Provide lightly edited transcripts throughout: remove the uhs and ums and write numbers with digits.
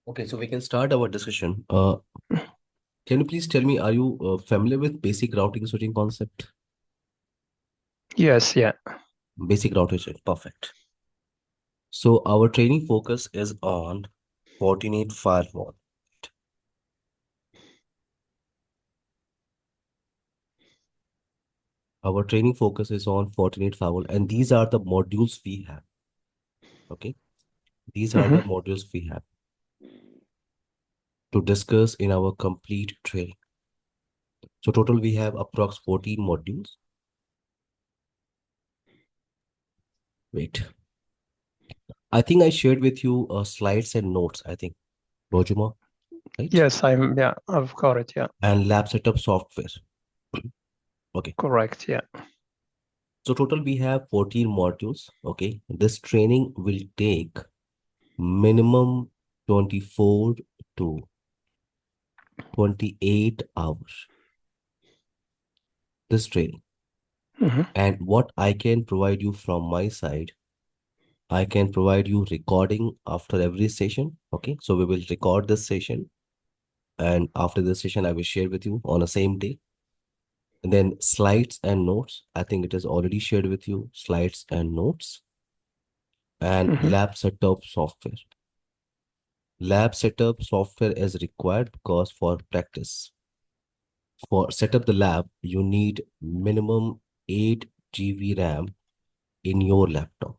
Okay, so we can start our discussion. Can you please tell me, are you familiar with basic routing switching concept? Yes, yeah. Basic routing switching, perfect. So our training focus is on Fortinet Firewall. Our training focus is on Fortinet Firewall, and these are the modules we have. Okay, these are the Mm-hmm. modules we have to discuss in our complete training. So total we have approx 14 modules. Wait, I think I shared with you slides and notes, I think, Rojuma, right? Yes, I've got it, yeah. And lab setup software. Okay. Correct, yeah. So total we have 14 modules. Okay. This training will take minimum 24 to 28 hours. This training. Mm-hmm. And what I can provide you from my side, I can provide you recording after every session. Okay. So we will record this session. And after this session, I will share with you on the same day. And then slides and notes. I think it is already shared with you. Slides and notes and Mm-hmm. lab setup software. Lab setup software is required because for practice, for set up the lab, you need minimum 8 GB RAM in your laptop.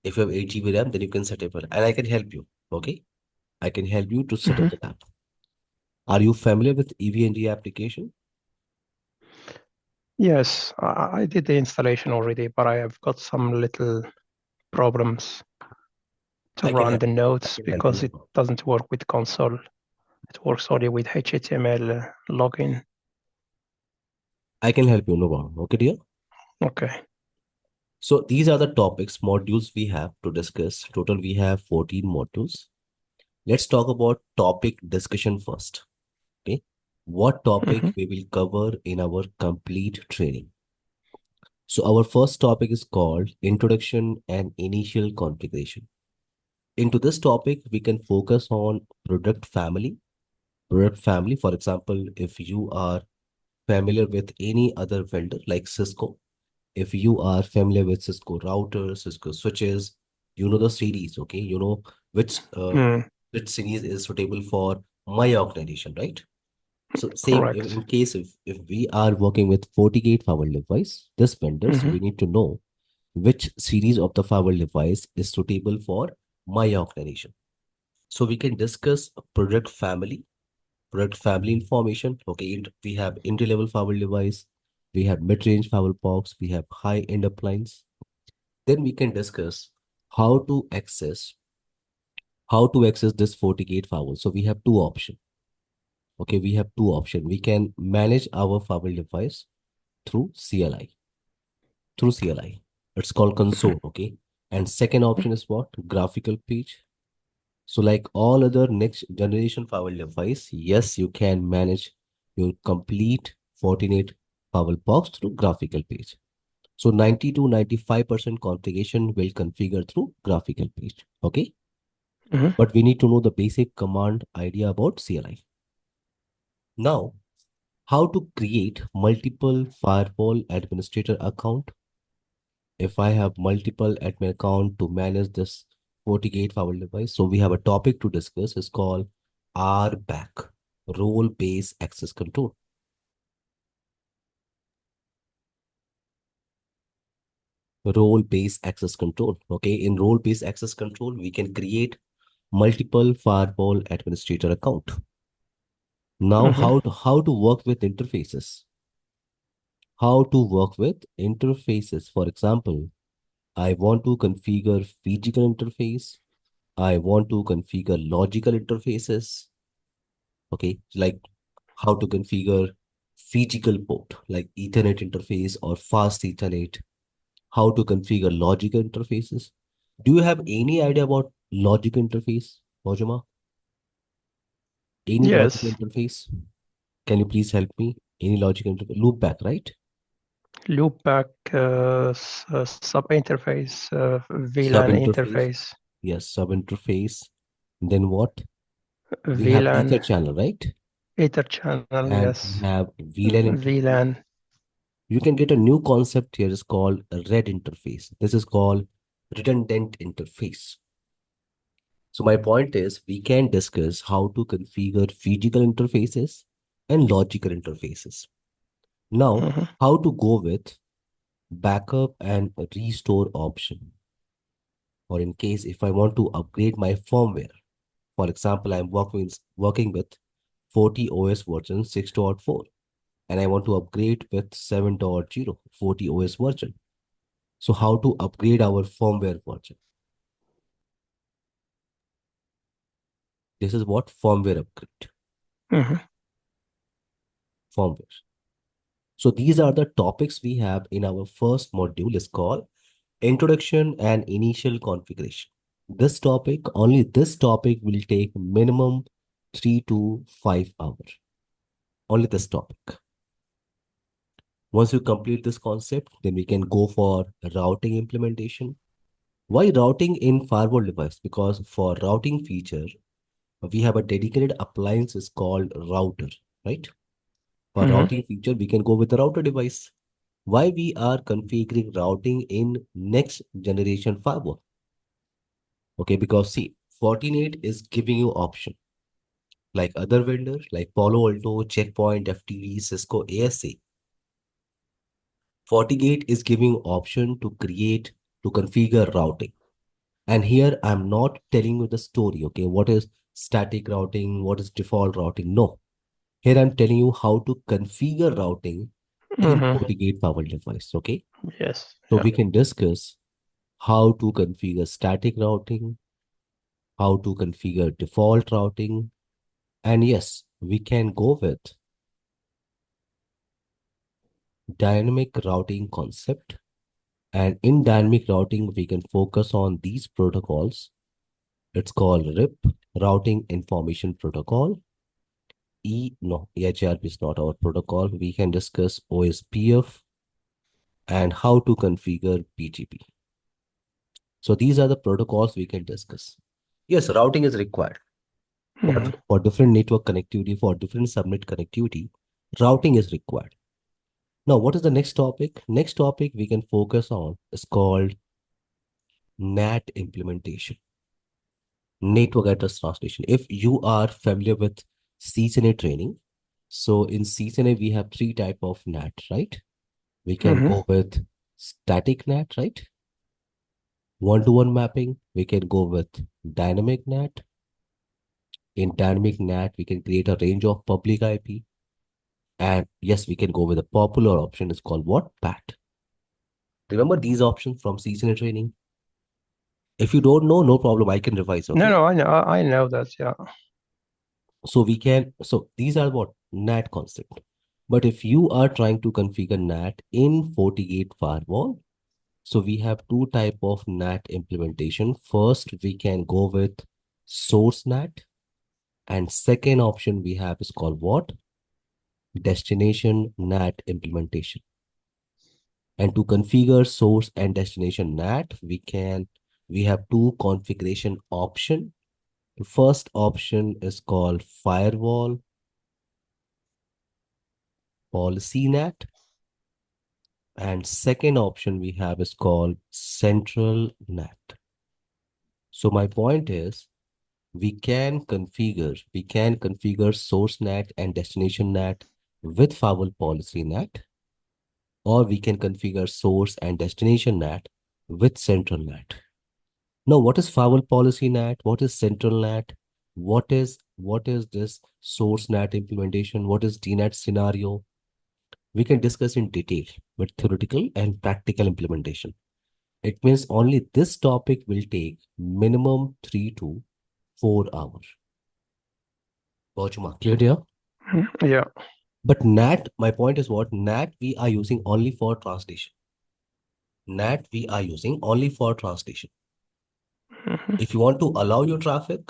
If you have 8 GB RAM, then you can set up it. And I can help you. Okay. I can help you to set up Mm-hmm. the lab. Are you familiar with EVNG application? Yes, I did the installation already, but I have got some little problems to I can run help the you. I nodes can help you. because No it problem. doesn't work with console. It works only with HTML login. I can help you. No problem. Okay, dear. Okay. So these are the topics, modules we have to discuss. Total, we have 14 modules. Let's talk about topic discussion first. Okay. What Mm-hmm. topic we will cover in our complete training. So our first topic is called Introduction and Initial Configuration. Into this topic, we can focus on product family. Product family, for example, if you are familiar with any other vendor like Cisco, if you are familiar with Cisco routers, Cisco switches, you know the series, okay? You know which Mm, which series is suitable for my organization, right? So same correct. in case if we are working with FortiGate firewall device, this vendors, Mm-hmm. we need to know which series of the firewall device is suitable for my organization. So we can discuss product family information. Okay, we have entry-level firewall device, we have mid-range firewall box, we have high-end appliance. Then we can discuss how to access how to access this FortiGate firewall. So we have two options. Okay, we have two options. We can manage our firewall device through CLI, through CLI. It's called console, okay? And second option is what? Graphical page. So like all other next generation firewall device, yes, you can manage your complete Fortinet firewall box through graphical page. So 90 to 95% configuration will configure through graphical page, okay? Mm-hmm. But we need to know the basic command idea about CLI. Now, how to create multiple firewall administrator account. If I have multiple admin account to manage this FortiGate firewall device, so we have a topic to discuss. It's called RBAC, role-based access control. Role-based access control. Okay, in role-based access control, we can create multiple firewall administrator account. Now, Mm-hmm. how to work with interfaces? How to work with interfaces? For example, I want to configure physical interface. I want to configure logical interfaces. Okay, like how to configure physical port like Ethernet interface or fast Ethernet. How to configure logical interfaces. Do you have any idea about logical interface, Mojama? Any logical Yes. interface? Can you please help me? Any logical interface? Loopback, right? Loopback, sub interface, Sub VLAN interface. interface. Yes, sub interface. Then what? We have VLAN, Ether channel, right? Ether channel, And we yes. have VLAN interface. VLAN. You can get a new concept here is called a RED interface. This is called redundant interface. So my point is we can discuss how to configure physical interfaces and logical interfaces. Now, Mhm. how to go with backup and restore option, or in case if I want to upgrade my firmware. For example, I'm working with 40 OS version 6.4 and I want to upgrade with 7.0 40 OS version. So how to upgrade our firmware version? This is what firmware upgrade, Mhm. firmware. So these are the topics we have in our first module is called Introduction and Initial Configuration. Only this topic will take minimum 3 to 5 hours. Only this topic. Once you complete this concept, then we can go for routing implementation. Why routing in firewall device? Because for routing feature, we have a dedicated appliance is called router, right? For Mhm. routing feature, we can go with the router device. Why we are configuring routing in next generation firewall? Okay, because see, Fortinet is giving you option like other vendors like Palo Alto, Checkpoint, FTD, Cisco, ASA. FortiGate is giving option to create to configure routing. And here I'm not telling you the story, okay? What is static routing? What is default routing? No. Here I'm telling you how to configure routing in Mhm. FortiGate firewall device, okay? Yes. So Yeah. we can discuss how to configure static routing, how to configure default routing, and yes, we can go with dynamic routing concept. And in dynamic routing, we can focus on these protocols. It's called RIP, Routing Information Protocol. No, EHRP is not our protocol. We can discuss OSPF and how to configure BGP. So these are the protocols we can discuss. Yes, routing is required for, Mhm. for different network connectivity, for different subnet connectivity. Routing is required. Now, what is the next topic? Next topic we can focus on is called NAT implementation, network address translation. If you are familiar with CCNA training, so in CCNA we have three type of NAT, right? We can Mhm. go with static NAT, right? One-to-one mapping. We can go with dynamic NAT. In dynamic NAT, we can create a range of public IP. And yes, we can go with a popular option. It's called what? PAT. Remember these options from CCNA training? If you don't know, no problem. I can revise, No, okay? no, I know that. Yeah. So these are what? NAT concept. But if you are trying to configure NAT in FortiGate firewall, so we have two type of NAT implementation. First, we can go with source NAT, and second option we have is called what? Destination NAT implementation. And to configure source and destination NAT, we have two configuration option. The first option is called firewall policy NAT, and second option we have is called central NAT. So my point is we can configure source NAT and destination NAT with firewall policy NAT, or we can configure source and destination NAT with central NAT. Now, what is firewall policy NAT? What is central NAT? What is this source NAT implementation? What is DNAT scenario? We can discuss in detail with theoretical and practical implementation. It means only this topic will take minimum 3 to 4 hours. Pachuma, clear here? Mhm. Yeah. But NAT, my point is what? NAT we are using only for translation. NAT we are using only for translation. Mhm. If you want to allow your traffic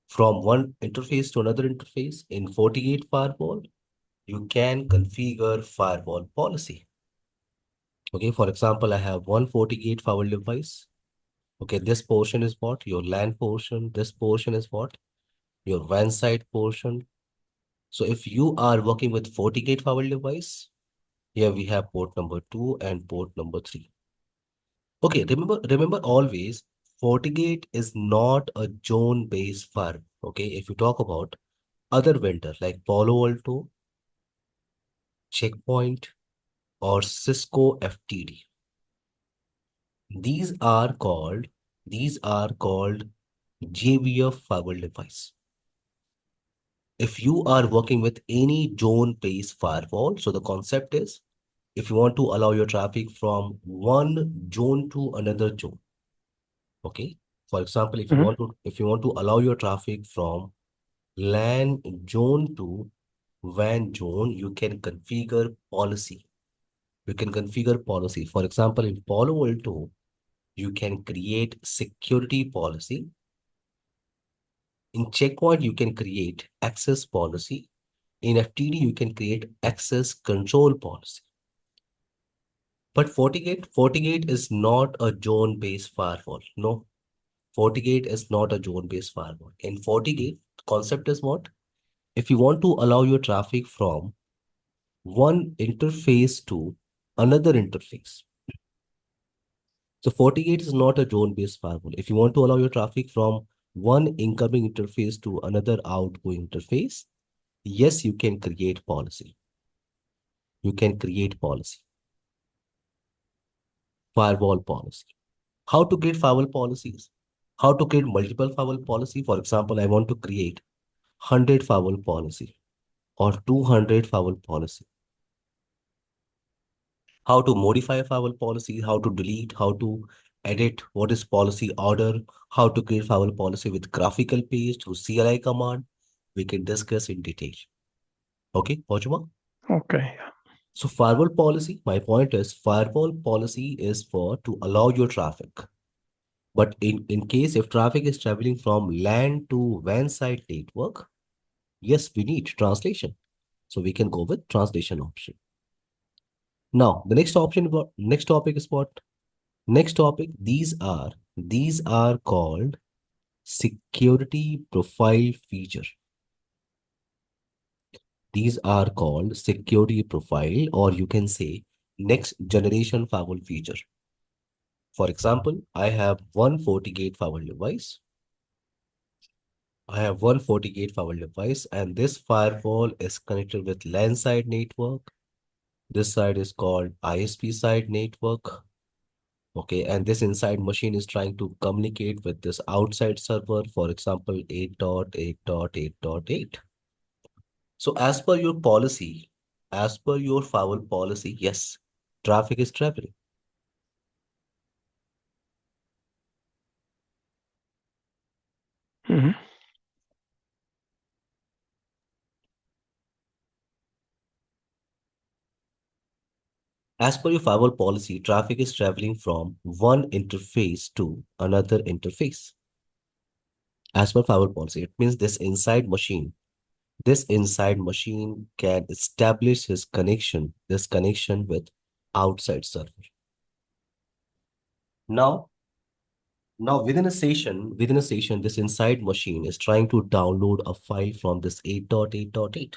from one interface to another interface in FortiGate firewall, you can configure firewall policy. Okay, for example, I have one FortiGate firewall device. Okay, this portion is what? Your LAN portion. This portion is what? Your WAN side portion. So if you are working with FortiGate firewall device, here we have port number 2 and port number 3. Okay, remember always, FortiGate is not a zone-based firewall. Okay, if you talk about other vendor like Palo Alto, Checkpoint, or Cisco FTD, these are called these are called JVF firewall device. If you are working with any zone-based firewall, so the concept is if you want to allow your traffic from one zone to another zone, okay? For example, Mhm. if you want to allow your traffic from LAN zone to WAN zone, you can configure policy. You can configure policy. For example, in Palo Alto, you can create security policy. In Checkpoint, you can create access policy. In FTD, you can create access control policy. But FortiGate is not a zone-based firewall. No, FortiGate is not a zone-based firewall. In FortiGate, concept is what? If you want to allow your traffic from one interface to another interface. So FortiGate is not a zone-based firewall. If you want to allow your traffic from one incoming interface to another outgoing interface, yes, you can create policy. You can create policy, firewall policy. How to create firewall policies? How to create multiple firewall policy? For example, I want to create 100 firewall policy or 200 firewall policy. How to modify a firewall policy, how to delete, how to edit, what is policy order, how to create firewall policy with graphical page through CLI command. We can discuss in detail. Okay, Pojma? Okay. So firewall policy, my point is firewall policy is for to allow your traffic. But in case if traffic is traveling from LAN to WAN side network, yes, we need translation. So we can go with translation option. Now, the next topic is what? Next topic, these are called security profile feature. These are called security profile, or you can say next generation firewall feature. For example, I have one FortiGate firewall device. I have one FortiGate firewall device, and this firewall is connected with LAN side network. This side is called ISP side network. Okay, and this inside machine is trying to communicate with this outside server, for example, 8.8.8.8. So as per your firewall policy, yes, traffic is traveling. Mhm. As per your firewall policy, traffic is traveling from one interface to another interface. As per firewall policy, it means this inside machine can establish this connection with outside server. Now, now within a session, this inside machine is trying to download a file from this 8.8.8.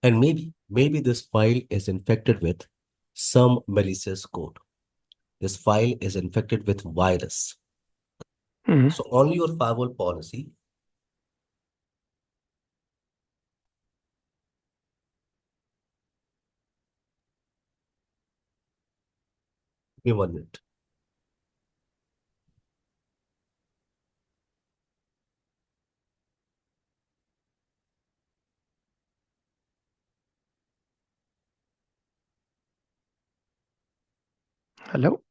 And maybe this file is infected with some malicious code. This file is infected with virus. Mhm. So on your firewall policy, give me 1 minute. Hello?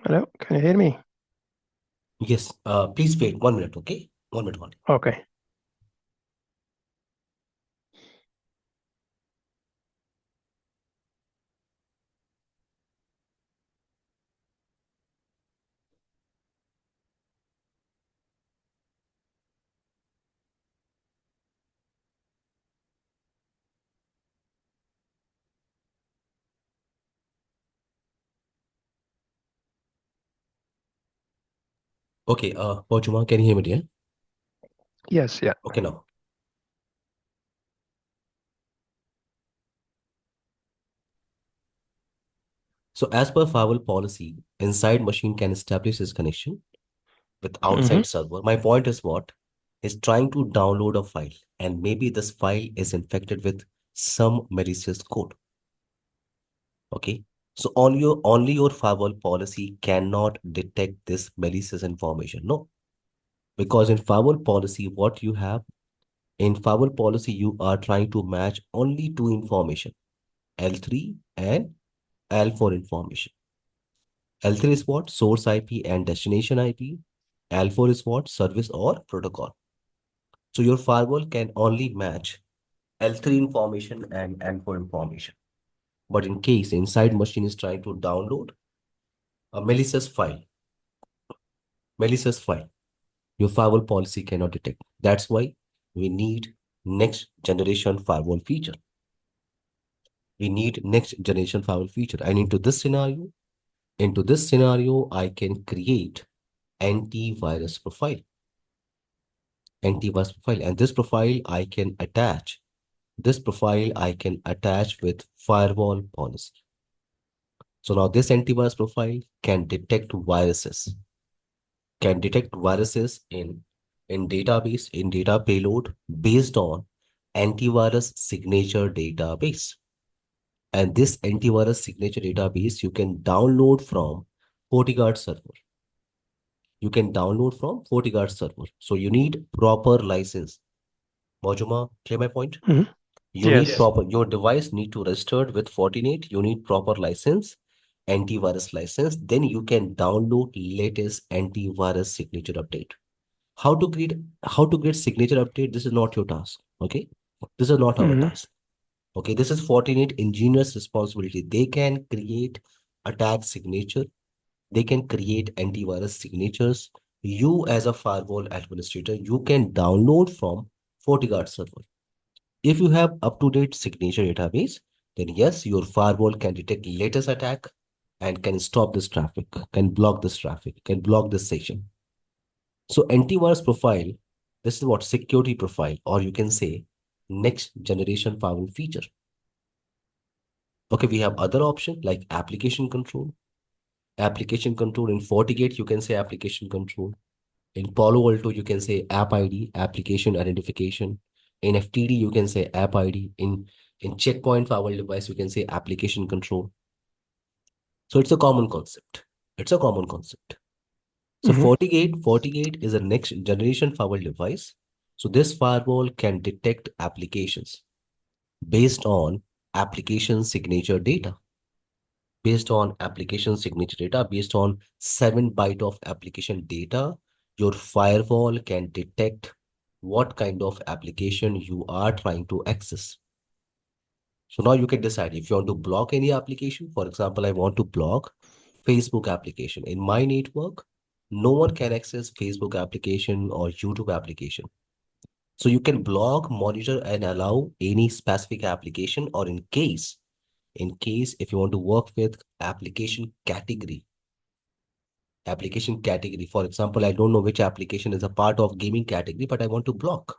Hello? Can you hear me? Yes, please wait 1 minute, okay? 1 minute only. Okay. Okay, Pojuma, can you hear me dear? Yes, yeah. Okay, now. So as per firewall policy, inside machine can establish this connection with Mm-hmm. outside server. My point is what? Is trying to download a file and maybe this file is infected with some malicious code. Okay. So only your firewall policy cannot detect this malicious information. No, because in firewall policy, what you have in firewall policy, you are trying to match only two information, L3 and L4 information. L3 is what? Source IP and destination IP. L4 is what? Service or protocol. So your firewall can only match L3 information and L4 information. But in case inside machine is trying to download a malicious file, your firewall policy cannot detect. That's why we need next generation firewall feature. We need next generation firewall feature. And into this scenario, I can create antivirus profile. Antivirus profile. And this profile I can attach with firewall policy. So now this antivirus profile can detect viruses in database, in data payload based on antivirus signature database. And this antivirus signature database you can download from FortiGuard server. You can download from FortiGuard server. So you need proper license. Mojuma, clear my point? Mm-hmm. You need Yes. proper, your device need to registered with Fortinet. You need proper license, antivirus license. Then you can download latest antivirus signature update. How to create, how to get signature update? This is not your task. Okay. This is not our Mm-hmm. task. Okay. This is Fortinet engineers responsibility. They can create attack signature. They can create antivirus signatures. You as a firewall administrator, you can download from FortiGuard server. If you have up-to-date signature database, then yes, your firewall can detect latest attack and can stop this traffic, can block this traffic, can block this session. So antivirus profile, this is what security profile, or you can say next generation firewall feature. Okay, we have other option like application control. Application control in FortiGate, you can say application control. In Palo Alto, you can say app ID, application identification. In FTD, you can say app ID. In checkpoint firewall device, you can say application control. So it's a common concept. It's a common concept. So Mm-hmm. FortiGate is a next generation firewall device. So this firewall can detect applications based on application signature data, based on 7 byte of application data. Your firewall can detect what kind of application you are trying to access. So now you can decide if you want to block any application. For example, I want to block Facebook application. In my network, no one can access Facebook application or YouTube application. So you can block, monitor, and allow any specific application, or in case if you want to work with application category. For example, I don't know which application is a part of gaming category, but I want to block.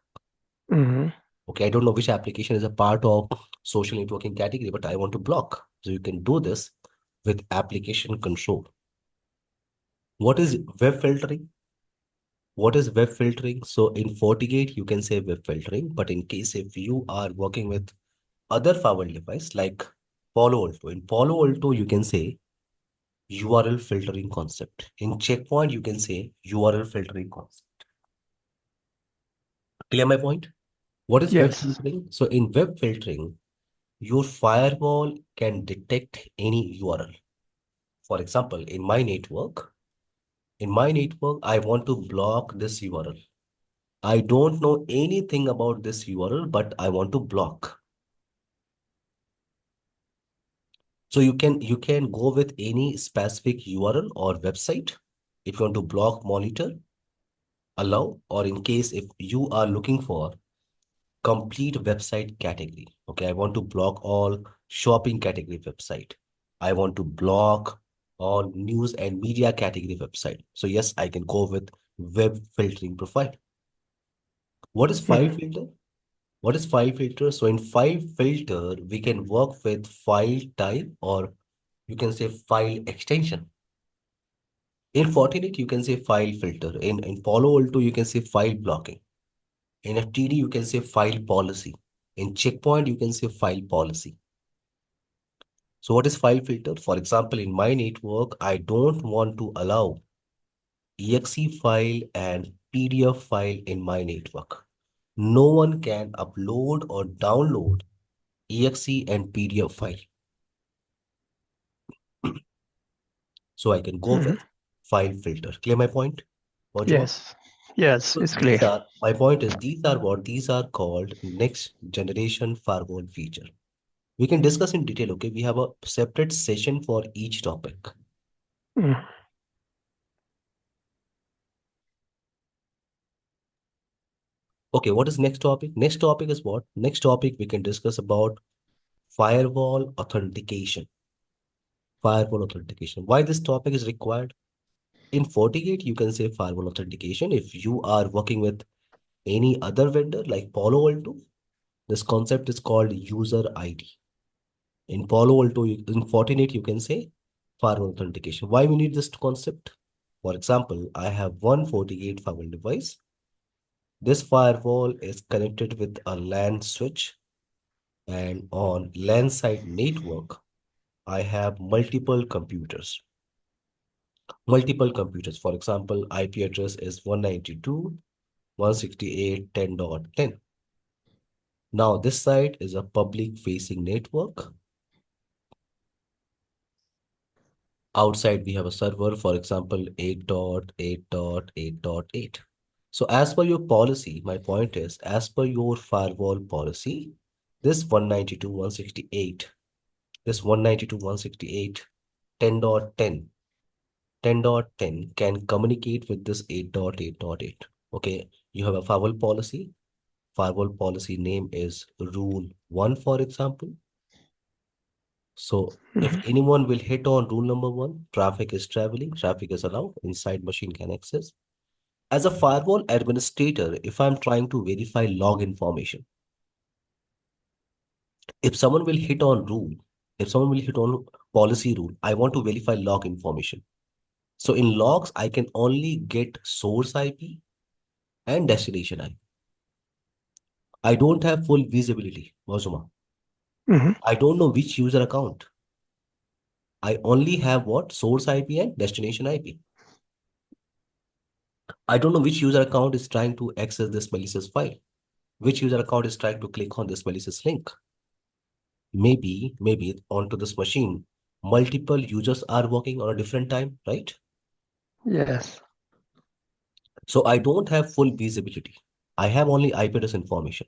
Mm-hmm. Okay, I don't know which application is a part of social networking category, but I want to block. So you can do this with application control. What is web filtering? What is web filtering? So in FortiGate, you can say web filtering, but in case if you are working with other firewall device like Palo Alto, in Palo Alto, you can say URL filtering concept. In Checkpoint, you can say URL filtering concept. Clear my point? What is web Yes. filtering? So in web filtering, your firewall can detect any URL. For example, in my network, I want to block this URL. I don't know anything about this URL, but I want to block. So you can go with any specific URL or website if you want to block, monitor, allow, or in case if you are looking for complete website category. Okay, I want to block all shopping category website. I want to block on news and media category website. So yes, I can go with web filtering profile. What is file Mhm. filter? What is file filter? So in file filter, we can work with file type, or you can say file extension. In Fortinet, you can say file filter. In Palo Alto, you can say file blocking. In FTD, you can say file policy. In Checkpoint, you can say file policy. So what is file filter? For example, in my network, I don't want to allow exe file and PDF file in my network. No one can upload or download exe and PDF file. So I can go Mhm. with file filter. Clear my point, Ojuma? Yes. Yes, So it's clear. my point is, these are called next generation firewall feature. We can discuss in detail, okay? We have a separate session for each topic. Mm. Okay, what is next topic? Next topic is what? Next topic we can discuss about firewall authentication. Firewall authentication. Why this topic is required? In FortiGate, you can say firewall authentication. If you are working with any other vendor like Palo Alto, this concept is called user ID. In Palo Alto, in Fortinet, you can say firewall authentication. Why we need this concept? For example, I have one FortiGate firewall device. This firewall is connected with a LAN switch, and on LAN side network, I have multiple computers. Multiple computers. For example, IP address is 192.168.10.10. Now, this site is a public facing network. Outside, we have a server, for example, 8.8.8.8. So as per your policy, my point is, as per your firewall policy, this 192.168, this 192.168, 10.10, 10.10 can communicate with this 8.8.8. Okay, you have a firewall policy. Firewall policy name is rule 1, for example. So if Mhm. anyone will hit on rule number 1, traffic is traveling, traffic is allowed, inside machine can access. As a firewall administrator, if I'm trying to verify log information, if someone will hit on rule, if someone will hit on policy rule, I want to verify log information. So in logs, I can only get source IP and destination IP. I don't have full visibility, Mozuma. Mhm. I don't know which user account. I only have what? Source IP and destination IP. I don't know which user account is trying to access this malicious file. Which user account is trying to click on this malicious link. Maybe onto this machine, multiple users are working on a different time, right? Yes. So I don't have full visibility. I have only IP address information.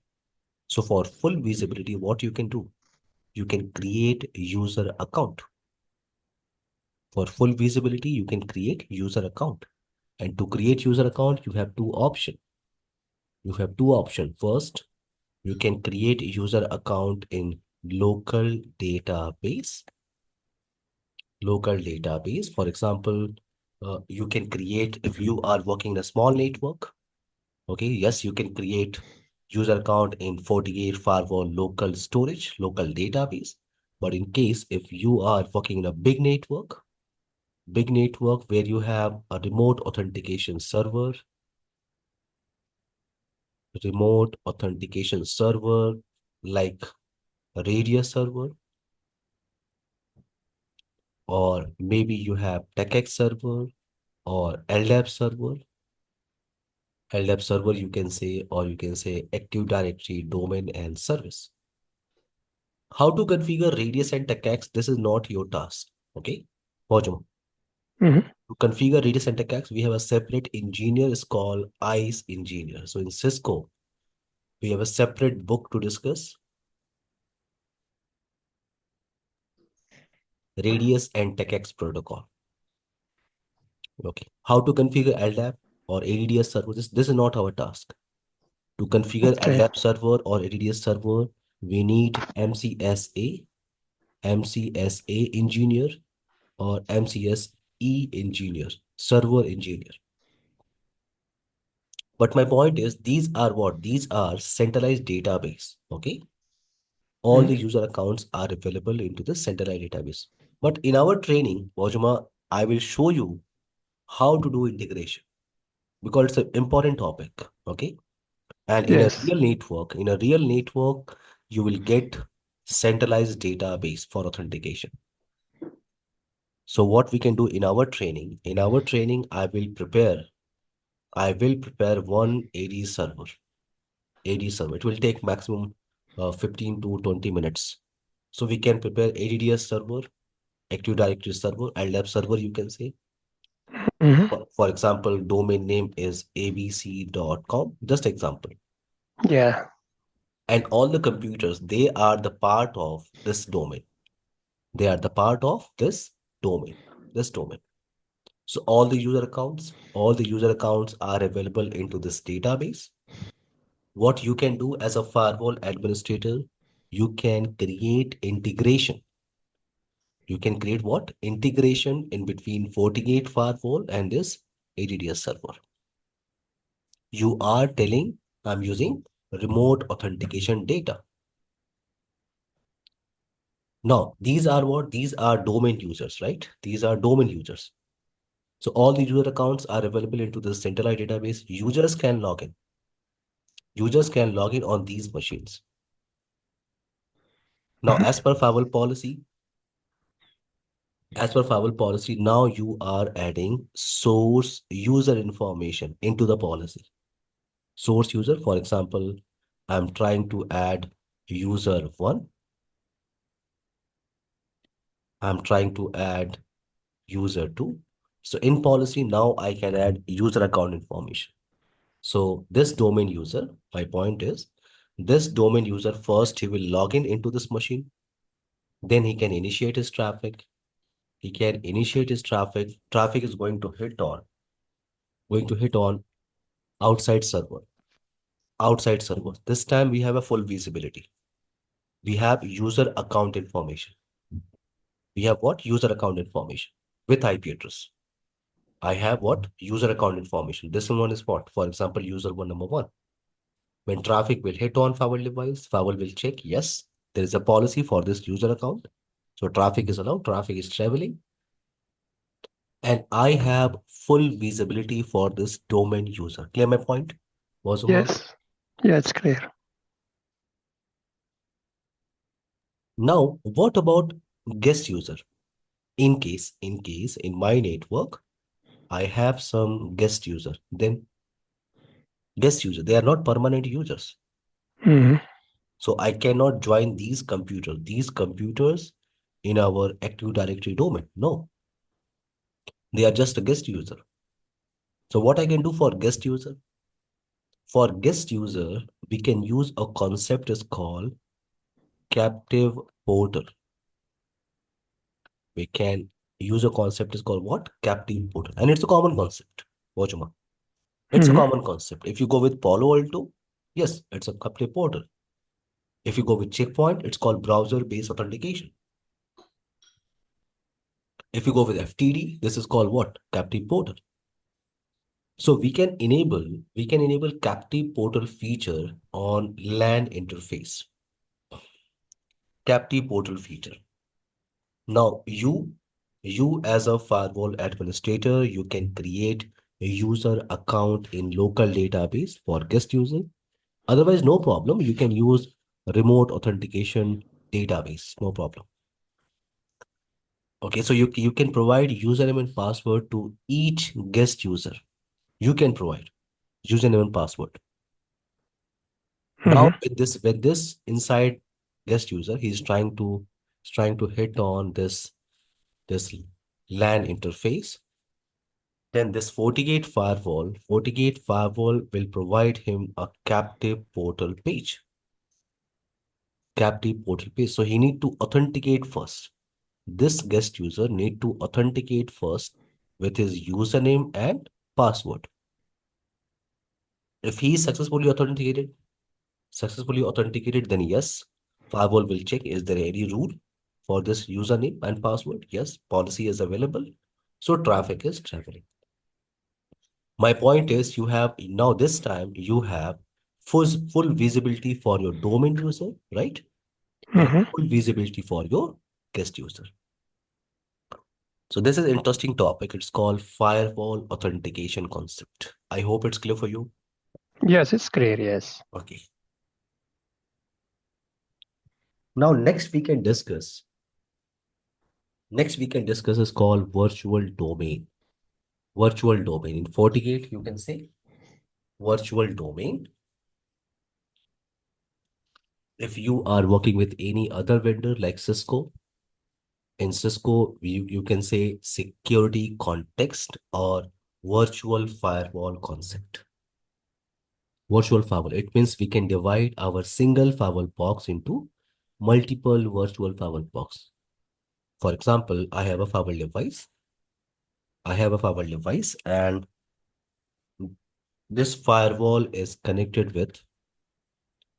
So for full visibility, what you can do? You can create user account. For full visibility, you can create user account. And to create user account, you have two options. You have two options. First, you can create user account in local database. Local database. For example, you can create, if you are working in a small network, okay, yes, you can create user account in FortiGate firewall local storage, local database. But in case if you are working in a big network where you have a remote authentication server like a Radius server, or maybe you have TechX server or LDAP server. LDAP server you can say, or you can say Active Directory domain and service. How to configure Radius and TechX? This is not your task. Okay. Pojum. Mhm. To configure Radius and TechX, we have a separate engineer is called ICE engineer. So in Cisco, we have a separate book to discuss Radius and TechX protocol. Okay. How to configure LDAP or ADDS server? This is not our task. To configure Okay. LDAP server or ADDS server, we need MCSA engineer, or MCS engineer, server engineer. But my point is, these are what? These are centralized database. Okay. All Mm. the user accounts are available into the centralized database. But in our training, Wajima, I will show you how to do integration because it's an important topic. Okay. And Yes. in a real network, you will get centralized database for authentication. So what we can do in our training, I will prepare one AD server. AD server. It will take maximum 15 to 20 minutes. So we can prepare ADDS server, Active Directory server, and lab server, you can say. Hmm. For example, domain name is abc.com, just example. Yeah. And all the computers, they are the part of this domain. They are the part of this domain. So all the user accounts are available into this database. What you can do as a firewall administrator, you can create integration. You can create what? Integration in between FortiGate firewall and this ADDS server. You are telling I'm using remote authentication data. Now, these are what? These are domain users, right? These are domain users. So all the user accounts are available into the centralized database. Users can log in. Users can log in on these machines. Now, Mhm. as per firewall policy, now you are adding source user information into the policy. Source user, for example, I'm trying to add user one. I'm trying to add user two. So in policy, now I can add user account information. So this domain user, my point is, this domain user first, he will log in into this machine. Then he can initiate his traffic. He can initiate his traffic. Traffic is going to hit on outside server. Outside server. This time we have a full visibility. We have user account information. We have what? User account information with IP address. I have what? User account information. This one is what? For example, user one number one. When traffic will hit on firewall device, firewall will check, yes, there is a policy for this user account. So traffic is allowed, traffic is traveling, and I have full visibility for this domain user. Clear my point, Wazuma? Yes. Yeah, it's clear. Now, what about guest user? In case in my network, I have some guest user. Then guest user, they are not permanent users. Hmm. So I cannot join these computers in our Active Directory domain. No, they are just a guest user. So what I can do for guest user? For guest user, we can use a concept is called captive portal. We can use a concept is called what? Captive portal. And it's a common concept. Wajuma. It's a Hmm. common concept. If you go with Palo Alto, yes, it's a captive portal. If you go with Checkpoint, it's called browser-based authentication. If you go with FTD, this is called what? Captive portal. So we can enable captive portal feature on LAN interface. Captive portal feature. Now you as a firewall administrator, you can create a user account in local database for guest user. Otherwise, no problem. You can use remote authentication database. No problem. Okay, so you can provide username and password to each guest user. You can provide username and password. Now Hmm. with this inside guest user, he's trying to hit on this LAN interface. Then this FortiGate firewall will provide him a captive portal page. Captive portal page. So he need to authenticate first. This guest user need to authenticate first with his username and password. If he is successfully authenticated, then yes, firewall will check is there any rule. for this username and password. Yes, policy is available. So traffic is traveling. My point is you have now this time you have full visibility for your domain user, right? And Mm-hmm. full visibility for your guest user. So this is an interesting topic. It's called firewall authentication concept. I hope it's clear for you. Yes, it's clear. Yes. Okay. Now next we can discuss is called virtual domain. Virtual domain. In FortiGate, you can say virtual domain. If you are working with any other vendor like Cisco, in Cisco, you can say security context or virtual firewall concept. Virtual firewall. It means we can divide our single firewall box into multiple virtual firewall box. For example, I have a firewall device. I have a firewall device, and this firewall is connected with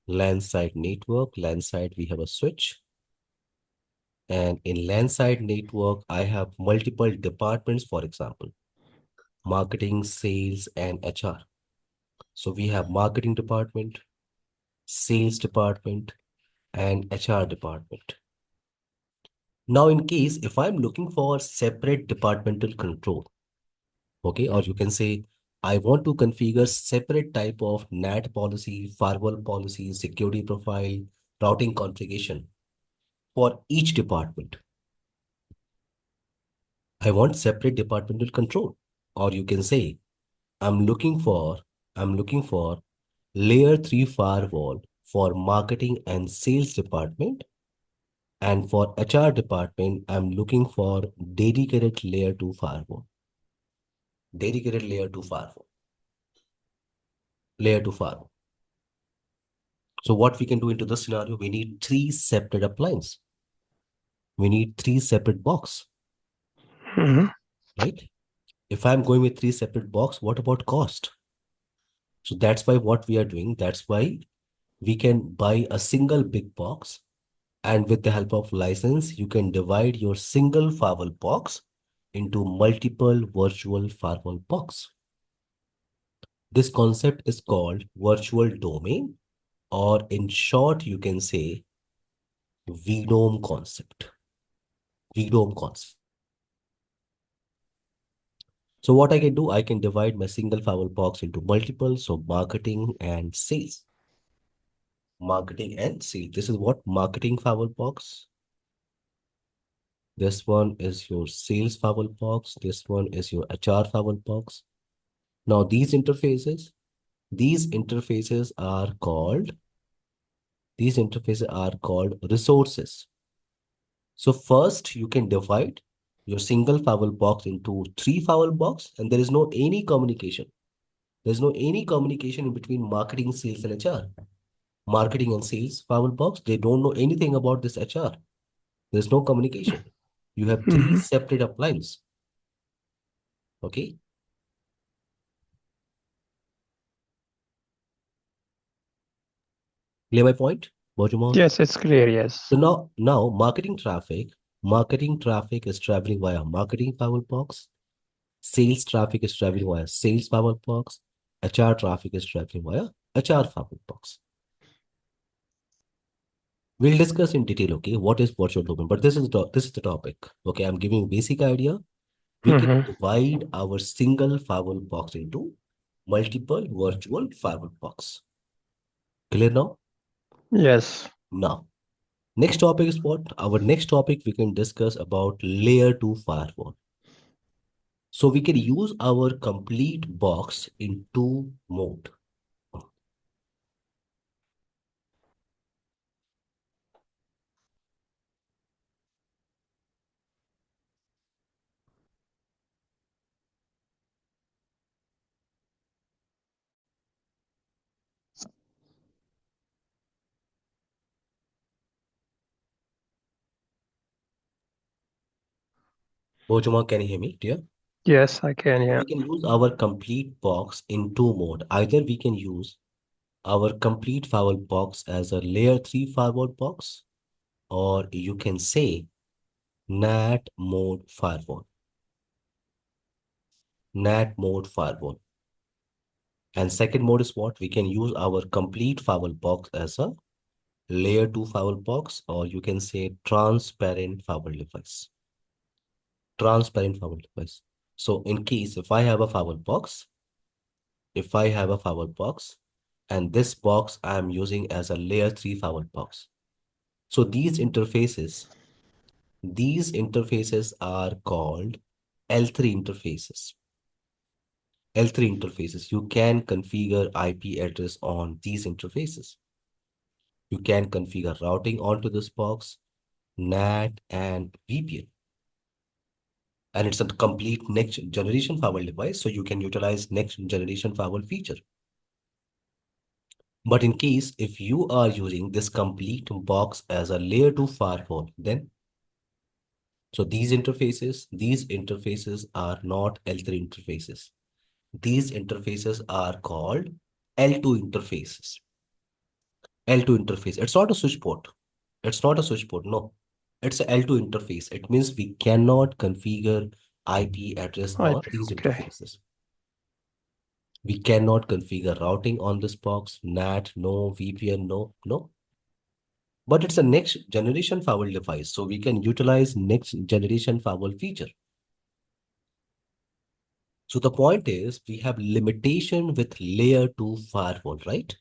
LAN side network. LAN side, we have a switch. And in LAN side network, I have multiple departments, for example, marketing, sales, and HR. So we have marketing department, sales department, and HR department. Now, in case if I'm looking for separate departmental control, okay, or you can say I want to configure separate type of NAT policy, firewall policy, security profile, routing configuration for each department. I want separate departmental control, or you can say I'm looking for I'm looking for layer 3 firewall for marketing and sales department, and for HR department I'm looking for dedicated layer 2 firewall. Dedicated layer 2 firewall. Layer 2 firewall. So what we can do into this scenario, we need three separate appliances. We need three separate box, Mm-hmm. right? If I'm going with three separate box, what about cost? So that's why what we are doing, that's why we can buy a single big box, and with the help of license, you can divide your single firewall box into multiple virtual firewall box. This concept is called virtual domain, or in short, you can say VDOM concept. VDOM concept. So what I can do, I can divide my single firewall box into multiple. So marketing and sales. Marketing and sales. This is what marketing firewall box. This one is your sales firewall box. This one is your HR firewall box. Now these interfaces are called resources. So first you can divide your single firewall box into three firewall box, and there is no any communication. There's no any communication in between marketing, sales, and HR. Marketing and sales firewall box, they don't know anything about this HR. There's no communication. You have three Mm-hmm. separate appliances. Okay. Clear my point, Bojuma? Yes, it's clear. Yes. So now marketing traffic is traveling via marketing firewall box. Sales traffic is traveling via sales firewall box. HR traffic is traveling via HR firewall box. We'll discuss in detail, okay, what is virtual domain, but this is the topic. Okay, I'm giving you basic idea. We can Mm-hmm. divide our single firewall box into multiple virtual firewall box. Clear now? Yes. Now, next topic is what? Our next topic we can discuss about layer 2 firewall. So we can use our complete box in two mode. Bojuma, can you hear me, dear? Yes, I can. Yeah. We can use our complete box in two mode. Either we can use our complete firewall box as a layer 3 firewall box, or you can say NAT mode firewall. NAT mode firewall. And second mode is what? We can use our complete firewall box as a layer 2 firewall box, or you can say transparent firewall device. Transparent firewall device. So in case if I have a firewall box, and this box I am using as a layer 3 firewall box. So these interfaces are called L3 interfaces. L3 interfaces. You can configure IP address on these interfaces. You can configure routing onto this box, NAT, and VPN. And it's a complete next generation firewall device, so you can utilize next generation firewall feature. But in case if you are using this complete box as a layer 2 firewall, then so these interfaces are not L3 interfaces. These interfaces are called L2 interfaces. L2 interface. It's not a switch port. It's not a switch port. No, it's a L2 interface. It means we cannot configure IP address on these Okay. interfaces. We cannot configure routing on this box. NAT, no. VPN, no. No. But it's a next generation firewall device. So we can utilize next generation firewall feature. So the point is we have limitation with layer 2 firewall, right?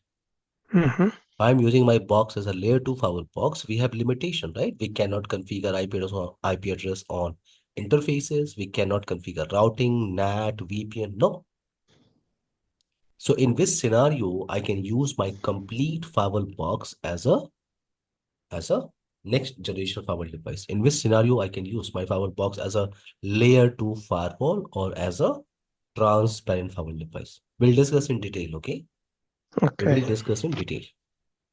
Mm-hmm. I'm using my box as a layer 2 firewall box. We have limitation, right? We cannot configure IP address on interfaces. We cannot configure routing, NAT, VPN. No. So in this scenario, I can use my complete firewall box as a next generation firewall device. In this scenario, I can use my firewall box as a layer 2 firewall or as a transparent firewall device. We'll discuss in detail, okay? We Okay. will discuss in detail.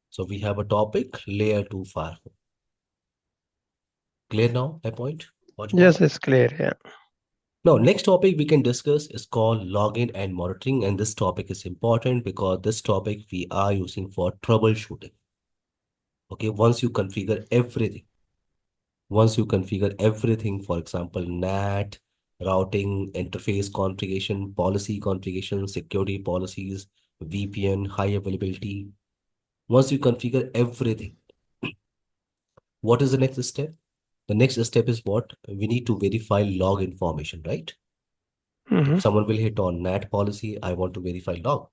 So we have a topic, layer 2 firewall. Clear now, my point? Ojma? Yes, it's clear. Yeah. Now, next topic we can discuss is called login and monitoring. And this topic is important because this topic we are using for troubleshooting. Okay, once you configure everything, for example, NAT, routing, interface configuration, policy configuration, security policies, VPN, high availability. Once you configure everything, what is the next step? The next step is what? We need to verify log information, right? Mm-hmm. If someone will hit on NAT policy, I want to verify log.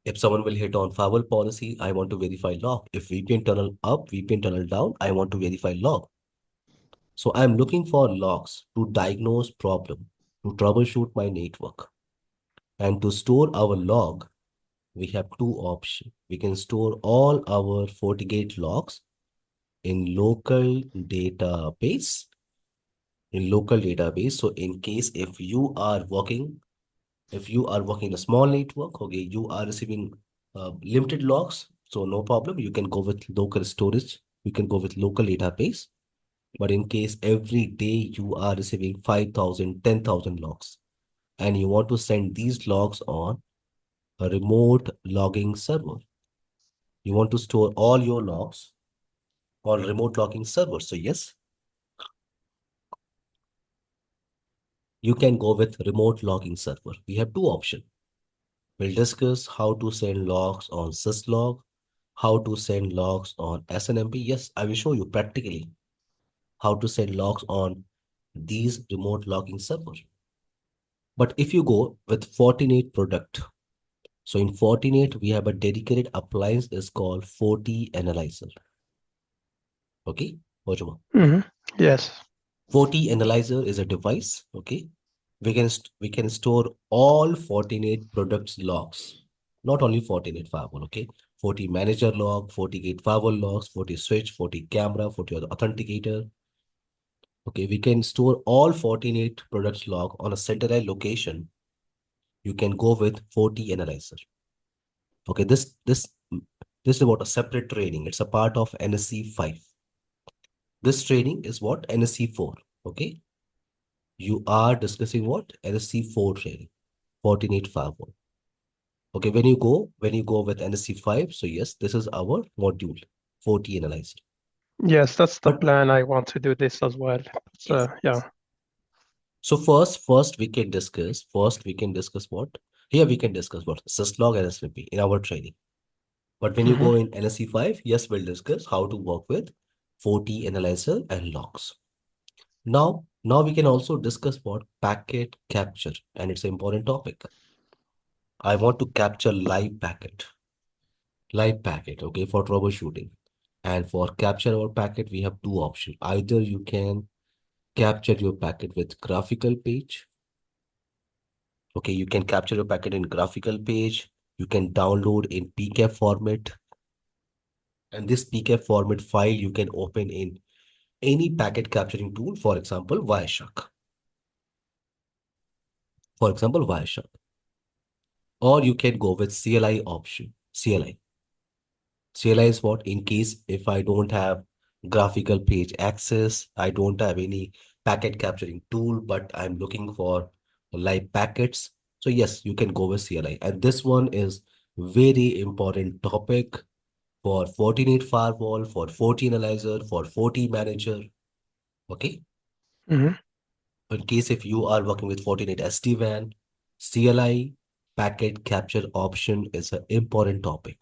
If someone will hit on firewall policy, I want to verify log. If VPN tunnel up, VPN tunnel down, I want to verify log. So I'm looking for logs to diagnose problem, to troubleshoot my network. And to store our log, we have two options. We can store all our FortiGate logs in local database. So in case if you are working a small network, okay, you are receiving limited logs, so no problem. You can go with local storage. You can go with local database. But in case every day you are receiving 5,000, 10,000 logs, and you want to send these logs on a remote logging server, you want to store all your logs on remote logging server. So yes, you can go with remote logging server. We have two options. We'll discuss how to send logs on syslog, how to send logs on SNMP. Yes, I will show you practically how to send logs on these remote logging servers. But if you go with Fortinet product, so in Fortinet, we have a dedicated appliance is called FortiAnalyzer. Okay, Ojuma. Mm-hmm. Yes. FortiAnalyzer is a device. Okay, we can store all Fortinet products logs, not only Fortinet firewall. Okay, FortiManager log, FortiGate firewall logs, FortiSwitch, FortiCamera, FortiAuthenticator. Okay, we can store all Fortinet products log on a centralized location. You can go with FortiAnalyzer. Okay, this is about a separate training. It's a part of NSC 5. This training is what? NSC 4. Okay, you are discussing what? NSC 4 training, Fortinet firewall. Okay, when you go with NSC 5, so yes, this is our module, FortiAnalyzer. Yes, that's the But plan. I want to do this as well. yes, So yes. yeah. So first we can discuss. First we can discuss what? Here we can discuss what syslog and SVP in our training. But when you Hmm. go in NSE 5, yes, we'll discuss how to work with 40 analyzer and logs. Now we can also discuss what packet capture, and it's an important topic. I want to capture live packet, okay, for troubleshooting. And for capture our packet, we have two options. Either you can capture your packet with graphical page. Okay, you can capture your packet in graphical page. You can download in PCAP format. And this PCAP format file you can open in any packet capturing tool, for example, Wireshark. For example, Wireshark. Or you can go with CLI option. CLI. CLI is what? In case if I don't have graphical page access, I don't have any packet capturing tool, but I'm looking for live packets. So yes, you can go with CLI. And this one is very important topic for Fortinet Firewall, for FortiAnalyzer, for FortiManager. Okay. Hmm. In case if you are working with Fortinet SD-WAN, CLI packet capture option is an important topic.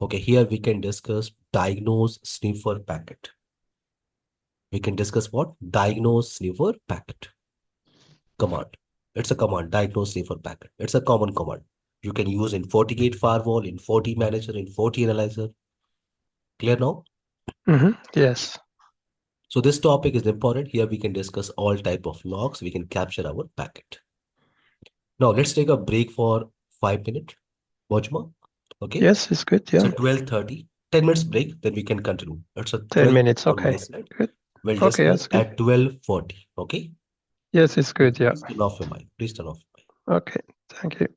Okay, here we can discuss diagnose sniffer packet. We can discuss what? Diagnose sniffer packet command. It's a command, diagnose sniffer packet. It's a common command. You can use in FortiGate firewall, in FortiManager, in FortiAnalyzer. Clear now? Yes. So this topic is important. Here we can discuss all type of logs. We can capture our packet. Now let's take a break for 5 minutes. Bojma. Okay. Yes, it's good. So Yeah. 12:30, 10 minutes break, then we can continue. It's a 10 12 minutes. on my Okay. side. Good. We'll Okay, discuss that's good. at 12:40. Okay. Yes, it's good. Yeah. Please turn off your mic. Please turn off your mic. Okay. Thank you.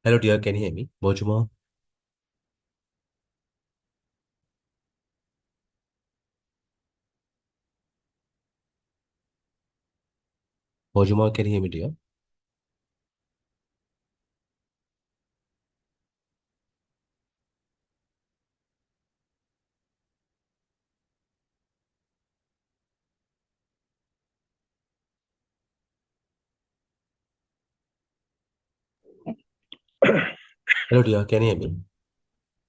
Hello, dear. Can you hear me? Bonjour. Bonjour. Can you hear me, dear? Hello, dear. Can you hear me?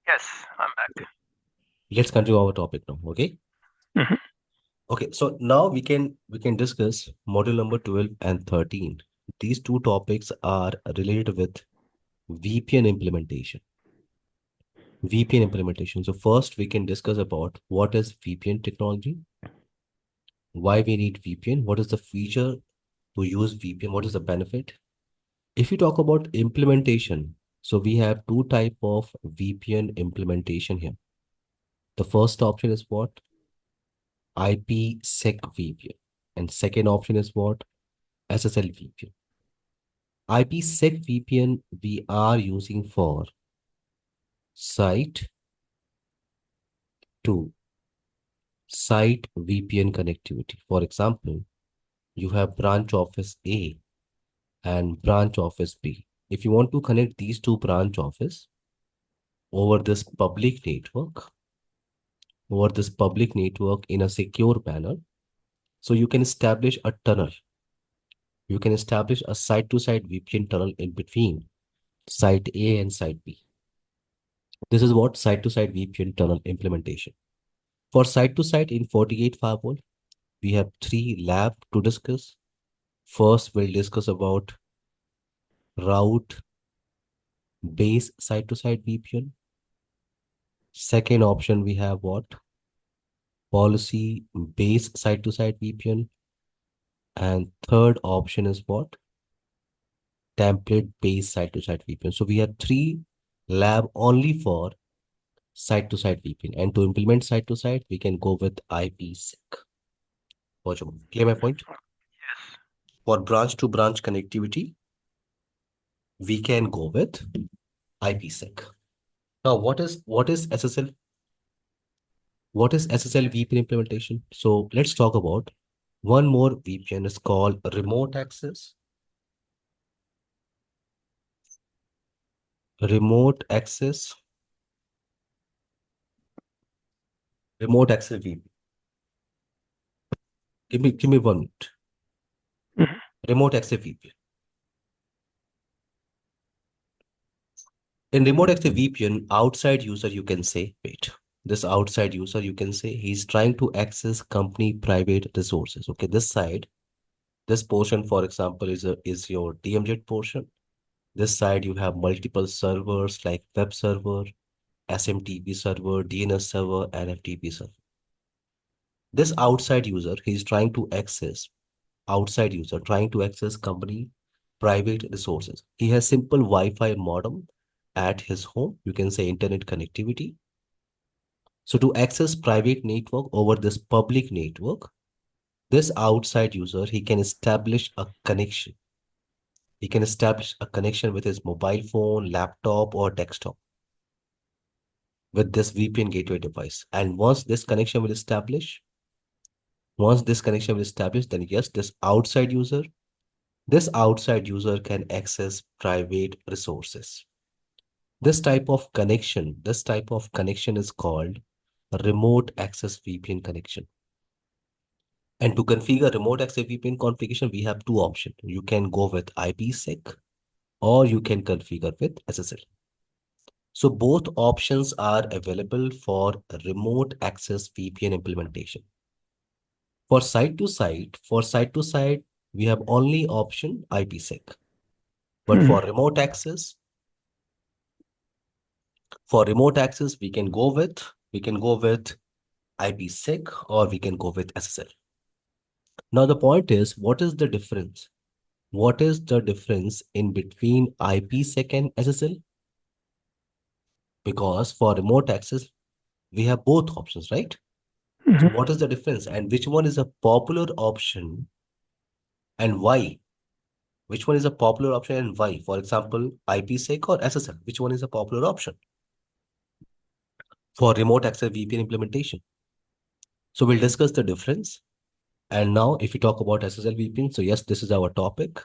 Yes, I'm back. Let's continue our topic now. Okay. Mhm. Okay. So now we can discuss module number 12 and 13. These two topics are related with VPN implementation. VPN implementation. So first we can discuss about what is VPN technology, why we need VPN, what is the feature to use VPN, what is the benefit. If you talk about implementation, so we have two type of VPN implementation here. The first option is what? IPsec VPN. And second option is what? SSL VPN. IPsec VPN we are using for site to site VPN connectivity. For example, you have branch office A and branch office B. If you want to connect these two branch office over this public network, in a secure manner, so you can establish a tunnel. You can establish a site-to-site VPN tunnel in between site A and site B. This is what site-to-site VPN tunnel implementation. For site-to-site in FortiGate firewall, we have three lab to discuss. First, we'll discuss about route base site-to-site VPN. Second option, we have what? Policy base site-to-site VPN. And third option is what? Template based site-to-site VPN. So we have three lab only for site-to-site VPN. And to implement site-to-site, we can go with IPsec. Clear my point? Yes. For branch-to-branch connectivity, we can go with IPsec. Now, what is SSL? What is SSL VPN implementation? So let's talk about one more VPN. Is called remote access. Remote access. Remote access VPN. Give me 1 minute. Mhm. Remote access VPN. In remote access VPN, outside user, you can say, wait, this outside user, you can say he's trying to access company private resources. Okay, this side, this portion, for example, is your DMZ portion. This side, you have multiple servers like web server, SMTP server, DNS server, and FTP server. This outside user trying to access company private resources. He has simple Wi-Fi modem at his home. You can say internet connectivity. So to access private network over this public network, this outside user, he can establish a connection. He can establish a connection with his mobile phone, laptop, or desktop with this VPN gateway device. And once this connection will establish, then yes, this outside user can access private resources. This type of connection is called a remote access VPN connection. And to configure remote access VPN configuration, we have two options. You can go with IPsec or you can configure with SSL. So both options are available for remote access VPN implementation. For site to site, we have only option IPsec. But Mhm. for remote access, we can go with IPsec or we can go with SSL. Now the point is, what is the difference? What is the difference in between IPsec and SSL? Because for remote access, we have both options, right? So Mhm. what is the difference and which one is a popular option and why? Which one is a popular option and why? For example, IPsec or SSL, which one is a popular option for remote access VPN implementation? So we'll discuss the difference. And now if we talk about SSL VPN, so yes, this is our topic,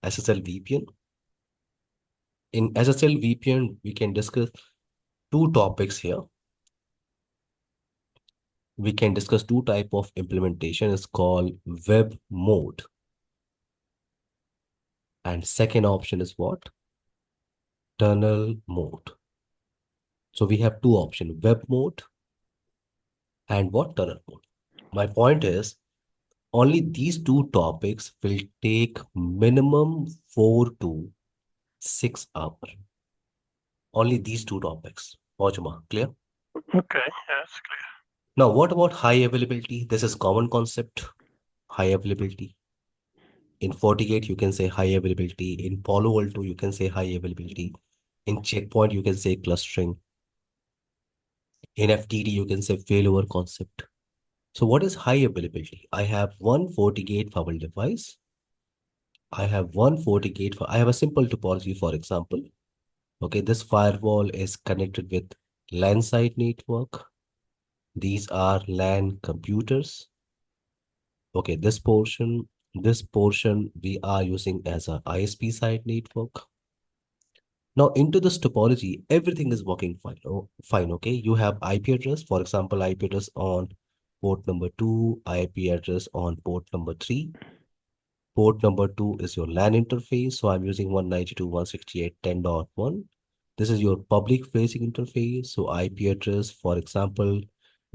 SSL VPN. In SSL VPN, we can discuss two topics here. We can discuss two type of implementation. It's called web mode. And second option is what? Tunnel mode. So we have two options, web mode and what? Tunnel mode. My point is, only these two topics will take minimum 4 to 6 hours. Only these two topics. Ojma, clear? Okay, yes, clear. Now, what about high availability? This is common concept, high availability. In FortiGate, you can say high availability. In Palo Alto, you can say high availability. In Checkpoint, you can say clustering. In FTD, you can say failover concept. So what is high availability? I have one FortiGate firewall device. I have one FortiGate. I have a simple topology, for example. Okay, this firewall is connected with LAN side network. These are LAN computers. Okay, this portion we are using as a ISP side network. Now into this topology, everything is working fine. Oh, fine. Okay, you have IP address, for example, IP address on port number 2, IP address on port number 3. Port number 2 is your LAN interface. So I'm using 192.168.10.1. This is your public facing interface. So IP address, for example,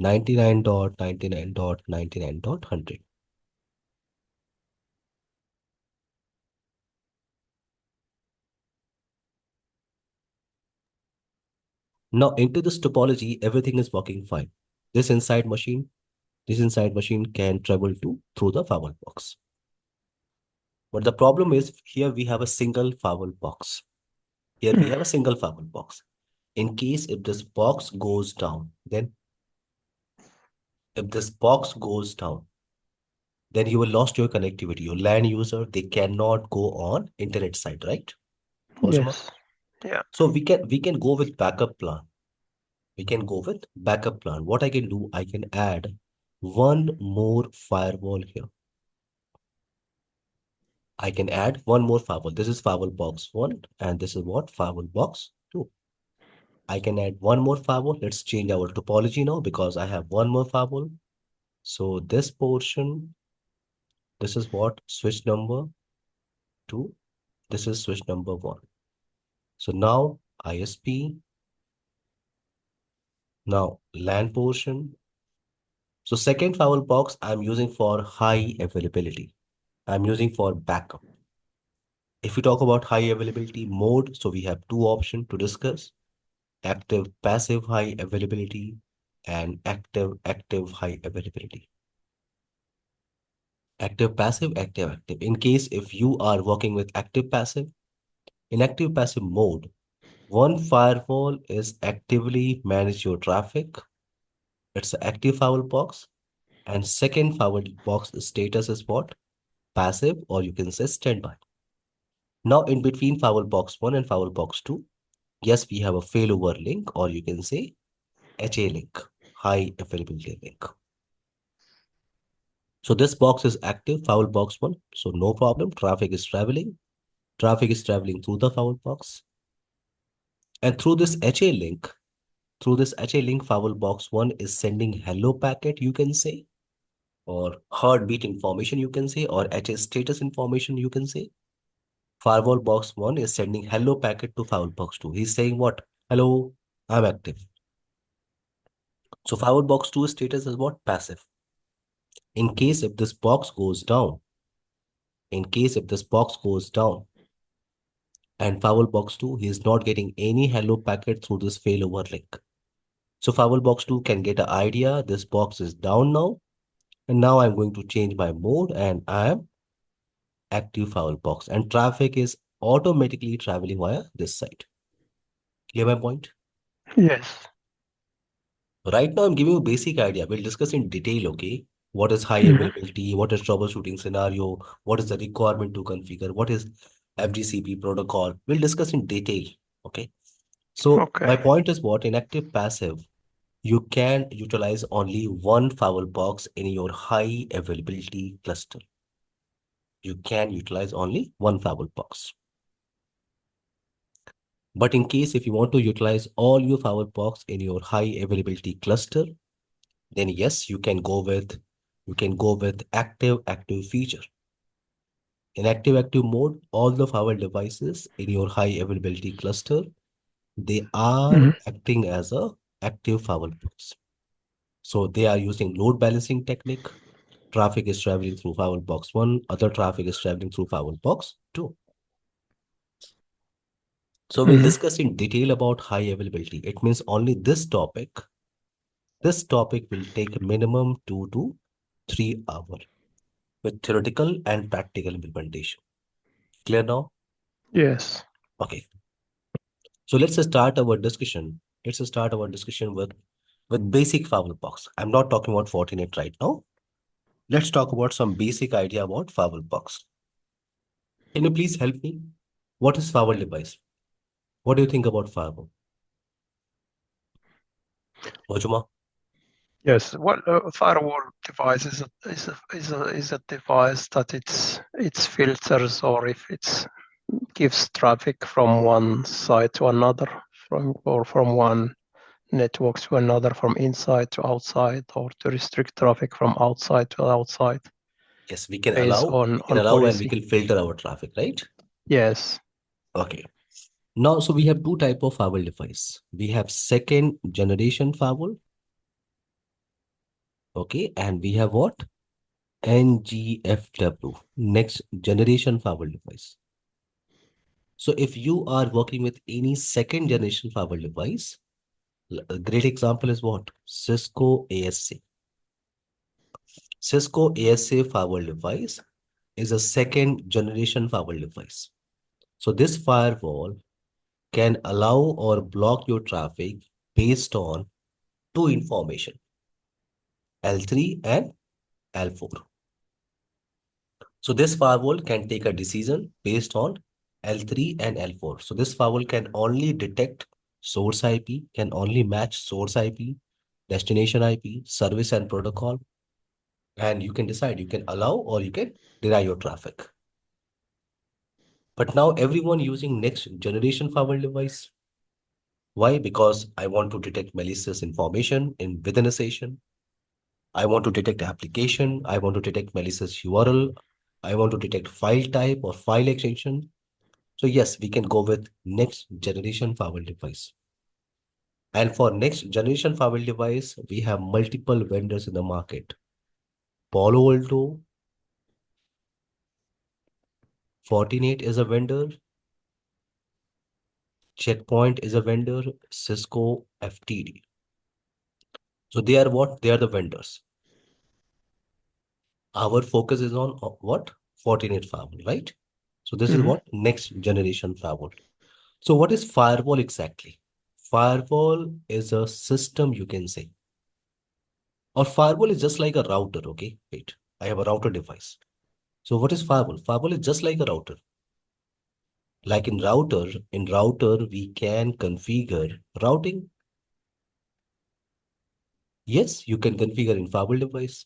99.99.99.100. Now into this topology, everything is working fine. This inside machine, this inside machine can travel to through the firewall box. But the problem is here we have a single firewall box. Here we have a single firewall box. In case if this box goes down, then if this box goes down, then you will lost your connectivity. Your LAN user, they cannot go on internet side, right? Ojma? Yes, yeah. So we can go with backup plan. We can go with backup plan. What I can do, I can add one more firewall here. I can add one more firewall. This is firewall box 1 and this is what? Firewall box 2. I can add one more firewall. Let's change our topology now because I have one more firewall. So this portion, this is what? Switch number 2. This is switch number 1. So now ISP, now LAN portion. So second firewall box I'm using for high availability. I'm using for backup. If we talk about high availability mode, so we have two options to discuss: active passive high availability and active high availability. Active passive, active active. In case if you are working with active passive, in active passive mode, one firewall is actively manage your traffic. It's an active firewall box. And second firewall box status is what? Passive, or you can say standby. Now in between firewall box 1 and firewall box 2, yes, we have a failover link, or you can say HA link, high availability link. So this box is active, firewall box 1. So no problem. Traffic is traveling. Traffic is traveling through the firewall box. And through this HA link, firewall box 1 is sending hello packet, you can say, or heartbeat information, you can say, or HA status information, you can say. Firewall box 1 is sending hello packet to firewall box 2. He's saying what? Hello, I'm active. So firewall box 2 status is what? Passive. In case if this box goes down, and firewall box 2, he is not getting any hello packet through this failover link. So firewall box 2 can get an idea, this box is down now, and now I'm going to change my mode and I am active firewall box, and traffic is automatically traveling via this site. Clear my point? Yes. Right now I'm giving you a basic idea. We'll discuss in detail, okay? What is high Mhm. availability? What is troubleshooting scenario? What is the requirement to configure? What is FGCP protocol? We'll discuss in detail. Okay. So my Okay. point is what in active passive, you can utilize only one firewall box in your high availability cluster. You can utilize only one firewall box. But in case if you want to utilize all your firewall box in your high availability cluster, then yes, you can go with active feature. In active mode, all the firewall devices in your high availability cluster, they are Mhm. acting as a active firewall box. So they are using load balancing technique. Traffic is traveling through firewall box 1, other traffic is traveling through firewall box 2. So we'll Mhm. discuss in detail about high availability. It means only this topic will take minimum 2 to 3 hours with theoretical and practical implementation. Clear now? Yes. Okay. So let's start our discussion with basic firewall box. I'm not talking about Fortinet right now. Let's talk about some basic idea about firewall box. Can you please help me? What is firewall device? What do you think about firewall? Ojuma? Yes. Well, firewall device is a device that it's filters, or if it's gives traffic from one side to another, from one network to another, from inside to outside, or to restrict traffic from outside to outside Yes, we can based allow, on we can on allow and we policy. can filter our traffic, right? Yes. Okay. Now, so we have two type of firewall device. We have second generation firewall, okay, and we have what? NGFW, next generation firewall device. So if you are working with any second generation firewall device, a great example is what? Cisco ASA. Cisco ASA firewall device is a second generation firewall device. So this firewall can allow or block your traffic based on two information, L3 and L4. So this firewall can take a decision based on L3 and L4. So this firewall can only detect source IP, can only match source IP, destination IP, service and protocol, and you can decide you can allow or you can deny your traffic. But now everyone using next generation firewall device. Why? Because I want to detect malicious information in within a session. I want to detect application. I want to detect malicious URL. I want to detect file type or file extension. So yes, we can go with next generation firewall device. And for next generation firewall device, we have multiple vendors in the market. Palo Alto, Fortinet is a vendor, Checkpoint is a vendor, Cisco, FTD. So they are what? They are the vendors. Our focus is on what? Fortinet firewall, right? So this is Mhm. what? Next generation firewall. So what is firewall exactly? Firewall is a system, you can say. Or firewall is just like a router, okay? Wait, I have a router device. So what is firewall? Firewall is just like a router. Like in router, we can configure routing. Yes, you can configure in firewall device.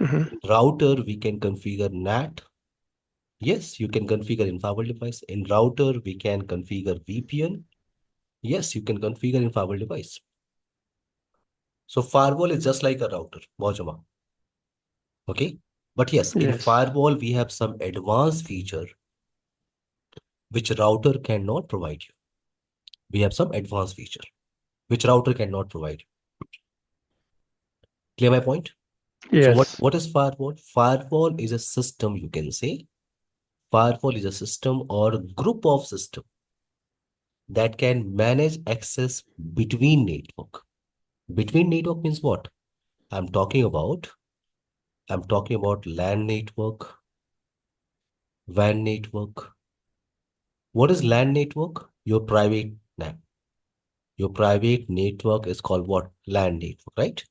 Mhm. In router, we can configure NAT. Yes, you can configure in firewall device. In router, we can configure VPN. Yes, you can configure in firewall device. So firewall is just like a router, Mojama. Okay. But yes, in Yes. firewall, we have some advanced feature which router cannot provide you. We have some advanced feature which router cannot provide you. Clear my point? So what, Yes. what is firewall? Firewall is a system, you can say. Firewall is a system or group of system that can manage access between network. Between network means what? I'm talking about, I'm talking about LAN network, WAN network. What is LAN network? Your private NAT. Your private network is called what? LAN network, right?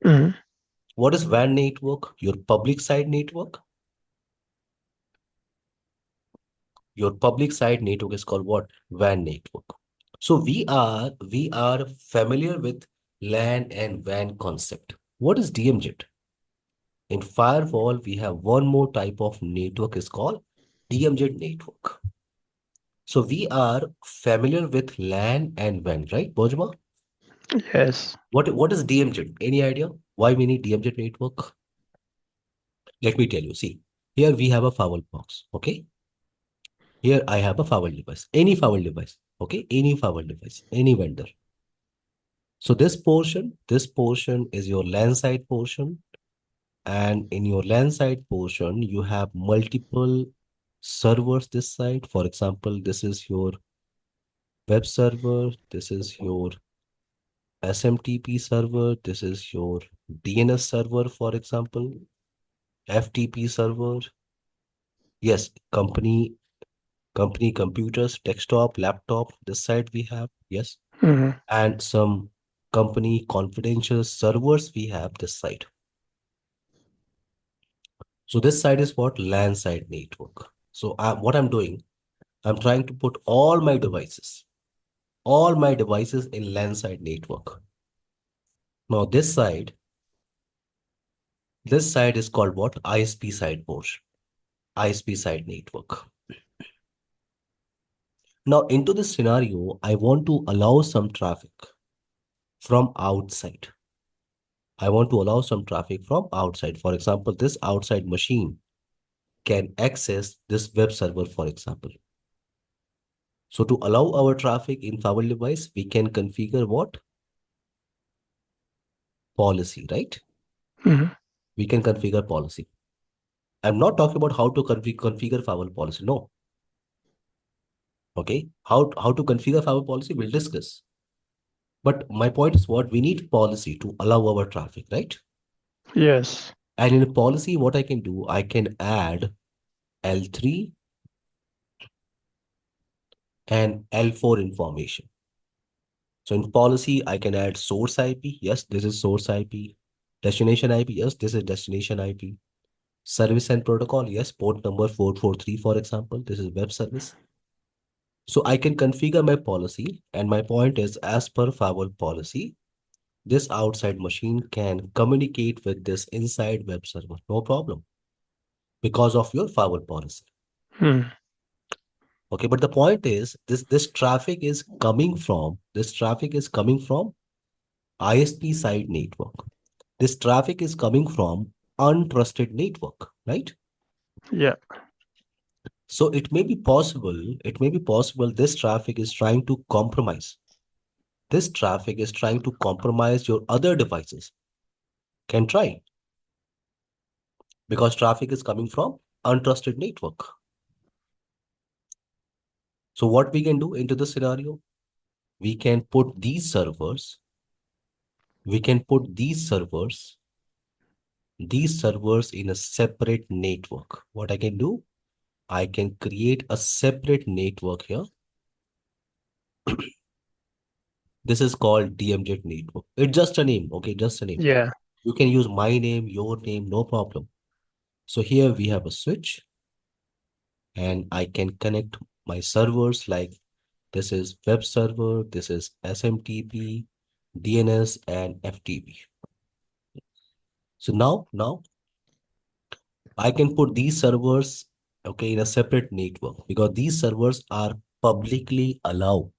Mhm. What is WAN network? Your public side network. Your public side network is called what? WAN network. So we are familiar with LAN and WAN concept. What is DMZ? In firewall, we have one more type of network is called DMZ network. So we are familiar with LAN and WAN, right, Bojma? Yes. What is DMZ? Any idea why we need DMZ network? Let me tell you. See, here we have a firewall box. Okay. Here I have a firewall device. Any firewall device. Okay. Any firewall device. Any vendor. So this portion is your LAN side portion. And in your LAN side portion, you have multiple servers this side. For example, this is your web server. This is your SMTP server. This is your DNS server, for example, FTP server. Yes, company computers, desktop, laptop. This side we have, yes, Mm-hmm. and some company confidential servers we have this side. So this side is what? LAN side network. So what I'm doing, I'm trying to put all my devices in LAN side network. Now this side is called what? ISP side portion, ISP side network. Now into this scenario, I want to allow some traffic from outside. I want to allow some traffic from outside. For example, this outside machine can access this web server, for example. So to allow our traffic in firewall device, we can configure what? Policy, right? Mm-hmm. We can configure policy. I'm not talking about how to configure firewall policy. No. Okay. How to configure firewall policy, we'll discuss. But my point is what? We need policy to allow our traffic, right? Yes. And in a policy, what I can do, I can add L3 and L4 information. So in policy, I can add source IP. Yes, this is source IP. Destination IP. Yes, this is destination IP. Service and protocol. Yes, port number 443, for example. This is web service. So I can configure my policy. And my point is, as per firewall policy, this outside machine can communicate with this inside web server. No problem. Because of your firewall policy. Mm. Okay, but the point is, this traffic is coming from ISP side network. This traffic is coming from untrusted network, right? Yeah. So it may be possible this traffic is trying to compromise. This traffic is trying to compromise your other devices. Can try because traffic is coming from untrusted network. So what we can do into the scenario? We can put these servers, we can put these servers in a separate network. What I can do? I can create a separate network here. This is called DMZ network. It's just a name, okay? Just a name. Yeah. You can use my name, your name, no problem. So here we have a switch and I can connect my servers like this is web server, this is SMTP, DNS, and FTP. So now I can put these servers, okay, in a separate network because these servers are publicly allowed.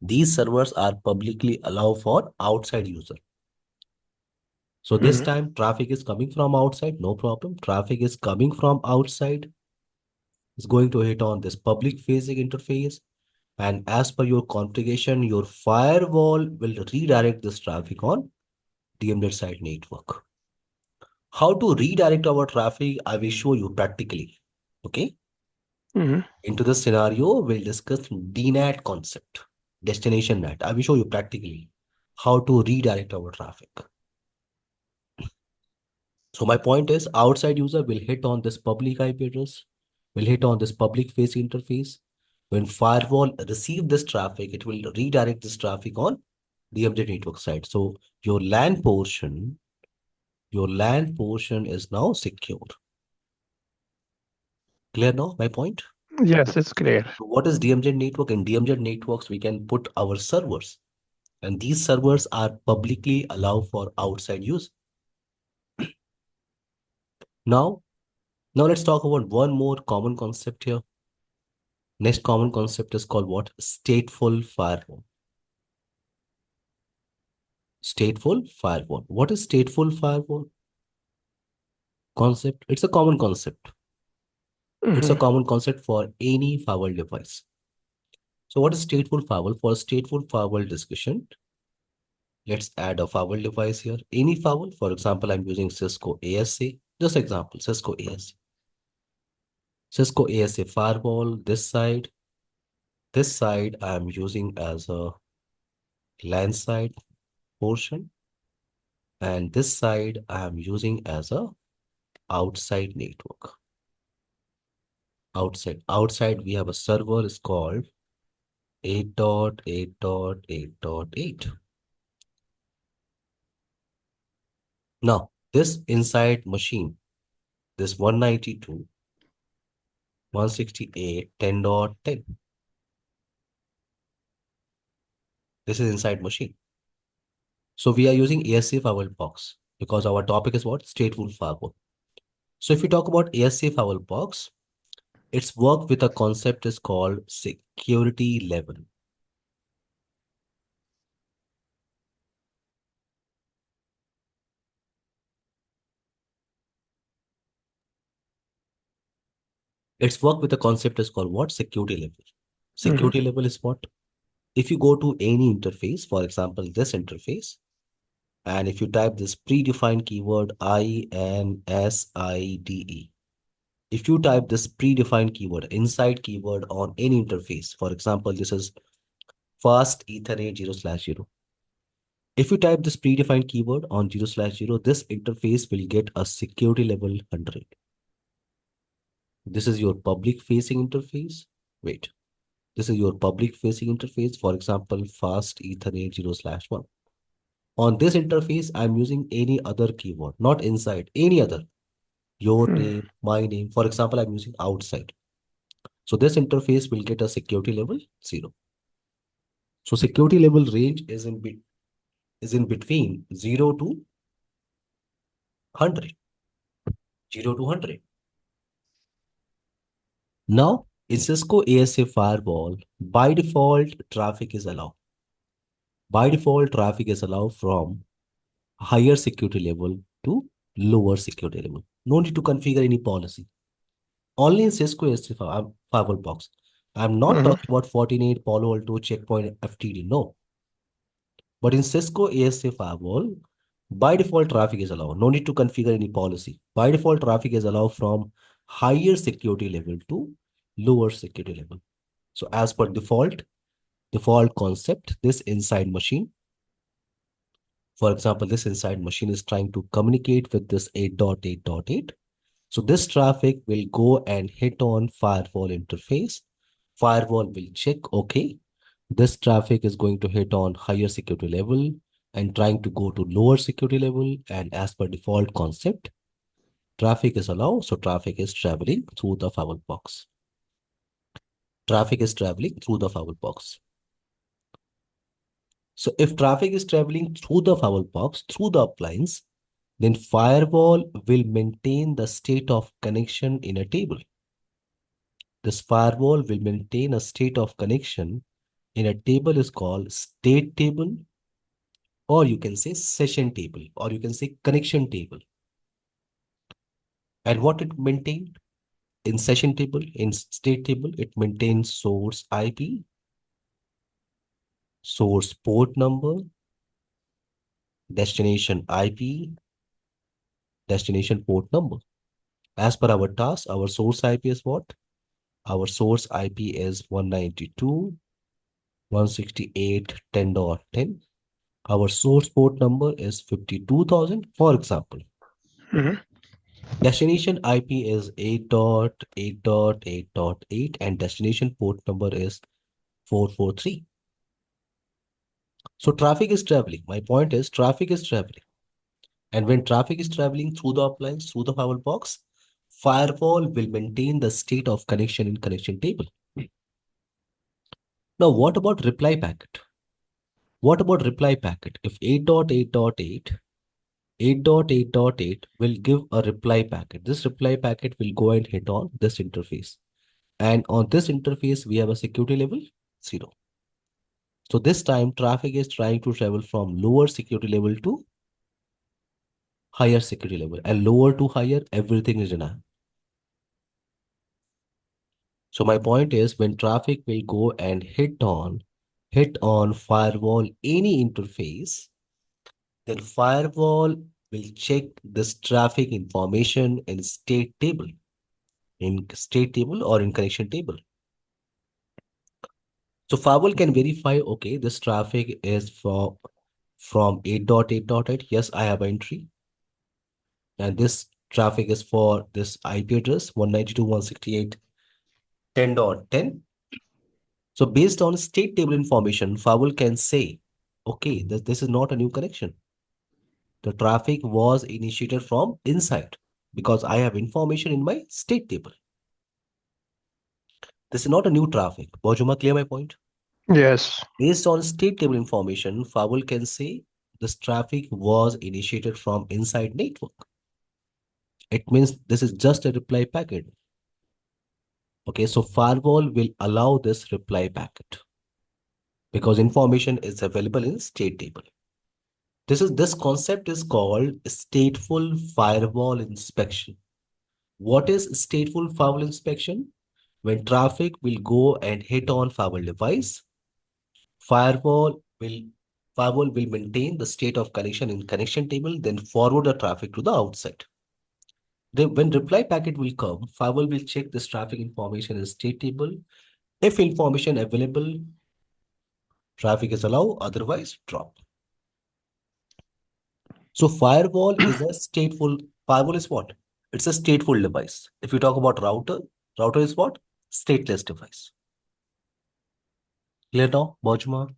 These servers are publicly allowed for outside user. So this Mm-hmm. time traffic is coming from outside, no problem. Traffic is coming from outside. It's going to hit on this public facing interface. And as per your configuration, your firewall will redirect this traffic on DMZ side network. How to redirect our traffic, I will show you practically. Okay. Mm-hmm. Into this scenario, we'll discuss DNAT concept, destination NAT. I will show you practically how to redirect our traffic. So my point is outside user will hit on this public IP address, will hit on this public face interface. When firewall receive this traffic, it will redirect this traffic on DMZ network side. So your LAN portion Your LAN portion is now secure. Clear now, my point? Yes, it's clear. So what is DMZ network? In DMZ networks, we can put our servers, and these servers are publicly allowed for outside use. Now, let's talk about one more common concept here. Next common concept is called what? Stateful firewall. Stateful firewall. What is stateful firewall? Concept. It's a common concept. It's a Mm-hmm. common concept for any firewall device. So what is stateful firewall? For stateful firewall discussion, let's add a firewall device here. Any firewall, for example, I'm using Cisco ASA. Just example, Cisco ASA. Cisco ASA firewall, this side I'm using as a LAN side portion, and this side I'm using as a outside network. Outside we have a server is called 8.8.8.8. Now, this inside machine, this 192.168.10.10, this is inside machine. So we are using ASA firewall box because our topic is what? Stateful firewall. So if we talk about ASA firewall box, its work with a concept is called security level. Its work with a concept is called what? Security level. Mm-hmm. Security level is what? If you go to any interface, for example, this interface, and if you type this predefined keyword INSIDE, if you type this predefined keyword, inside keyword on any interface, for example, this is fast Ethernet 0/0. If you type this predefined keyword on 0/0, this interface will get a security level 100. This is your public facing interface. Wait, this is your public facing interface. For example, fast Ethernet 0/1. On this interface, I'm using any other keyword, not inside, any other. Your name, my name. For example, I'm using outside. So this interface will get a security level 0. So security level range is in between 0 to 100. 0 to 100. Now, in Cisco ASA firewall, by default, traffic is allowed. By default, traffic is allowed from higher security level to lower security level. No need to configure any policy. Only in Cisco ASA firewall box. I'm not Mm-hmm. talking about Fortinet, Palo Alto, Checkpoint, FTD. No. But in Cisco ASA firewall, by default, traffic is allowed. No need to configure any policy. By default, traffic is allowed from higher security level to lower security level. So as per default concept, this inside machine, for example, this inside machine is trying to communicate with this 8.8.8. So this traffic will go and hit on firewall interface. Firewall will check, okay, this traffic is going to hit on higher security level and trying to go to lower security level. And as per default concept, traffic is allowed. So traffic is traveling through the firewall box. Traffic is traveling through the firewall box. So if traffic is traveling through the firewall box, through the appliance, then firewall will maintain the state of connection in a table. This firewall will maintain a state of connection in a table is called state table, or you can say session table, or you can say connection table. And what it maintained in session table, in state table, it maintains source IP, source port number, destination IP, destination port number. As per our task, our source IP is what? Our source IP is 192.168.10.10. Our source port number is 52,000, for example. Mm-hmm. Destination IP is 8.8.8.8 and destination port number is 443. So traffic is traveling. My point is traffic is traveling. And when traffic is traveling through the appliance, through the firewall box, firewall will maintain the state of connection in connection table. Now, what about reply packet? What about reply packet? If 8.8.8 will give a reply packet. This reply packet will go and hit on this interface. And on this interface, we have a security level 0. So this time traffic is trying to travel from lower security level to higher security level, and lower to higher, everything is denied. So my point is when traffic will go and hit on firewall any interface, then firewall will check this traffic information in state table or in connection table. So firewall can verify, okay, this traffic is from 8.8.8. Yes, I have entry. And this traffic is for this IP address 192.168.10.10. So based on state table information, firewall can say, okay, this is not a new connection. The traffic was initiated from inside because I have information in my state table. This is not a new traffic. Bojuma, clear my point? Yes. Based on state table information, firewall can say this traffic was initiated from inside network. It means this is just a reply packet. Okay, so firewall will allow this reply packet because information is available in state table. This concept is called stateful firewall inspection. What is stateful firewall inspection? When traffic will go and hit on firewall device, firewall will firewall will maintain the state of connection in connection table, then forward the traffic to the outside. Then when reply packet will come, firewall will check this traffic information in state table. If information available, traffic is allowed, otherwise drop. So firewall is what? It's a stateful device. If you talk about router is what? Stateless device. Clear now, Bojma?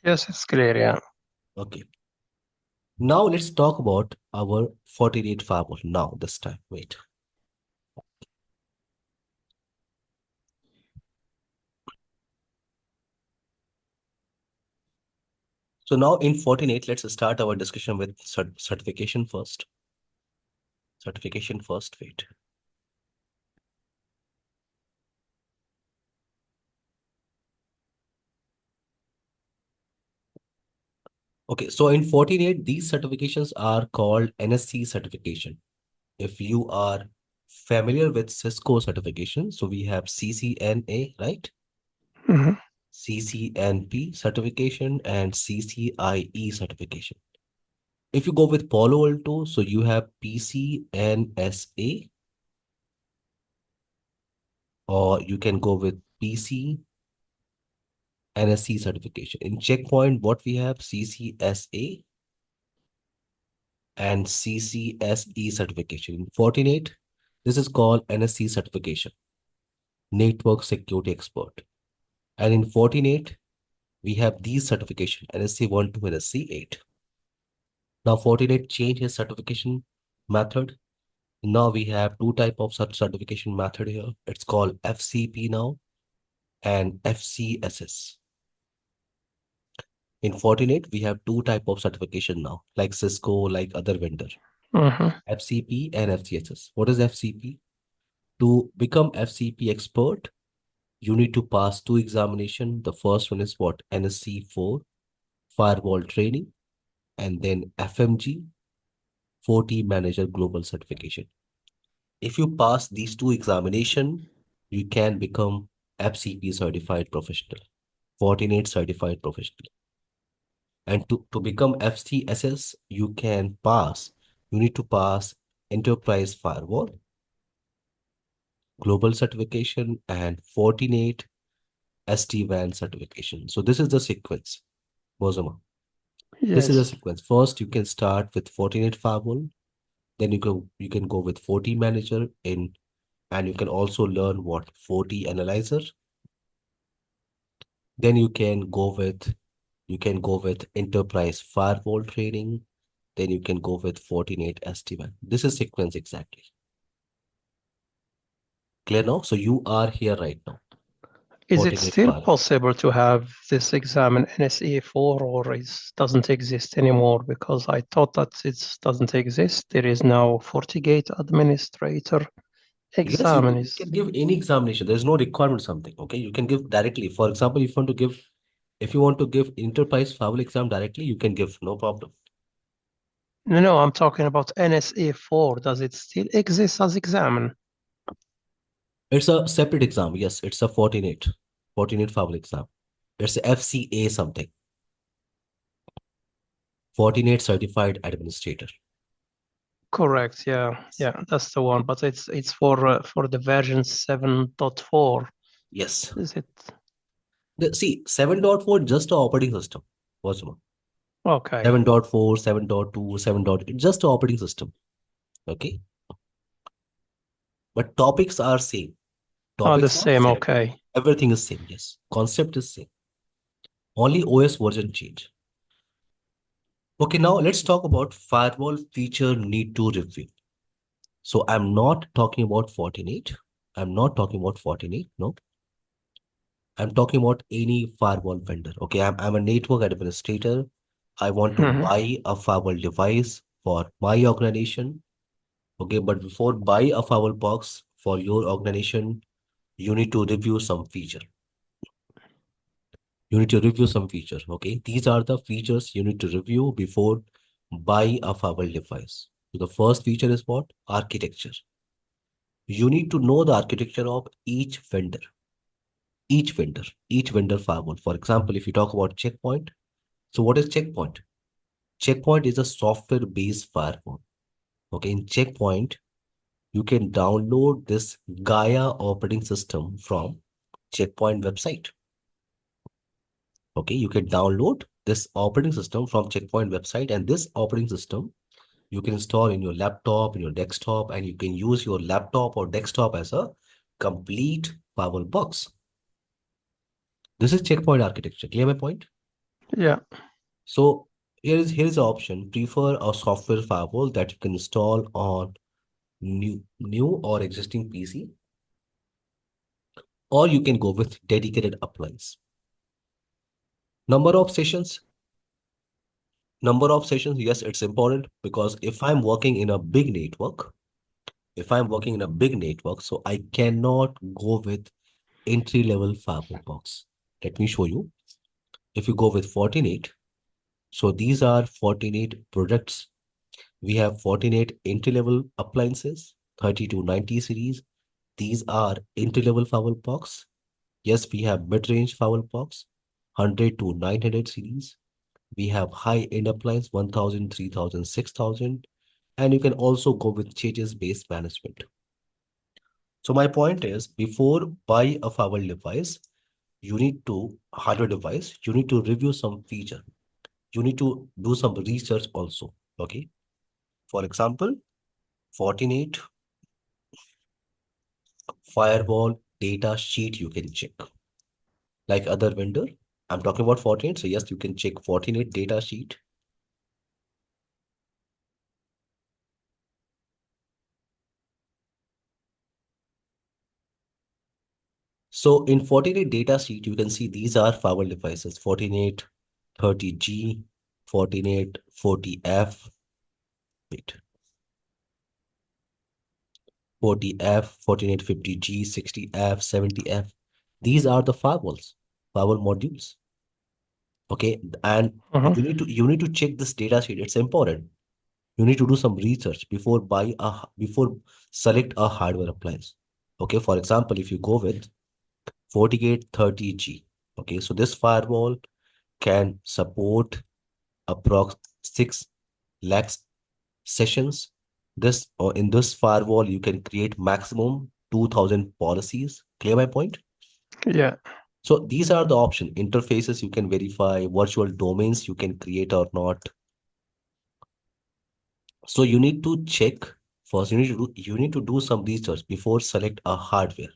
Yes, it's clear. Yeah. Okay. Now let's talk about our Fortinet firewall. Now this time, wait. So now in Fortinet, let's start our discussion with certification first. Certification first, wait. Okay, so in Fortinet, these certifications are called NSC certification. If you are familiar with Cisco certification, so we have CCNA, right? Mm-hmm. CCNP certification and CCIE certification. If you go with Palo Alto, so you have PCNSA, or you can go with PCNSC certification. In Checkpoint, what we have CCSA and CCSE certification. In Fortinet, this is called NSC certification, Network Security Expert. And in Fortinet, we have these certification, NSC 1, 2, and NSC 8. Now Fortinet changed his certification method. Now we have two type of certification method here. It's called FCP now and FCSS. In Fortinet, we have two type of certification now, like Cisco, like other vendor. Mm-hmm. FCP and FCSS. What is FCP? To become FCP expert, you need to pass two examination. The first one is what? NSC 4, Firewall Training, and then FMG, FortiManager Global Certification. If you pass these two examination, you can become FCP certified professional, Fortinet certified professional. And to become FCSS, you need to pass Enterprise Firewall, Global Certification, and Fortinet SD-WAN certification. So this is the sequence, Bozoma. This is the Yes. sequence. First, you can start with Fortinet Firewall. Then you can go with FortiManager and you can also learn what FortiAnalyzer. Then you can go with Enterprise Firewall Training. then you can go with Fortinet SD-WAN. This is sequence exactly. Clear now? So you are here right now. Is it Fortinet still Firewall. possible to have this exam in NSE4, or it doesn't exist anymore? Because I thought that it doesn't exist. There is now FortiGate Administrator Yes, exam. you can give any examination. There's no requirement something. Okay, you can give directly. For example, if you want to give enterprise firewall exam directly, you can give, no problem. No, I'm talking about NSE4. Does it still exist as exam? It's a separate exam. Yes, it's a Fortinet firewall exam. It's a FCA something, Fortinet Certified Administrator. Correct. Yeah, that's the one. But it's for the version 7.4. Yes. Is it? See, 7.4 just a operating system. What's more? Okay. 7.4, 7.2, 7. It's just a operating system. Okay. But topics are same. Oh, the Topics are same. same. Okay. Everything is same. Yes. Concept is same. Only OS version change. Okay, now let's talk about firewall feature need to review. So I'm not talking about Fortinet. I'm not talking about Fortinet. No, I'm talking about any firewall vendor. Okay, I'm a network administrator. I want to Mhm. buy a firewall device for my organization. Okay, but before buy a firewall box for your organization, you need to review some feature. You need to review some feature. Okay, these are the features you need to review before buy a firewall device. So the first feature is what? Architecture. You need to know the architecture of each vendor firewall. For example, if you talk about Checkpoint, so what is Checkpoint? Checkpoint is a software-based firewall. Okay, in Checkpoint, you can download this Gaia operating system from Checkpoint website. Okay, you can download this operating system from Checkpoint website, and this operating system you can install in your laptop, in your desktop, and you can use your laptop or desktop as a complete firewall box. This is Checkpoint architecture. Clear my point? Yeah. So here's the option. Prefer a software firewall that you can install on new or existing PC, or you can go with dedicated appliance. Number of sessions. Number of sessions, yes, it's important because if I'm working in a big network, so I cannot go with entry-level firewall box. Let me show you. If you go with Fortinet, so these are Fortinet products. We have Fortinet entry-level appliances, 30 to 90 series. These are entry-level firewall box. Yes, we have mid-range firewall box, 100 to 900 series. We have high-end appliance, 1000, 3000, 6000. And you can also go with changes-based management. So my point is, before buy a firewall device, hardware device, you need to review some feature. You need to do some research also. Okay. For example, Fortinet firewall data sheet you can check. Like other vendor, I'm talking about Fortinet. So yes, you can check Fortinet data sheet. So in Fortinet data sheet, you can see these are firewall devices. Fortinet 30G, Fortinet 40F, wait, 40F, Fortinet 50G, 60F, 70F. These are the firewall modules. Okay, and Mhm. you need to check this data sheet. It's important. You need to do some research before select a hardware appliance. Okay, for example, if you go with FortiGate 30G, okay, so this firewall can support approx 6 lakhs sessions. This or in this firewall, you can create maximum 2000 policies. Clear my point? Yeah. So these are the option interfaces you can verify, virtual domains you can create or not. So you need to check first. You need to do some research before select a hardware.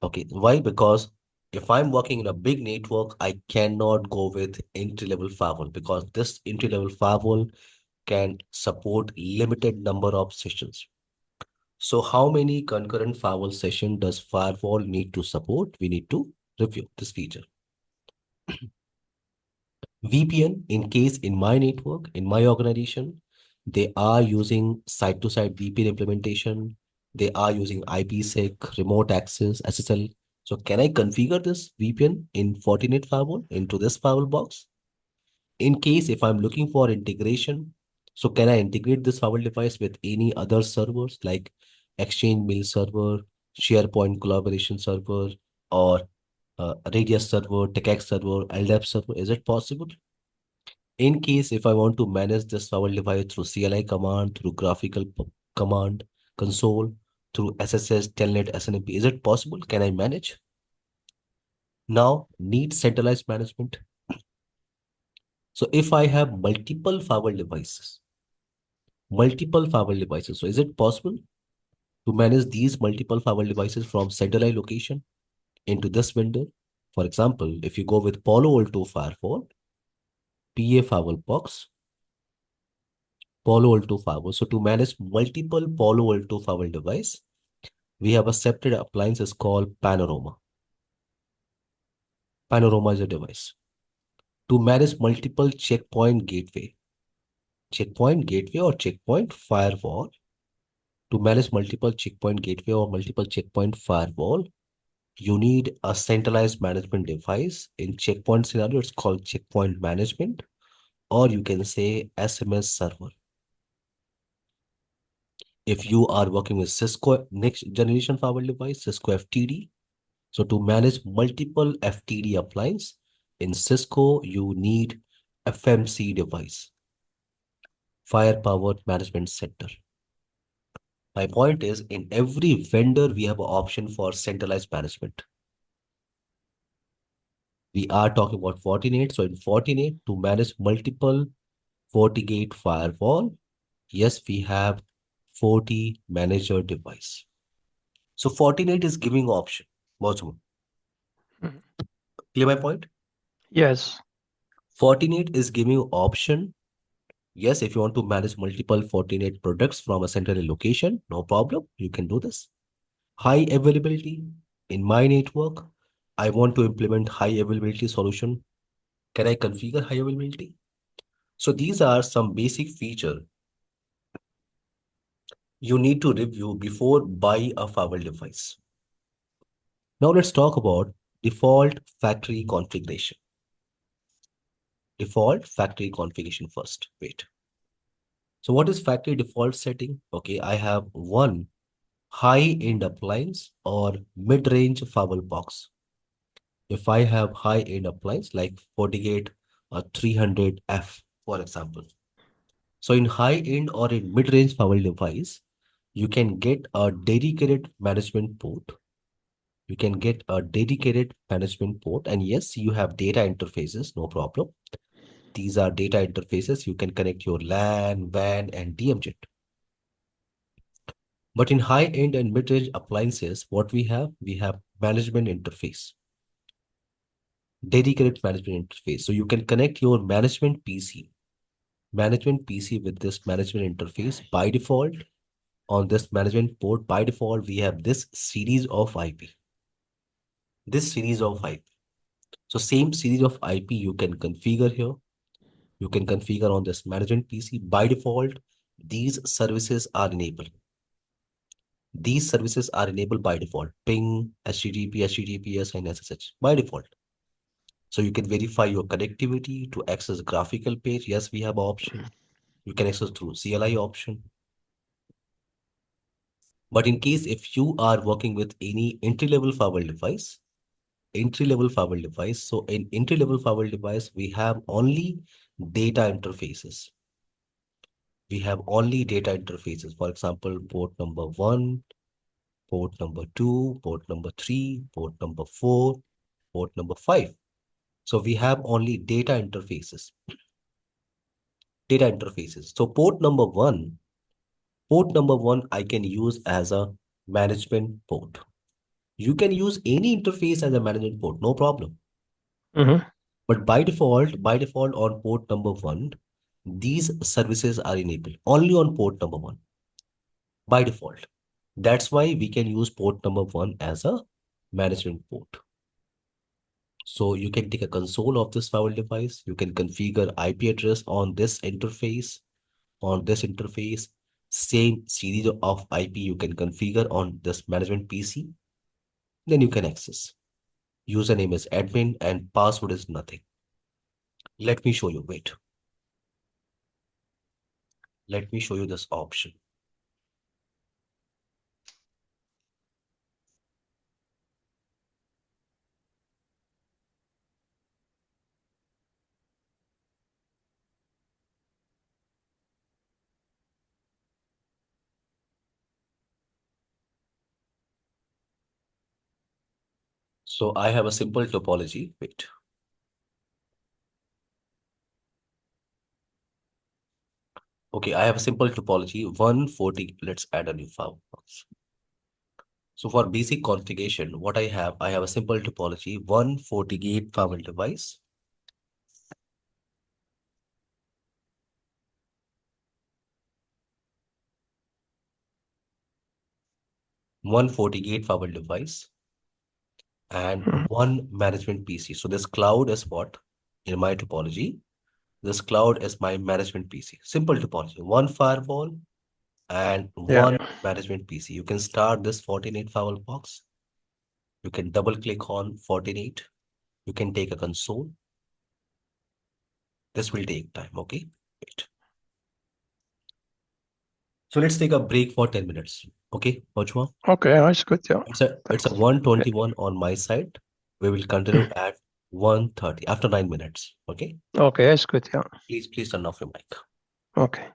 Okay, why? Because if I'm working in a big network, I cannot go with entry-level firewall because this entry-level firewall can support limited number of sessions. So how many concurrent firewall session does firewall need to support? We need to review this feature. VPN, in case in my network, in my organization, they are using site-to-site VPN implementation. They are using IPsec, remote access, SSL. So can I configure this VPN in Fortinet firewall into this firewall box? In case if I'm looking for integration, so can I integrate this firewall device with any other servers like Exchange Mail server, SharePoint collaboration server, or Radius server, TechX server, LDAP server? Is it possible? In case if I want to manage this firewall device through CLI command, through graphical command console, through SSS, Telnet, SNMP, is it possible? Can I manage? Now, need centralized management. So if I have multiple firewall devices, so is it possible to manage these multiple firewall devices from centralized location into this vendor? For example, if you go with Palo Alto firewall, PA firewall box, Palo Alto firewall. So to manage multiple Palo Alto firewall device, we have a separate appliance is called Panorama. Panorama is a device. To manage multiple checkpoint gateway or checkpoint firewall, to manage multiple checkpoint gateway or multiple checkpoint firewall, you need a centralized management device. In checkpoint scenario, it's called checkpoint management, or you can say SMS server. If you are working with Cisco next generation firewall device, Cisco FTD, so to manage multiple FTD appliance in Cisco, you need FMC device, Firepower Management Center. My point is, in every vendor, we have an option for centralized management. We are talking about Fortinet. So in Fortinet, to manage multiple FortiGate firewall, yes, we have FortiManager device. So Fortinet is giving option. Clear my point? Yes. Fortinet is giving option. Yes, if you want to manage multiple Fortinet products from a central location, no problem. You can do this. High availability in my network. I want to implement high availability solution. Can I configure high availability? So these are some basic feature you need to review before buy a firewall device. Now let's talk about default factory configuration. Default factory configuration first. Wait. So what is factory default setting? Okay, I have one high-end appliance or mid-range firewall box. If I have high-end appliance like FortiGate 300F, for example. So in high-end or in mid-range firewall device, you can get a dedicated management port. You can get a dedicated management port. And yes, you have data interfaces, no problem. These are data interfaces. You can connect your LAN, WAN, and DMZ. But in high-end and mid-range appliances, what we have management interface, dedicated management interface. So you can connect your management PC with this management interface. By default, on this management port, by default, we have this series of IP. This series of IP. So same series of IP you can configure here. You can configure on this management PC. By default, these services are enabled. These services are enabled by default. Ping, HTTP, HTTPS, and SSH by default. So you can verify your connectivity to access graphical page. Yes, we have option. You can access through CLI option. But in case if you are working with any entry-level firewall device, so in entry-level firewall device, we have only data interfaces. We have only data interfaces. For example, port number 1, port number 2, port number 3, port number 4, port number 5. So we have only data interfaces. So port number 1, I can use as a management port. You can use any interface as a management port, no problem. Mm-hmm. But by default on port number 1, these services are enabled only on port number 1 by default. That's why we can use port number 1 as a management port. So you can take a console of this firewall device. You can configure IP address on this interface. On this interface, same series of IP you can configure on this management PC. Then you can access. Username is admin and password is nothing. Let me show you. Wait. Let me show you this option. So I have a simple topology. Wait. Okay, I have a simple topology. 140. Let's add a new file. So for basic configuration, what I have a simple topology. 140 firewall device. 140 firewall device and one management PC. So this cloud is what in my topology? This cloud is my management PC. Simple topology. One firewall and Yeah. one management PC. You can start this Fortinet firewall box. You can double click on Fortinet. You can take a console. This will take time. Okay. Wait. So let's take a break for 10 minutes. Okay, Pachwa? Okay, that's good. Yeah. It's a Thanks. 121 on my side. We will continue at 1:30 after 9 minutes. Okay. Okay, that's good. Yeah. Please turn off your mic. Okay.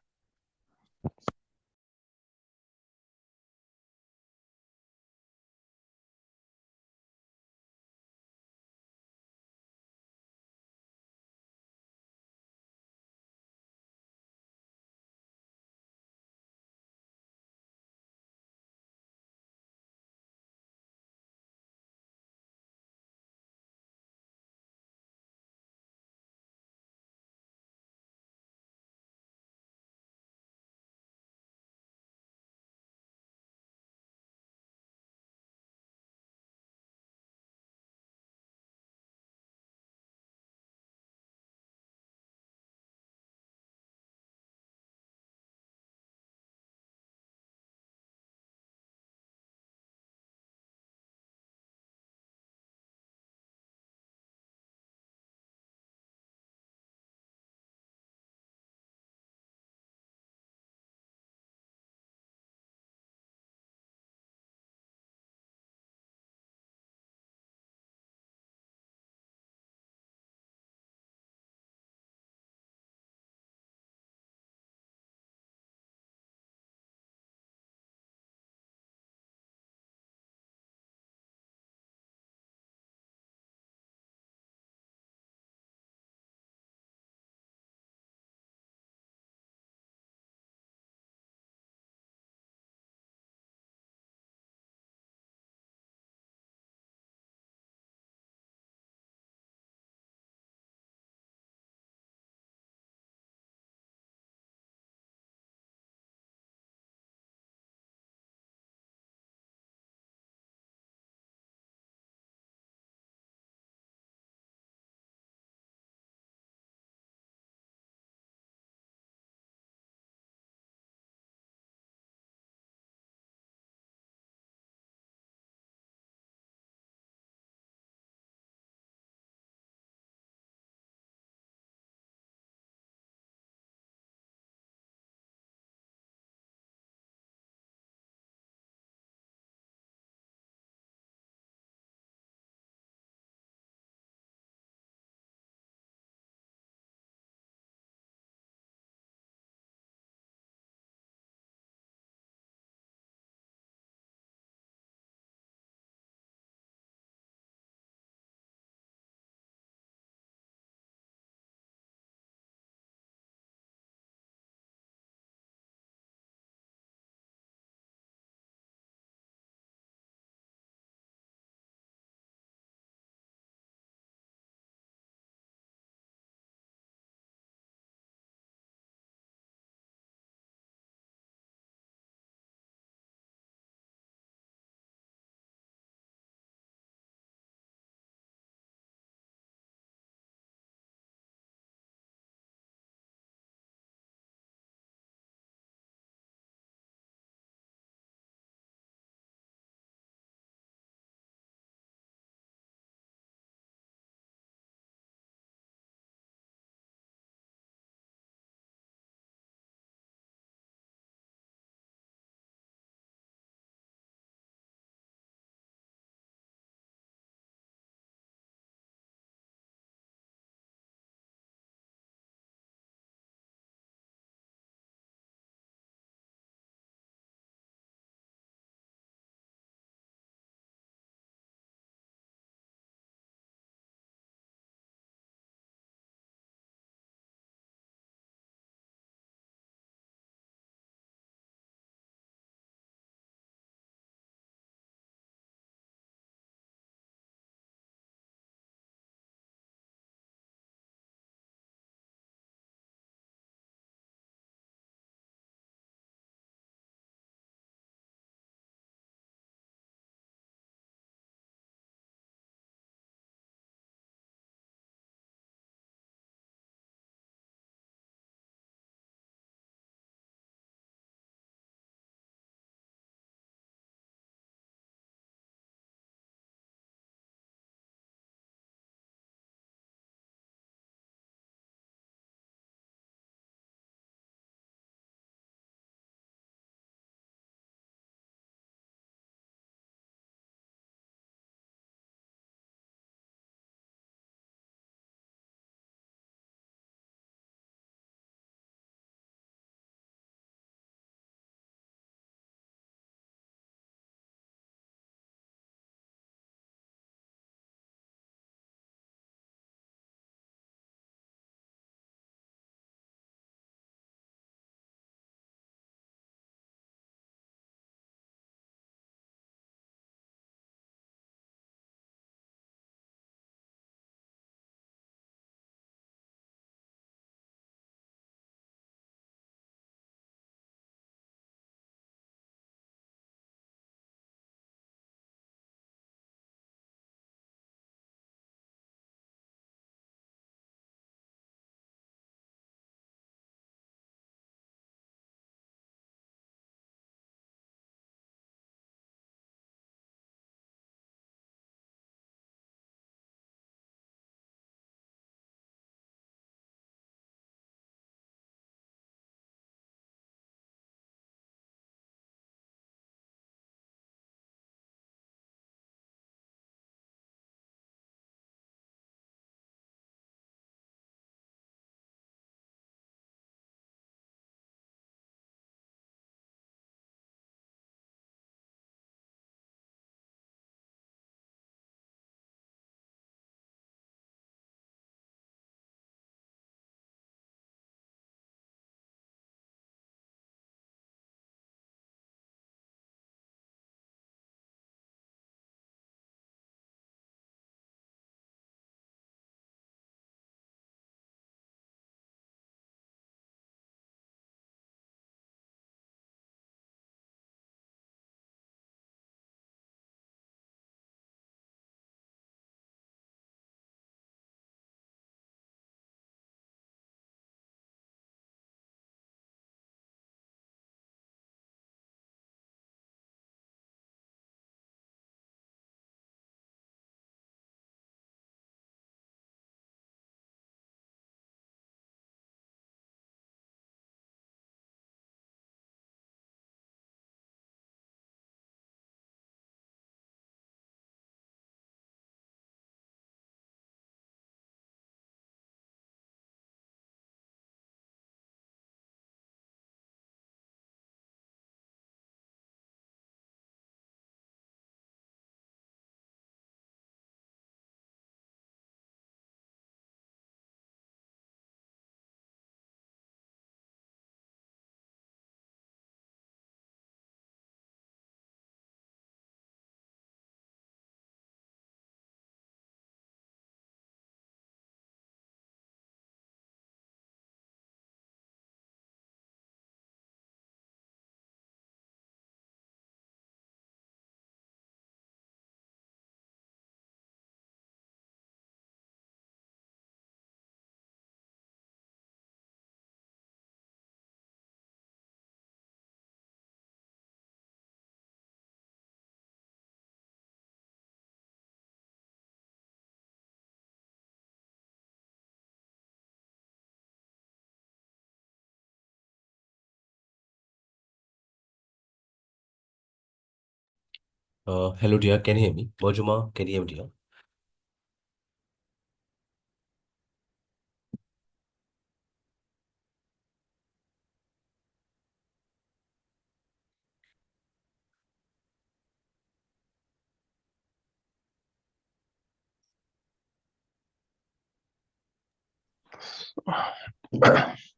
Hello, dear. Can you hear me? Mojuma, can you hear me, dear?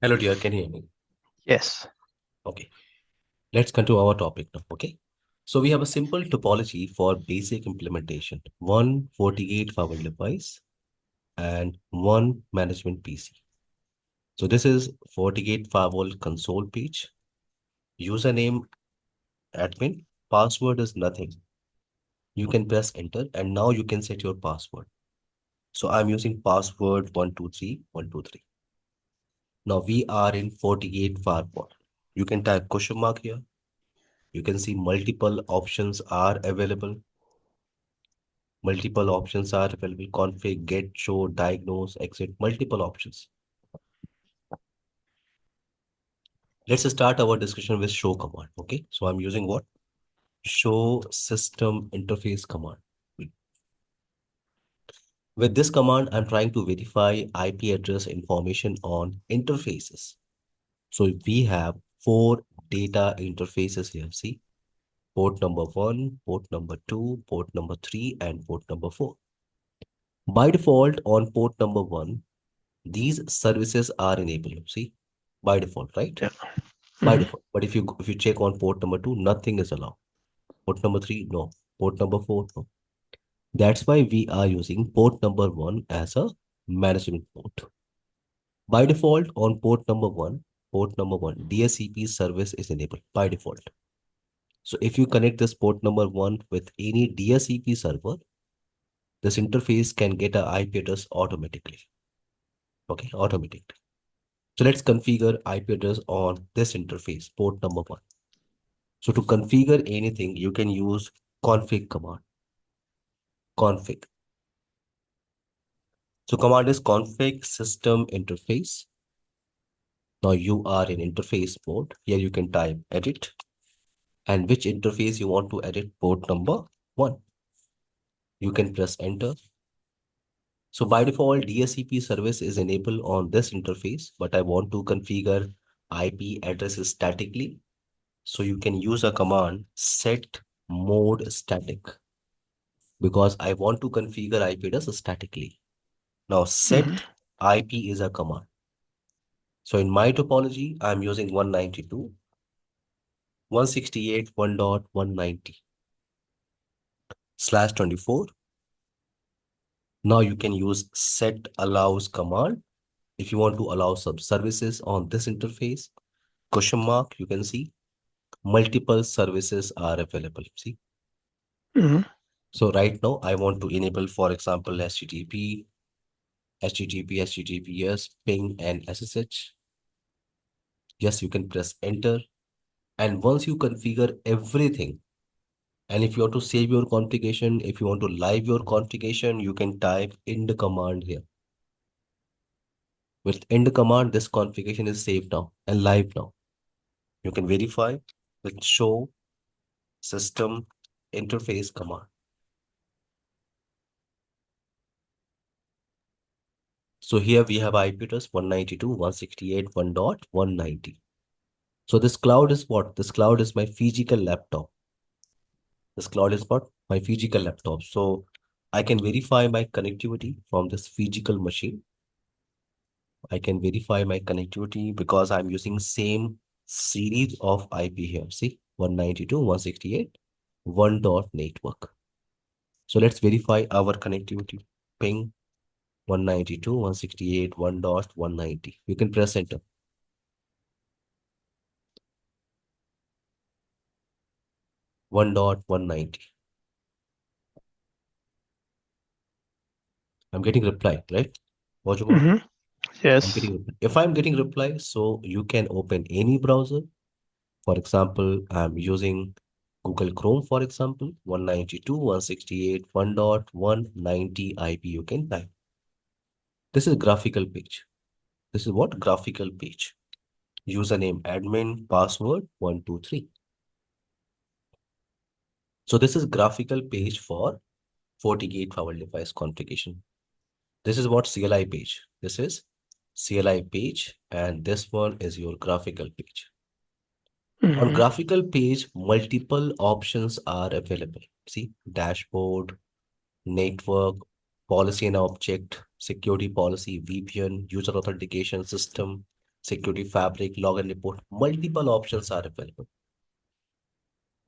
Hello, dear. Can you hear me? Yes. Okay. Let's continue our topic now. Okay. So we have a simple topology for basic implementation. One FortiGate firewall device and one management PC. So this is FortiGate firewall console page. Username admin. Password is nothing. You can press enter and now you can set your password. So I'm using password 123123. Now we are in FortiGate firewall. You can type question mark here. You can see multiple options are available. Multiple options are available. Config, get, show, diagnose, exit, multiple options. Let's start our discussion with show command. Okay. So I'm using what? Show system interface command. With this command, I'm trying to verify IP address information on interfaces. So we have four data interfaces here. See, port number 1, port number 2, port number 3, and port number 4. By default, on port number 1, these services are enabled. See, by default, right? Yeah. By Mm-hmm. default. But if you check on port number 2, nothing is allowed. Port number 3, no. Port number 4, no. That's why we are using port number 1 as a management port. By default, on port number one, DSCP service is enabled by default. So if you connect this port number 1 with any DSCP server, this interface can get a IP address automatically. Okay, automatically. So let's configure IP address on this interface, port number 1. So to configure anything, you can use config command. Config. So command is config system interface. Now you are in interface mode. Here you can type edit and which interface you want to edit, port number 1. You can press enter. So by default, DSCP service is enabled on this interface, but I want to configure IP addresses statically. So you can use a command set mode static because I want to configure IP address statically. Now Mm-hmm. set IP is a command. So in my topology, I'm using 192.168.190/24. Now you can use set allows command if you want to allow some services on this interface. Question mark, you can see multiple services are available. See, Mm-hmm. so right now I want to enable, for example, HTTPS, ping, and SSH. Yes, you can press enter. And once you configure everything, and if you want to save your configuration, if you want to live your configuration, you can type end command here. With end command, this configuration is saved now and live now. You can verify with show system interface command. So here we have IP address 192.168.1.190. So this cloud is what? This cloud is my physical laptop. This cloud is what? My physical laptop. So I can verify my connectivity from this physical machine. I can verify my connectivity because I'm using same series of IP here. See, 192.168.1.network. So let's verify our connectivity. Ping 192.168.1.190. You can press enter. 1.190. I'm getting reply, right? Wajuma? Mm-hmm. I'm Yes. getting reply. If I'm getting reply, so you can open any browser. For example, I'm using Google Chrome, for example, 192.168.1.190 IP you can type. This is graphical page. This is what? Graphical page. Username admin, password 123. So this is graphical page for FortiGate firewall device configuration. This is what CLI page. This is CLI page, and this one is your graphical page. On Mm-hmm. graphical page, multiple options are available. See, dashboard, network, policy and object, security policy, VPN, user authentication system, security fabric, login report. Multiple options are available.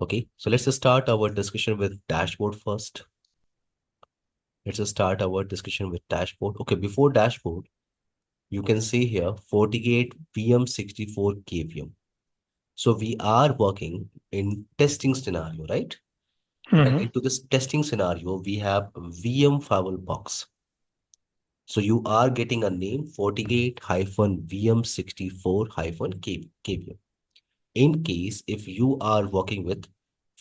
Okay, so let's start our discussion with dashboard first. Let's start our discussion with dashboard. Okay, before dashboard, you can see here FortiGate VM64 KVM. So we are working in testing scenario, right? And Mm-hmm. into this testing scenario, we have VM firewall box. So you are getting a name FortiGate-VM64-KVM. In case if you are working with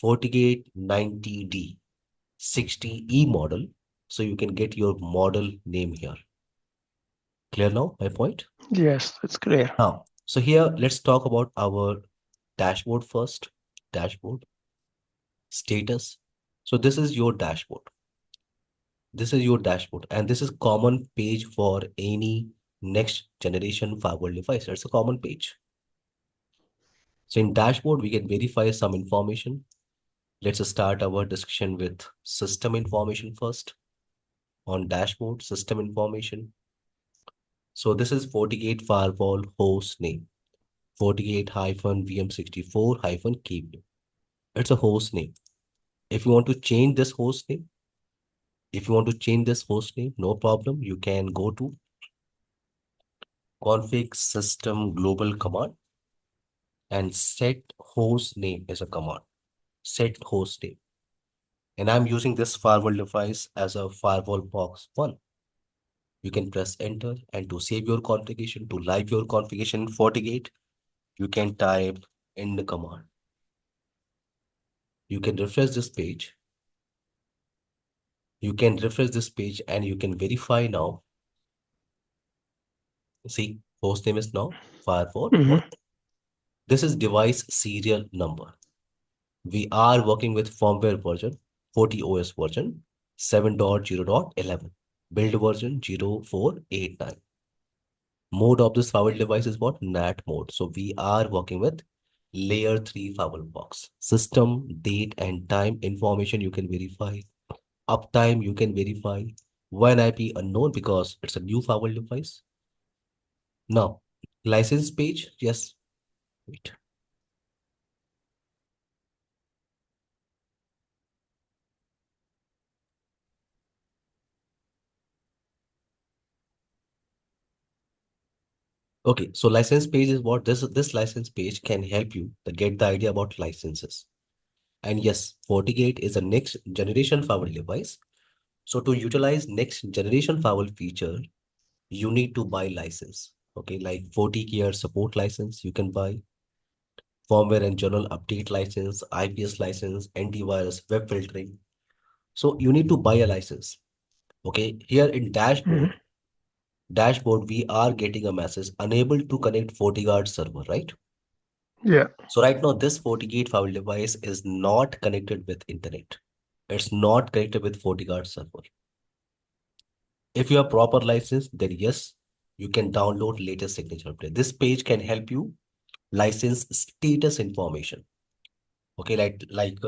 FortiGate 90D 60E model, so you can get your model name here. Clear now, my point? Yes, it's clear. Now, so here let's talk about our dashboard first. Dashboard, status. So this is your dashboard. This is your dashboard, and this is common page for any next generation firewall device. It's a common page. So in dashboard, we can verify some information. Let's start our discussion with system information first. On dashboard, system information. So this is FortiGate firewall host name, FortiGate-VM64-KVM. It's a host name. If you want to change this host name, no problem. You can go to config system global command and set host name as a command. Set host name. And I'm using this firewall device as a firewall box 1. You can press enter, and to save your configuration, to live your configuration in FortiGate, you can type in the command. You can refresh this page. You can refresh this page and you can verify now. See, host name is now firewall Mm-hmm. 1. This is device serial number. We are working with firmware version, FortiOS version 7.0.11, build version 0489. Mode of this firewall device is what? NAT mode. So we are working with layer 3 firewall box. System, date and time information you can verify. Uptime you can verify. WAN IP unknown because it's a new firewall device. Now, license page, yes, wait. Okay, so license page is what? This license page can help you to get the idea about licenses. And yes, FortiGate is a next generation firewall device. So to utilize next generation firewall feature, you need to buy license. Okay, like FortiCare support license, you can buy firmware and general update license, IPS license, antivirus, web filtering. So you need to buy a license. Okay, here in Mm-hmm. dashboard, we are getting a message unable to connect FortiGuard server, right? Yeah. So right now, this FortiGate firewall device is not connected with internet. It's not connected with FortiGuard server. If you have proper license, then yes, you can download latest signature update. This page can help you license status information. Okay, like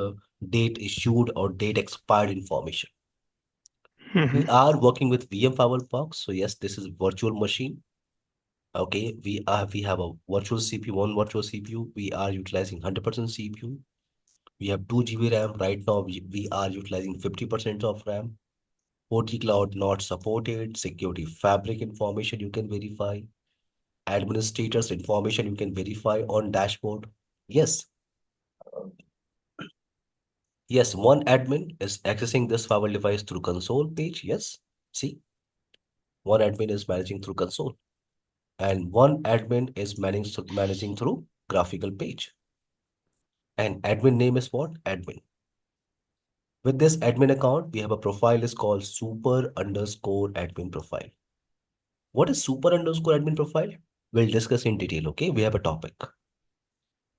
date issued or date expired information. Mm-hmm. We are working with VM firewall box. So yes, this is virtual machine. Okay, we have a virtual CPU, one virtual CPU. We are utilizing 100% CPU. We have 2 GB RAM. Right now, we are utilizing 50% of RAM. OT Cloud not supported. Security fabric information you can verify. Administrators information you can verify on dashboard. Yes, yes, one admin is accessing this firewall device through console page. Yes, see, one admin is managing through console, and one admin is managing through graphical page. And admin name is what? Admin. With this admin account, we have a profile is called super underscore admin profile. What is super underscore admin profile? We'll discuss in detail. Okay, we have a topic.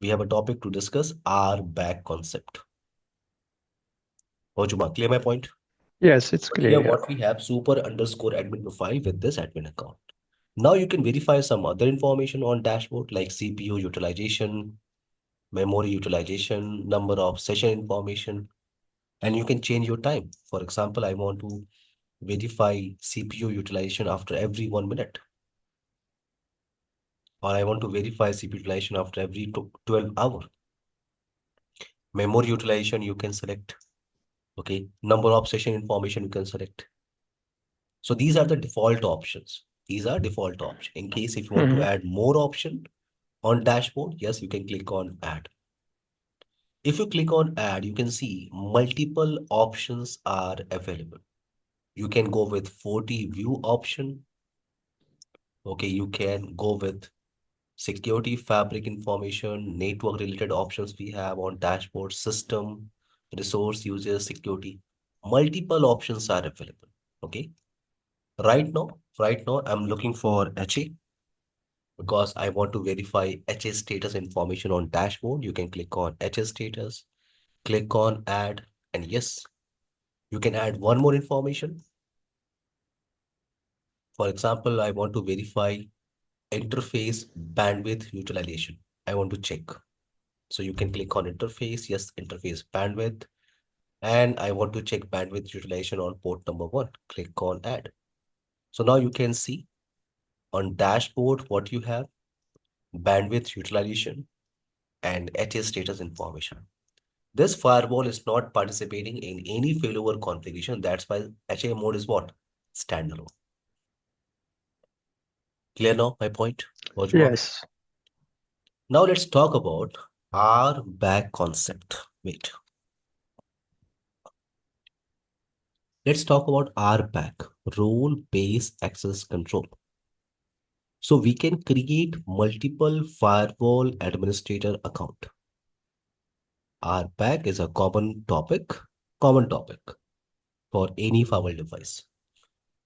We have a topic to discuss, our back concept. Ojuma, clear my point? Yes, it's Here clear. what we have, super underscore admin profile with this admin account. Now you can verify some other information on dashboard like CPU utilization, memory utilization, number of session information, and you can change your time. For example, I want to verify CPU utilization after every 1 minute, or I want to verify CPU utilization after every 12 hour. Memory utilization you can select. Okay, number of session information you can select. So these are the default options. These are default options. In case if you want to Mhm. add more option on dashboard, yes, you can click on add. If you click on add, you can see multiple options are available. You can go with 40 view option. Okay, you can go with security fabric information, network related options we have on dashboard, system, resource users, security. Multiple options are available. Okay. Right now, I'm looking for HA because I want to verify HA status information on dashboard. You can click on HA status, click on add, and yes, you can add one more information. For example, I want to verify interface bandwidth utilization. I want to check. So you can click on interface, yes, interface bandwidth, and I want to check bandwidth utilization on port number 1. Click on add. So now you can see on dashboard what you have, bandwidth utilization and HA status information. This firewall is not participating in any failover configuration. That's why HA mode is what? Standalone. Clear now my point, Ojma? Yes. Now let's talk about RBAC concept. Wait. Let's talk about RBAC, role-based access control. So we can create multiple firewall administrator account. RBAC is a common topic for any firewall device.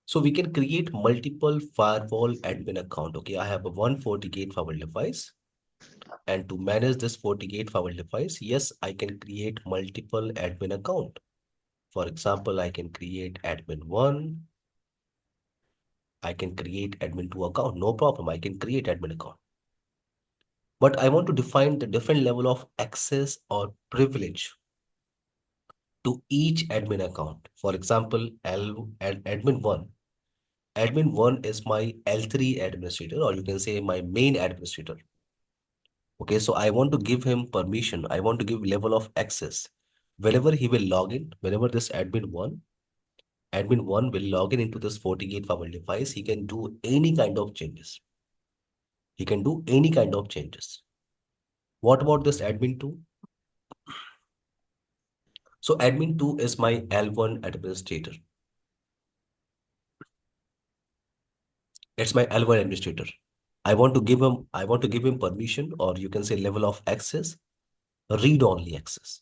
So we can create multiple firewall admin account. Okay, I have a one FortiGate firewall device. And to manage this FortiGate firewall device, yes, I can create multiple admin account. For example, I can create admin 1. I can create admin 2 account. No problem. I can create admin account. But I want to define the different level of access or privilege to each admin account. For example, admin 1. Admin 1 is my L3 administrator, or you can say my main administrator. Okay, so I want to give him permission. I want to give level of access. Whenever he will log in, whenever this admin 1 will log in into this FortiGate firewall device, he can do any kind of changes. He can do any kind of changes. What about this admin 2? So admin 2 is my L1 administrator. It's my L1 administrator. I want to give him permission, or you can say level of access, read-only access.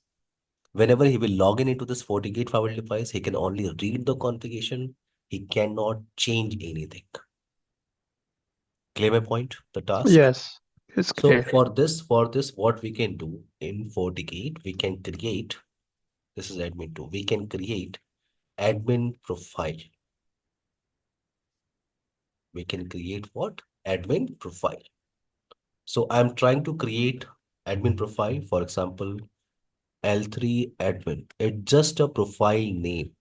Whenever he will log in into this FortiGate firewall device, he can only read the configuration. He cannot change anything. Clear my point? The task. Yes, it's So clear. for this, what we can do in FortiGate, we can create, this is admin 2, we can create admin profile. We can create what? Admin profile. So I'm trying to create admin profile, for example, L3 admin. It's just a profile name.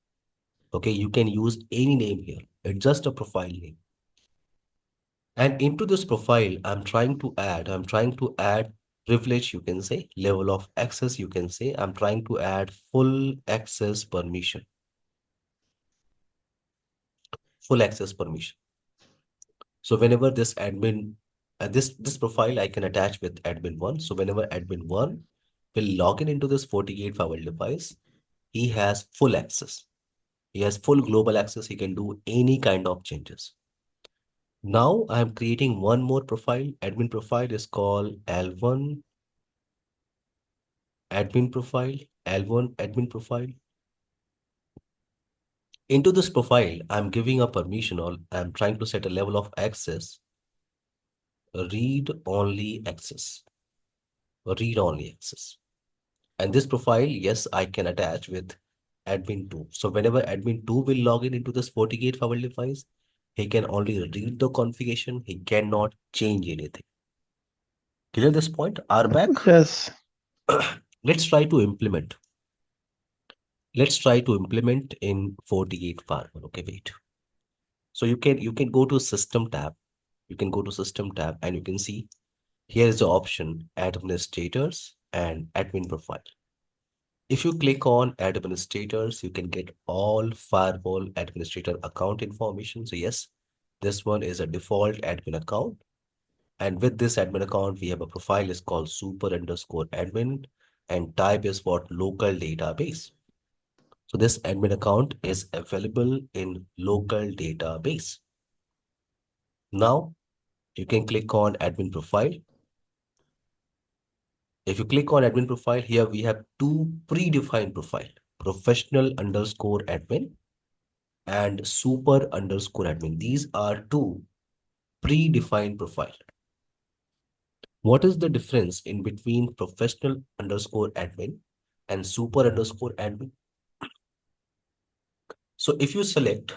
Okay, you can use any name here. It's just a profile name. And into this profile, I'm trying to add privilege, you can say, level of access, you can say. I'm trying to add full access permission, full access permission. So whenever this admin, this profile I can attach with admin 1. So whenever admin 1 will log in into this FortiGate firewall device, he has full access. He has full global access. He can do any kind of changes. Now I'm creating one more profile. Admin profile is called L1 admin profile, L1 admin profile. Into this profile, I'm giving a permission, or I'm trying to set a level of access, read-only access, read-only access. And this profile, yes, I can attach with admin 2. So whenever admin 2 will log in into this FortiGate firewall device, he can only read the configuration. He cannot change anything. Clear this point? Are back? Yes. Let's try to implement. Let's try to implement in FortiGate firewall. Okay, wait. So you can go to system tab. You can go to system tab and you can see here is the option administrators and admin profile. If you click on administrators, you can get all firewall administrator account information. So yes, this one is a default admin account. And with this admin account, we have a profile is called super_admin and type is what local database. So this admin account is available in local database. Now you can click on admin profile. If you click on admin profile, here we have two predefined profile, professional_admin and super_admin. These are two predefined profile. What is the difference in between professional_admin and super_admin? So if you select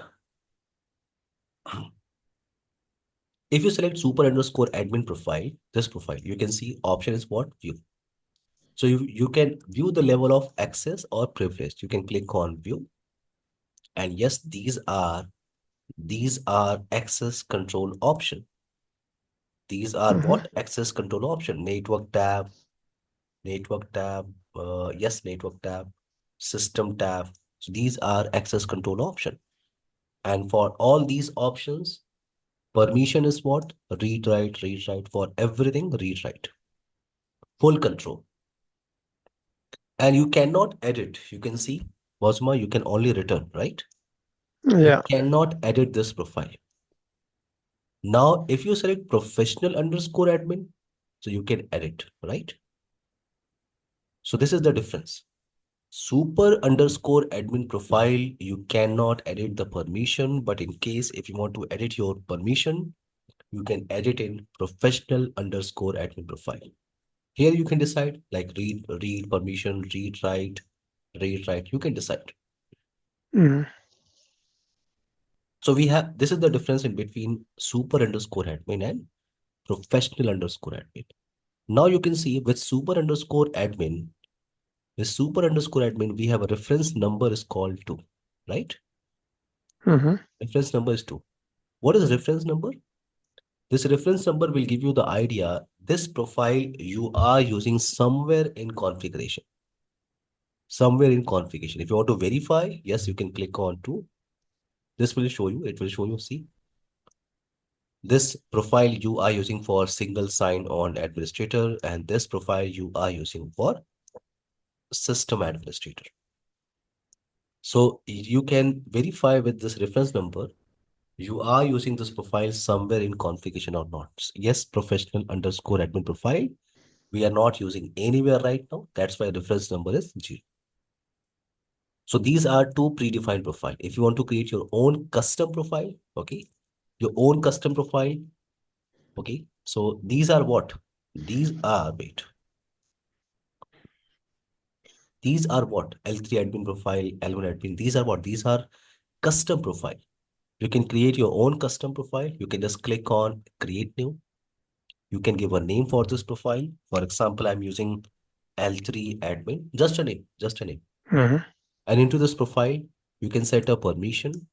super_admin profile, this profile, you can see option is what? View. So you can view the level of access or privilege. You can click on view. And yes, these are access control option. These are Mm-hmm. what? Access control option. Network tab, yes, network tab, system tab. So these are access control option. And for all these options, permission is what? Read, write. For everything, read, write. Full control. And you cannot edit. You can see, Bosma, you can only return, right? You Yeah. cannot edit this profile. Now, if you select professional_admin, so you can edit, right? So this is the difference. Super_admin profile, you cannot edit the permission, but in case if you want to edit your permission, you can edit in professional_admin profile. Here you can decide like read permission, read, write, you can decide. Mm-hmm. So we have, this is the difference in between super_admin and professional_admin. Now you can see with super_admin, we have a reference number is called 2, right? Mm-hmm. Reference number is 2. What is reference number? This reference number will give you the idea this profile you are using somewhere in configuration. Somewhere in configuration. If you want to verify, yes, you can click on to. This will show you, it will show you, see, this profile you are using for single sign-on administrator and this profile you are using for system administrator. So you can verify with this reference number, you are using this profile somewhere in configuration or not. Yes, professional_admin profile. We are not using anywhere right now. That's why reference number is 0. So these are two predefined profile. If you want to create your own custom profile, okay, your own custom profile, okay. So these are what? These are, wait, these are what? L3 admin profile, L1 admin. These are what? These are custom profile. You can create your own custom profile. You can just click on create new. You can give a name for this profile. For example, I'm using L3 admin, just a name, just a name. Mm-hmm. And into this profile, you can set a permission.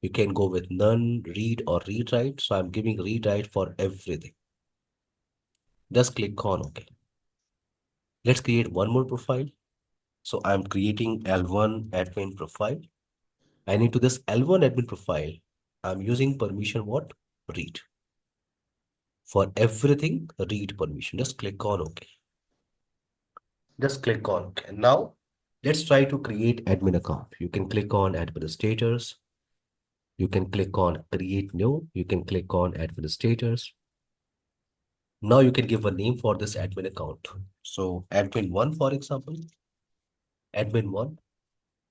You can go with none, read or read write. So I'm giving read write for everything. Just click on OK. Let's create one more profile. So I'm creating L1 admin profile. And into this L1 admin profile, I'm using permission what? Read. For everything, read permission. Just click on OK. Just click on OK. And now let's try to create admin account. You can click on administrators. You can click on create new. You can click on administrators. Now you can give a name for this admin account. So admin1, for example, admin1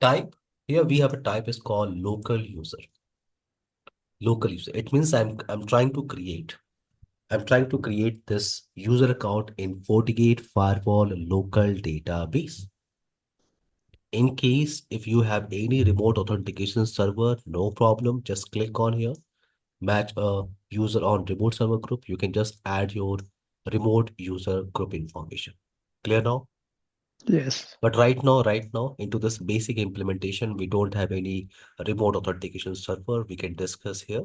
type. Here we have a type is called local user. Local user. It means I'm trying to create. I'm trying to create this user account in FortiGate Firewall local database. In case if you have any remote authentication server, no problem. Just click on here, match a user on remote server group. You can just add your remote user group information. Clear now? Yes. But right now, into this basic implementation, we don't have any remote authentication server we can discuss here.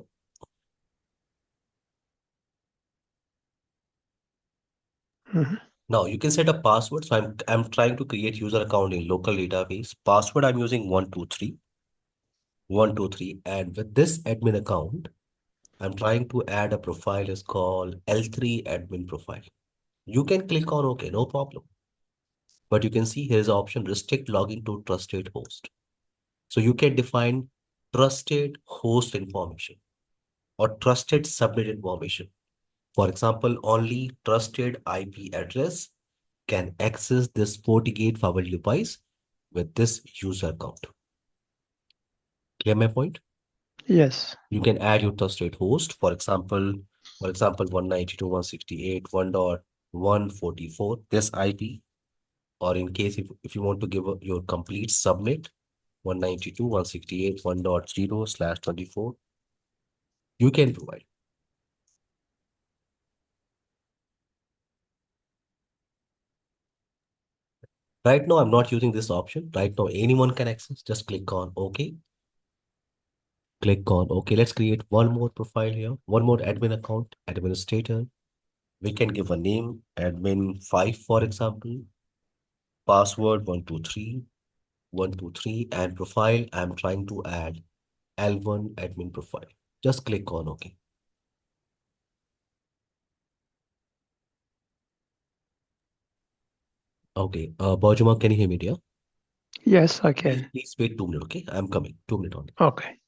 Mhm. Now you can set a password. So I'm trying to create user account in local database. Password I'm using 123, and with this admin account, I'm trying to add a profile is called L3 admin profile. You can click on OK, no problem. But you can see here's an option restrict login to trusted host. So you can define trusted host information or trusted subnet information. For example, only trusted IP address can access this FortiGate firewall device with this user account. Clear my point? Yes. You can add your trusted host. For example, 192.168.1.144, this IP, or in case if you want to give your complete subnet, 192.168.1.0/24, you can provide. Right now, I'm not using this option. Right now, anyone can access. Just click on OK. Click on OK. Let's create one more profile here. One more admin account, administrator. We can give a name, admin 5, for example. Password 123, and profile. I'm trying to add L1 admin profile. Just click on OK. Okay. Bajuma, can you hear me, dear? Yes, I Please, can. please wait 2 minutes, okay? I'm coming. 2 minutes only. Okay.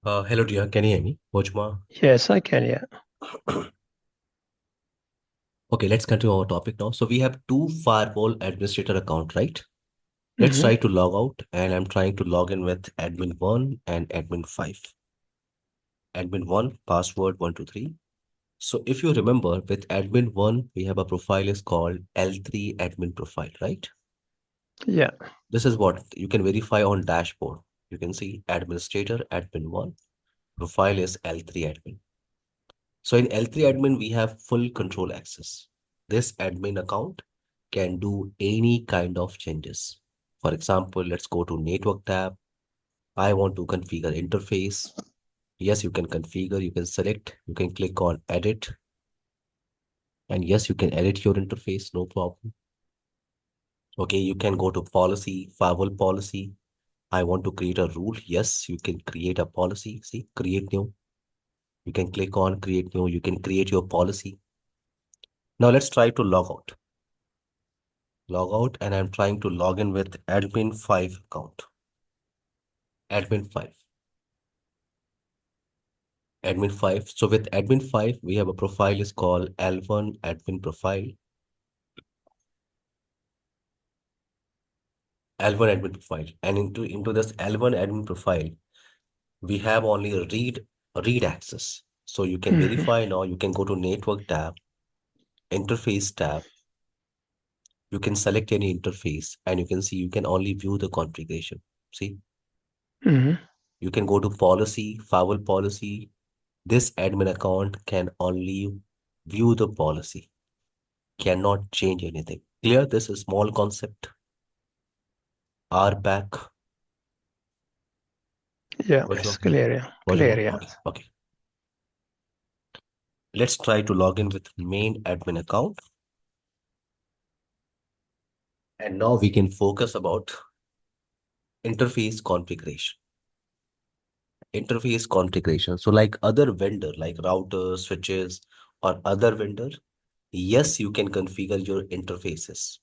Hello, dear. Can you hear me? Bajuma. Yes, I can. Yeah. Okay, let's continue our topic now. So we have two firewall administrator account, right? Let's Hmm. try to log out, and I'm trying to log in with admin 1 and admin 5. admin 1, password 123. So if you remember, with admin 1, we have a profile is called L3 admin profile, right? Yeah. This is what you can verify on dashboard. You can see administrator admin 1, profile is L3 admin. So in L3 admin, we have full control access. This admin account can do any kind of changes. For example, let's go to network tab. I want to configure interface. Yes, you can configure, you can select, you can click on edit. And yes, you can edit your interface, no problem. Okay, you can go to policy, firewall policy. I want to create a rule. Yes, you can create a policy. See, create new. You can click on create new. You can create your policy. Now let's try to log out. Log out, and I'm trying to log in with admin 5 account. Admin 5. Admin 5. So with admin 5, we have a profile is called L1 admin profile. L1 admin profile. And into this L1 admin profile, we have only a read access. So you can Mhm. verify now. You can go to network tab, interface tab. You can select any interface and you can see you can only view the configuration. See, Mhm. you can go to policy, firewall policy. This admin account can only view the policy, cannot change anything. Clear? This is small concept. R back. Yeah, Virtual, it's clear. Yeah. virtual. Clear. Yeah. Okay, okay. Let's try to log in with main admin account. And now we can focus about interface configuration. Interface configuration. So like other vendor, like routers, switches, or other vendor, yes, you can configure your interfaces.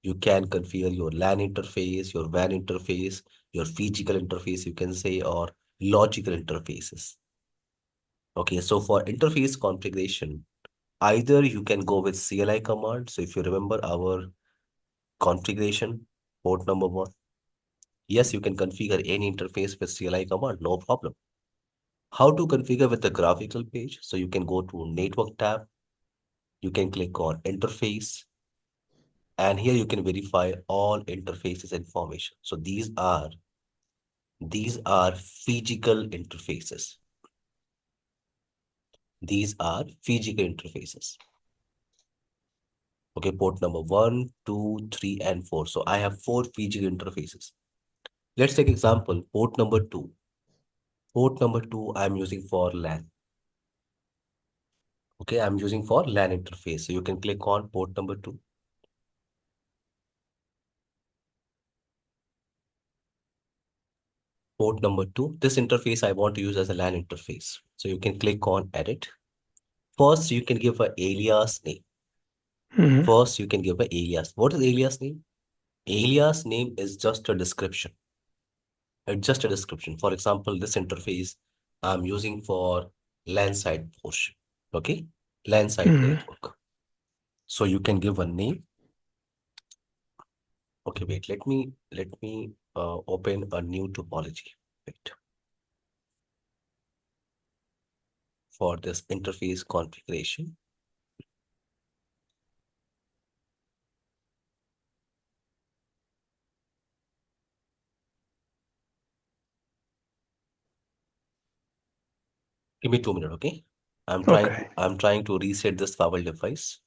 You can configure your LAN interface, your WAN interface, your physical interface, you can say, or logical interfaces. Okay, so for interface configuration, either you can go with CLI command. So if you remember our configuration, port number 1, yes, you can configure any interface with CLI command, no problem. How to configure with the graphical page? So you can go to network tab, you can click on interface, and here you can verify all interfaces information. So these are physical interfaces. These are physical interfaces. Okay, port number 1, 2, 3, and 4. So I have 4 physical interfaces. Let's take example, port number 2. Port number 2, I'm using for LAN. Okay, I'm using for LAN interface. So you can click on port number 2. Port number 2, this interface I want to use as a LAN interface. So you can click on edit. First, you can give an alias name. Mhm. First, you can give an alias. What is alias name? Alias name is just a description. It's just a description. For example, this interface I'm using for LAN side portion. Okay, LAN side Mhm. network. So you can give a name. Okay, wait. Let me open a new topology. Wait, for this interface configuration. Give me 2 minutes. Okay, I'm trying Okay. to I'm trying to reset this firewall device.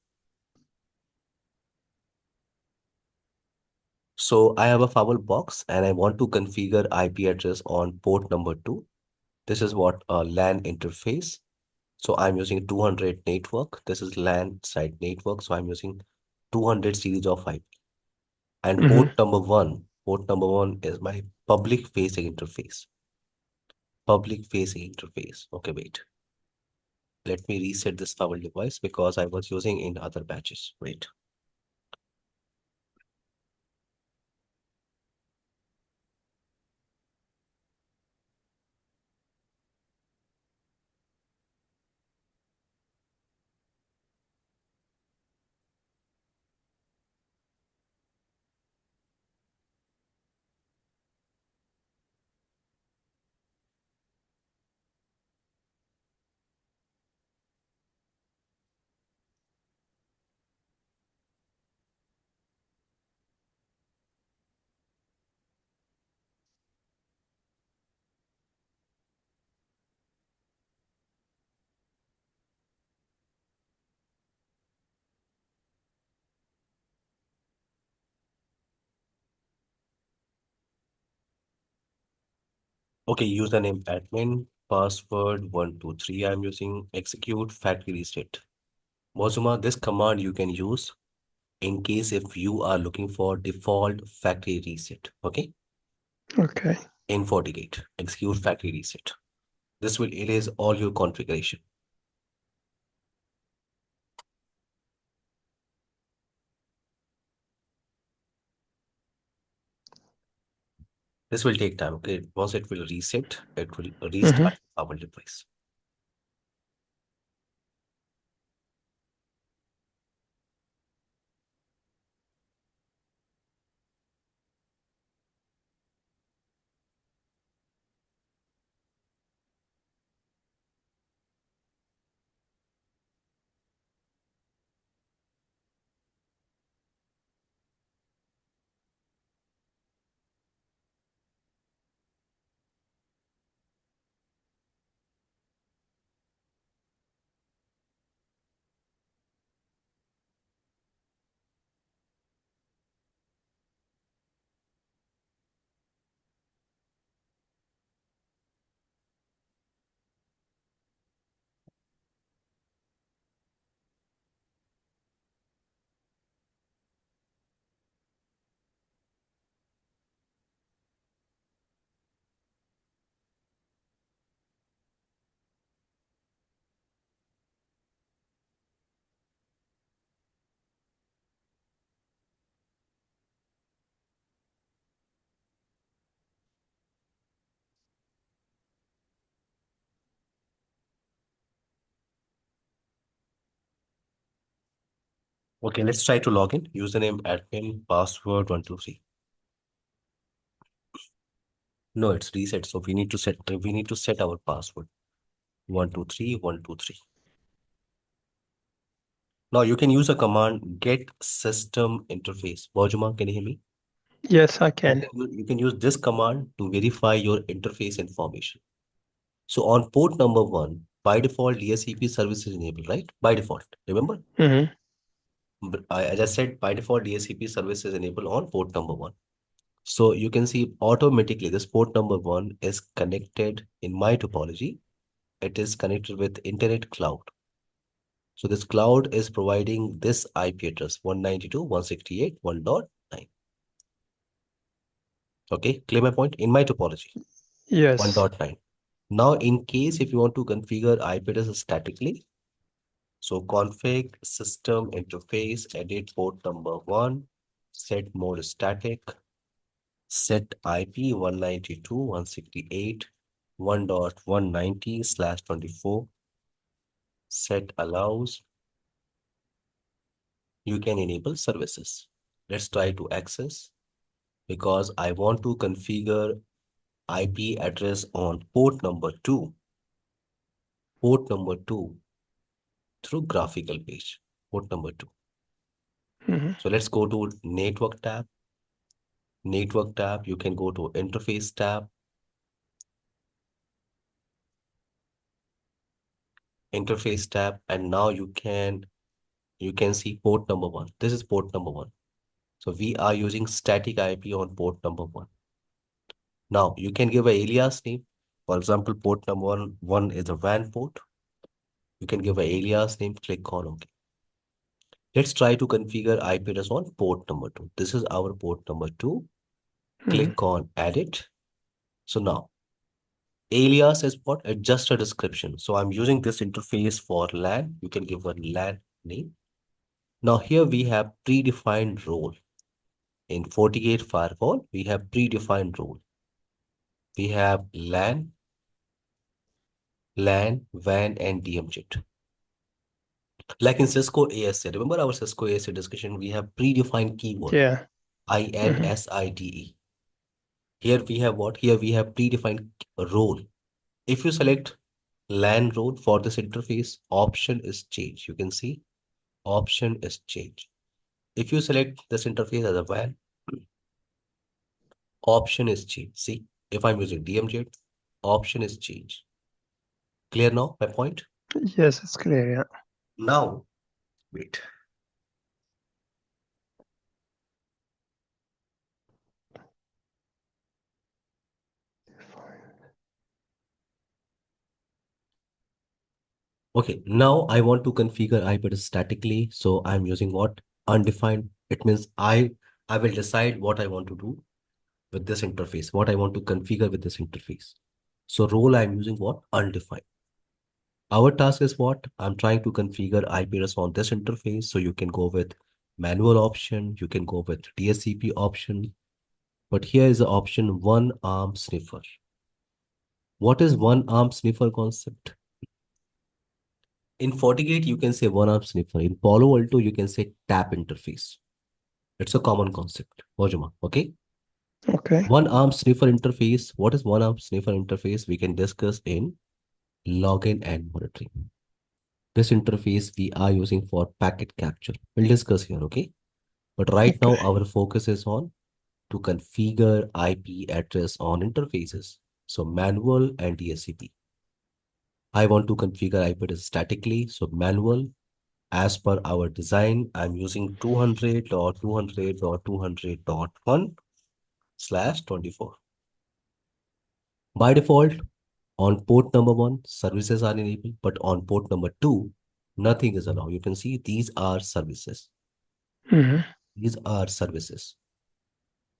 So I have a firewall box and I want to configure IP address on port number 2. This is what a LAN interface. So I'm using 200 network. This is LAN side network. So I'm using 200 series of IP. And Mhm. port number one is my public facing interface. Public facing interface. Okay, wait. Let me reset this firewall device because I was using in other batches. Wait. Okay, username admin, password 123. I'm using execute factory reset. Mozuma, this command you can use in case if you are looking for default factory reset. Okay, Okay. in FortiGate, execute factory reset. This will erase all your configuration. This will take time. Okay, once it will reset, it will restart our device. Okay, let's try to log in. Username admin, password 123. No, it's reset. So we need to set our password 123 123. Now you can use a command get system interface. Bojuma, can you hear me? Yes, I can. You can use this command to verify your interface information. So on port number 1, by default, DSCP service is enabled, right? By default, remember? Mm-hmm. But I just said by default, DSCP service is enabled on port number 1. So you can see automatically this port number 1 is connected in my topology. It is connected with Internet Cloud. So this cloud is providing this IP address 192.168.1.9. Okay, clear my point? In my topology, Yes. 1.9. Now, in case if you want to configure IP address statically, so config system interface, edit port number 1, set mode static, set IP 192.168.1.190/24, set allows, you can enable services. Let's try to access because I want to configure IP address on port number 2 through graphical page, port number 2. Mm-hmm. So let's go to network tab, you can go to interface tab, and now you can see port number 1. This is port number 1. So we are using static IP on port number 1. Now you can give a alias name. For example, port number one is a WAN port. You can give a alias name, click on OK. Let's try to configure IP address on port number 2. This is our port number 2. Mm-hmm. Click on edit. So now alias is what? It's just a description. So I'm using this interface for LAN. You can give a LAN name. Now here we have predefined role. In FortiGate firewall, we have predefined role. We have LAN, WAN, and DMZ. Like in Cisco ASA, remember our Cisco ASA discussion, we have predefined keyword, Yeah. Mm-hmm. INSIDE. Here we have what? Here we have predefined role. If you select LAN role for this interface, option is changed. You can see option is changed. If you select this interface as a WAN, option is changed. See, if I'm using DMZ, option is changed. Clear now, my point? Yes, it's clear. Yeah. Now, wait. Okay, now I want to configure IP address statically. So I'm using what? Undefined. It means I will decide what I want to do with this interface, what I want to configure with this interface. So role I'm using what? Undefined. Our task is what? I'm trying to configure IP address on this interface. So you can go with manual option, you can go with DSCP option, but here is the option one arm sniffer. What is one arm sniffer concept? In FortiGate, you can say one arm sniffer. In Palo Alto, you can say tap interface. It's a common concept. Wajima, okay? Okay. One arm sniffer interface. What is one arm sniffer interface? We can discuss in login and monitoring. This interface we are using for packet capture. We'll discuss here, okay? But right Okay. now, our focus is on to configure IP address on interfaces. So manual and DSCP. I want to configure IP address statically. So manual, as per our design, I'm using 200.200.200.1/24. By default, on port number one, services are enabled, but on port number two, nothing is allowed. You can see these are services. Hmm. These are services.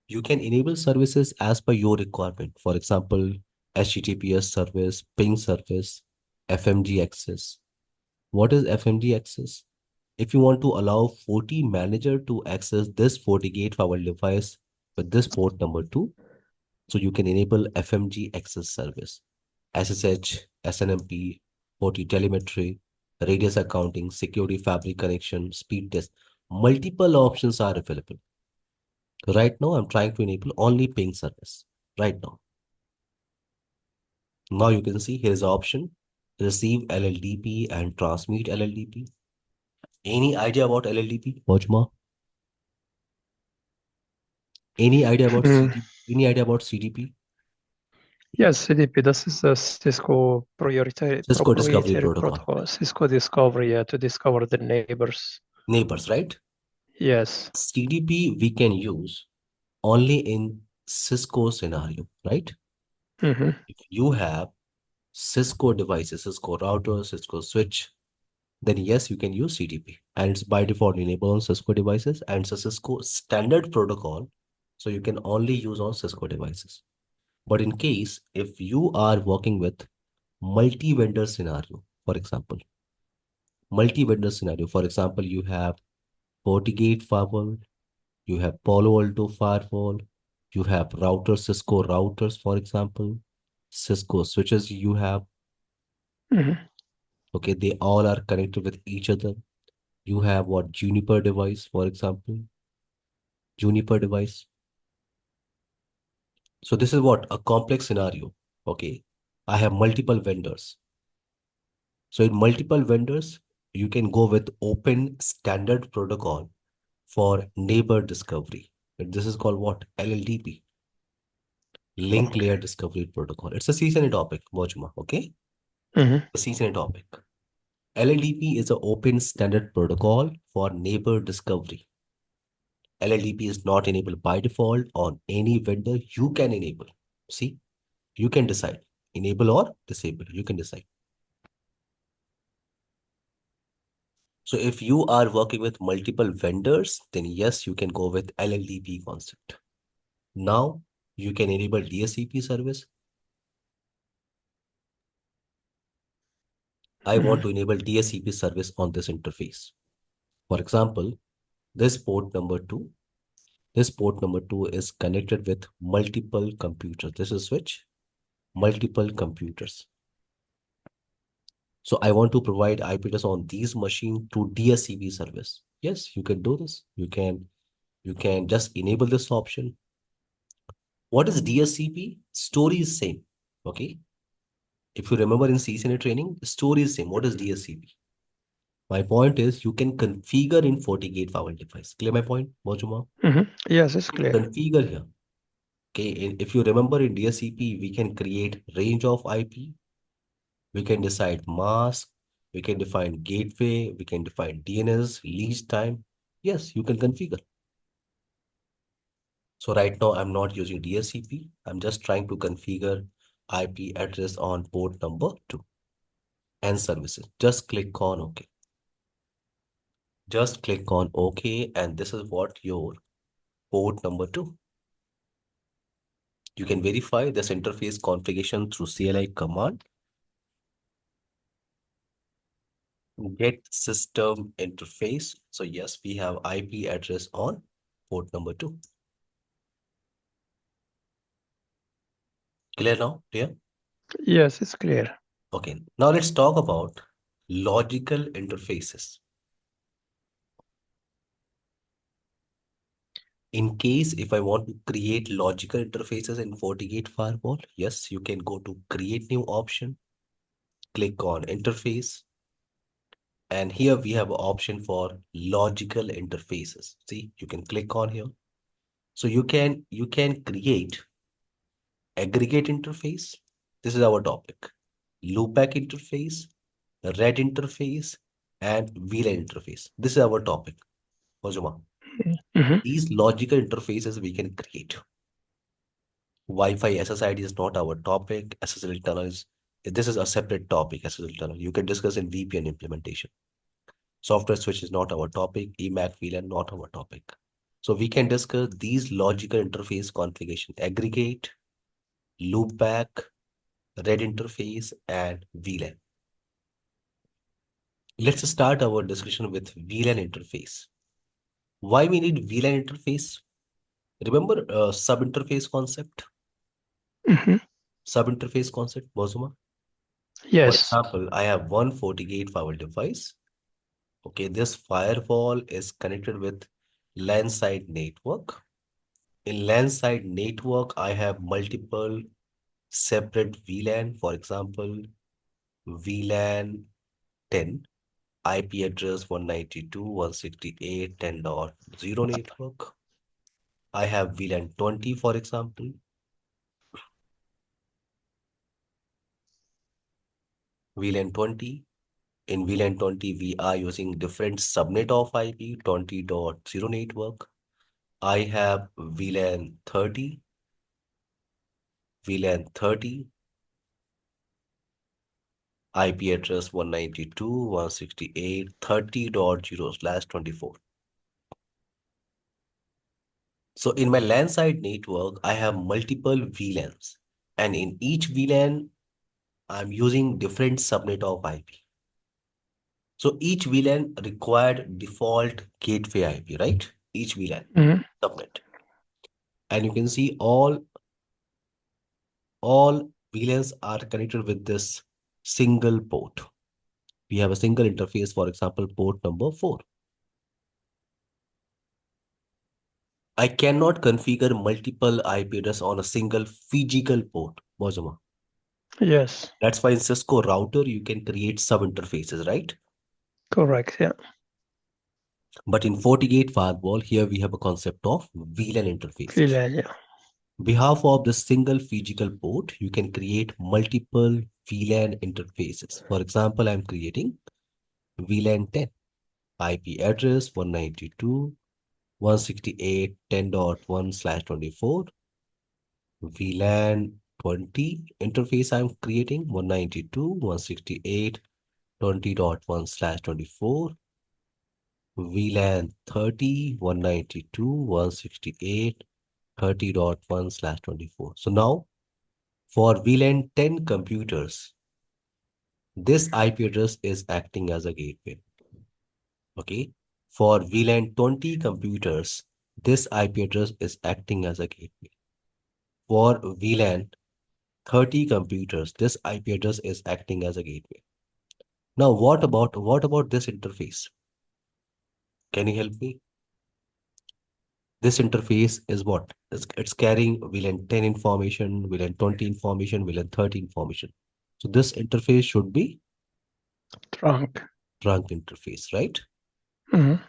You can enable services as per your requirement. For example, HTTPS service, ping service, FMG access. What is FMG access? If you want to allow FortiManager to access this FortiGate firewall device with this port number 2, so you can enable FMG access service, SSH, SNMP, FortiTelemetry, radius accounting, security fabric connection, speed test. Multiple options are available. Right now, I'm trying to enable only ping service. Right now. Now you can see here's the option, receive LLDP and transmit LLDP. Any idea about LLDP, Wajma? Any idea about Mm. CDP? Any idea about CDP? Yes, CDP, this is a Cisco Cisco Discovery proprietary Protocol. protocol. Cisco discovery, to discover the neighbors. Neighbors, right? Yes. CDP we can use only in Cisco scenario, right? Hmm. If you have Cisco devices, Cisco router, Cisco switch, then yes, you can use CDP. And it's by default enabled on Cisco devices and it's a Cisco standard protocol. So you can only use on Cisco devices. But in case if you are working with multi-vendor scenario, for example, you have FortiGate firewall, you have Palo Alto firewall, you have Cisco routers, for example, Cisco switches you have, Hmm. okay, they all are connected with each other. You have what Juniper device, for example, Juniper device. So this is what a complex scenario. Okay, I have multiple vendors. So in multiple vendors, you can go with open standard protocol for neighbor discovery. And this is called what? LLDP, link Okay. layer discovery protocol. It's a CCNA topic, Mojma. Okay, Hmm. a CCNA topic. LLDP is an open standard protocol for neighbor discovery. LLDP is not enabled by default on any vendor. You can enable. See, you can decide enable or disable. You can decide. So if you are working with multiple vendors, then yes, you can go with LLDP concept. Now you can enable DSCP service. I want Hmm. to enable DSCP service on this interface. For example, this port number two, this port number two is connected with multiple computers. This is switch, multiple computers. So I want to provide IP address on these machines to DSCP service. Yes, you can do this. You can just enable this option. What is DSCP? Story is same. Okay. If you remember in CCNA training, story is same. What is DSCP? My point is you can configure in FortiGate firewall device. Clear my point, Mojuma? Hmm. Yes, it's You can clear. configure here. Okay. If you remember in DSCP, we can create range of IP. We can decide mask. We can define gateway. We can define DNS, lease time. Yes, you can configure. So right now I'm not using DSCP. I'm just trying to configure IP address on port number 2. and services. Just click on OK. Just click on OK, and this is what your port number 2. You can verify this interface configuration through CLI command. Get system interface. So yes, we have IP address on port number 2. Clear now? Clear? Yes, it's clear. Okay. Now let's talk about logical interfaces. In case if I want to create logical interfaces in FortiGate firewall, yes, you can go to create new option, click on interface, and here we have an option for logical interfaces. See, you can click on here. So you can create aggregate interface. This is our topic. Loopback interface, red interface, and VLAN interface. This is our topic. Ozuma. Mhm. These logical interfaces we can create. Wi-Fi SSID is not our topic. SSL tunnel is, this is a separate topic. SSL tunnel you can discuss in VPN implementation. Software switch is not our topic. Emac VLAN not our topic. So we can discuss these logical interface configuration: aggregate, loopback, red interface, and VLAN. Let's start our discussion with VLAN interface. Why we need VLAN interface? Remember sub-interface concept? Mhm. Sub-interface concept, Bozuma? For Yes. example, I have one FortiGate firewall device. Okay, this firewall is connected with LAN side network. In LAN side network, I have multiple separate VLAN. For example, VLAN 10, IP address 192.168.10.0 network. I have VLAN 20, for example. VLAN 20. In VLAN 20, we are using different subnet of IP 20.0 network. I have VLAN 30, IP address 192.168.30.0/24. So in my LAN side network, I have multiple VLANs, and in each VLAN, I'm using different subnet of IP. So each VLAN required default gateway IP, right? Each VLAN Mhm. subnet. And you can see all VLANs are connected with this single port. We have a single interface, for example, port number 4. I cannot configure multiple IP address on a single physical port, Mozuma. Yes. That's why in Cisco router, you can create sub-interfaces, right? Correct. Yeah. But in FortiGate firewall, here we have a concept of VLAN interfaces. VLAN. Yeah. Behalf of the single physical port, you can create multiple VLAN interfaces. For example, I'm creating VLAN 10, IP address 192.168.10.1/24. VLAN 20 interface I'm creating 192.168.20.1/24. VLAN 30 192.168.30.1/24. So now for VLAN 10 computers, this IP address is acting as a gateway. Okay. For VLAN 20 computers, this IP address is acting as a gateway. For VLAN 30 computers, this IP address is acting as a gateway. Now, what about this interface? Can you help me? This interface is what? It's carrying VLAN 10 information, VLAN 20 information, VLAN 30 information. So this interface should be Trunk. trunk interface, right? Mhm.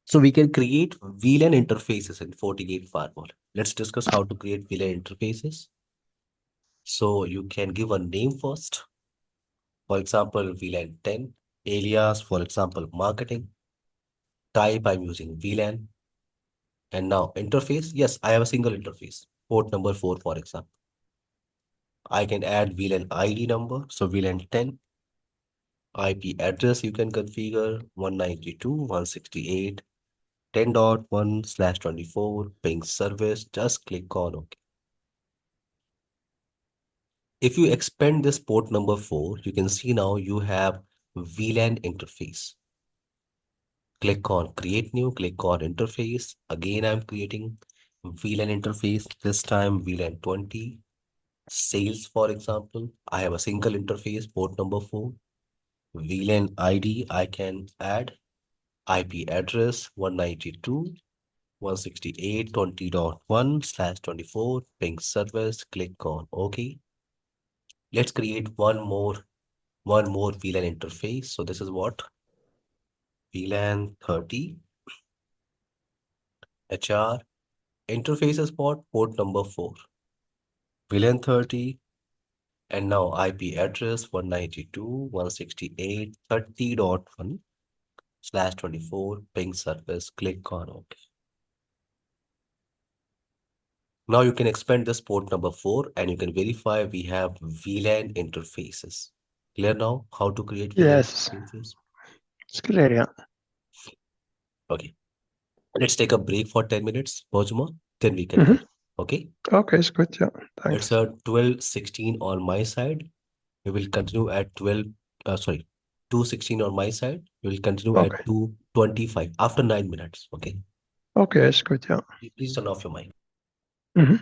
So we can create VLAN interfaces in FortiGate firewall. Let's discuss how to create VLAN interfaces. So you can give a name first. For example, VLAN 10, alias, for example, marketing. Type, I'm using VLAN. And now interface, yes, I have a single interface, port number 4, for example. I can add VLAN ID number. So VLAN 10. IP address you can configure 192.168.10.1/24 ping service. Just click on OK. If you expand this port number 4, you can see now you have VLAN interface. Click on create new, click on interface. Again, I'm creating VLAN interface. This time VLAN 20. Sales, for example, I have a single interface, port number 4. VLAN ID, I can add IP address 192.168.20.1/24 ping service. Click on OK. Let's create one more VLAN interface. So this is what VLAN 30 HR interface is port number 4. VLAN 30 and now IP address 192.168.30.1/24 ping service. Click on OK. Now you can expand this port number 4 and you can verify we have VLAN interfaces. Clear now how to create VLAN Yes, interfaces? it's clear. Yeah. Okay. Let's take a break for 10 minutes, Bojuma. Then we can Mm-hmm. continue. Okay. Okay, it's good. Yeah. It's Thanks. 12:16 on my side. We will continue at 2:16 on my side. We will continue at Okay. 2:25 after 9 minutes. Okay. Okay, it's good. Yeah. Please turn off your mic. Mm-hmm.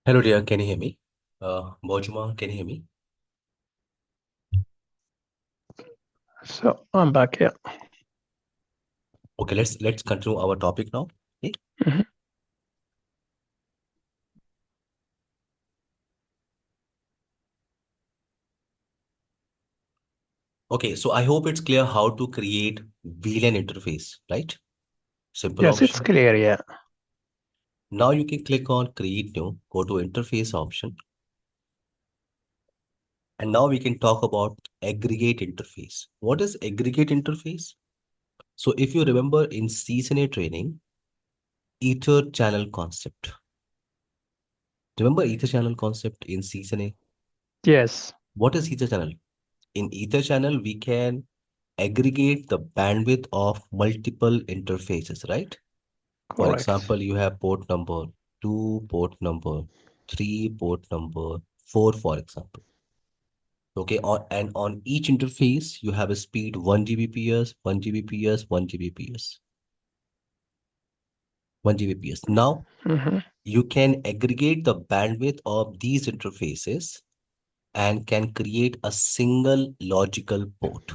Hello dear, can you hear me? Bojuma, can you hear me? So I'm back here. Okay, let's continue our topic now. Okay. Mhm. Okay, so I hope it's clear how to create VLAN interface, right? Simple Yes, it's option. clear. Yeah. Now you can click on create new, go to interface option, and now we can talk about aggregate interface. What is aggregate interface? So if you remember in CCNA training, ether channel concept. Remember ether channel concept in CCNA? Yes. What is ether channel? In ether channel, we can aggregate the bandwidth of multiple interfaces, right? For Correct. example, you have port number 2, port number 3, port number 4, for example. Okay, and on each interface, you have a speed 1 Gbps, 1 Gbps, 1 Gbps, 1 Gbps. Now, Mm-hmm. you can aggregate the bandwidth of these interfaces and can create a single logical port.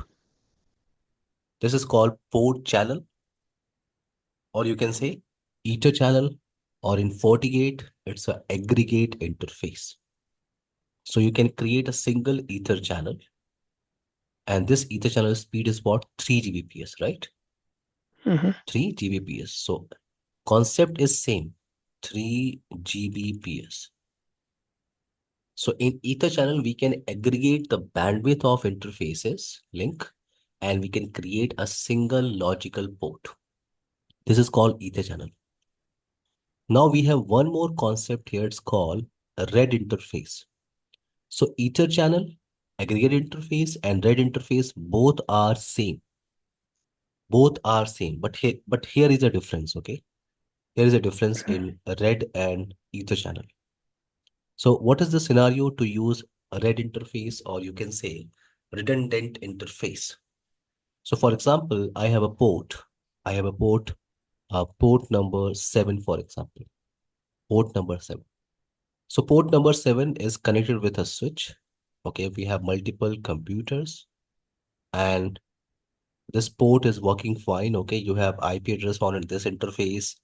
This is called port channel, or you can say ether channel, or in FortiGate, it's an aggregate interface. So you can create a single ether channel, and this ether channel speed is what? 3 Gbps, right? Mm-hmm. 3 Gbps. So concept is same, 3 Gbps. So in ether channel, we can aggregate the bandwidth of interfaces link, and we can create a single logical port. This is called ether channel. Now we have one more concept here. It's called a red interface. So ether channel, aggregate interface, and red interface both are same. Both are same. But here is a difference. Okay, here is a difference in red and ether channel. So what is the scenario to use a red interface, or you can say redundant interface? So for example, I have a port. I have a port, port number 7, for example. Port number 7. So port number 7 is connected with a switch. Okay, we have multiple computers, and this port is working fine. Okay, you have IP address on this interface,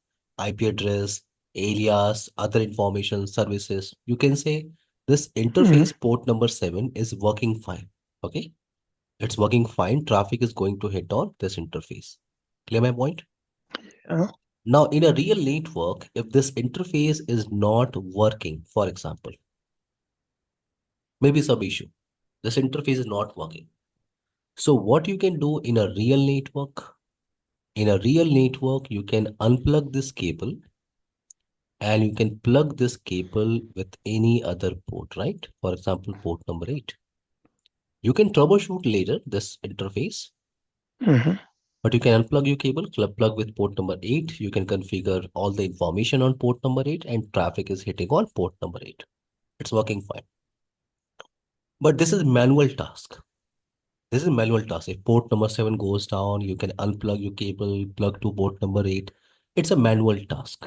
IP address, alias, other information services. You can say this Mm-hmm. interface port number 7 is working fine. Okay, it's working fine. Traffic is going to hit on this interface. Clear my point? Yeah. Now, in a real network, if this interface is not working, for example, maybe some issue, this interface is not working. So what you can do in a real network? In a real network, you can unplug this cable and you can plug this cable with any other port, right? For example, port number 8. You can troubleshoot later this interface, Mm-hmm. but you can unplug your cable, plug with port number 8. You can configure all the information on port number 8 and traffic is hitting on port number 8. It's working fine. But this is manual task. This is manual task. If port number 7 goes down, you can unplug your cable, plug to port number 8. It's a manual task.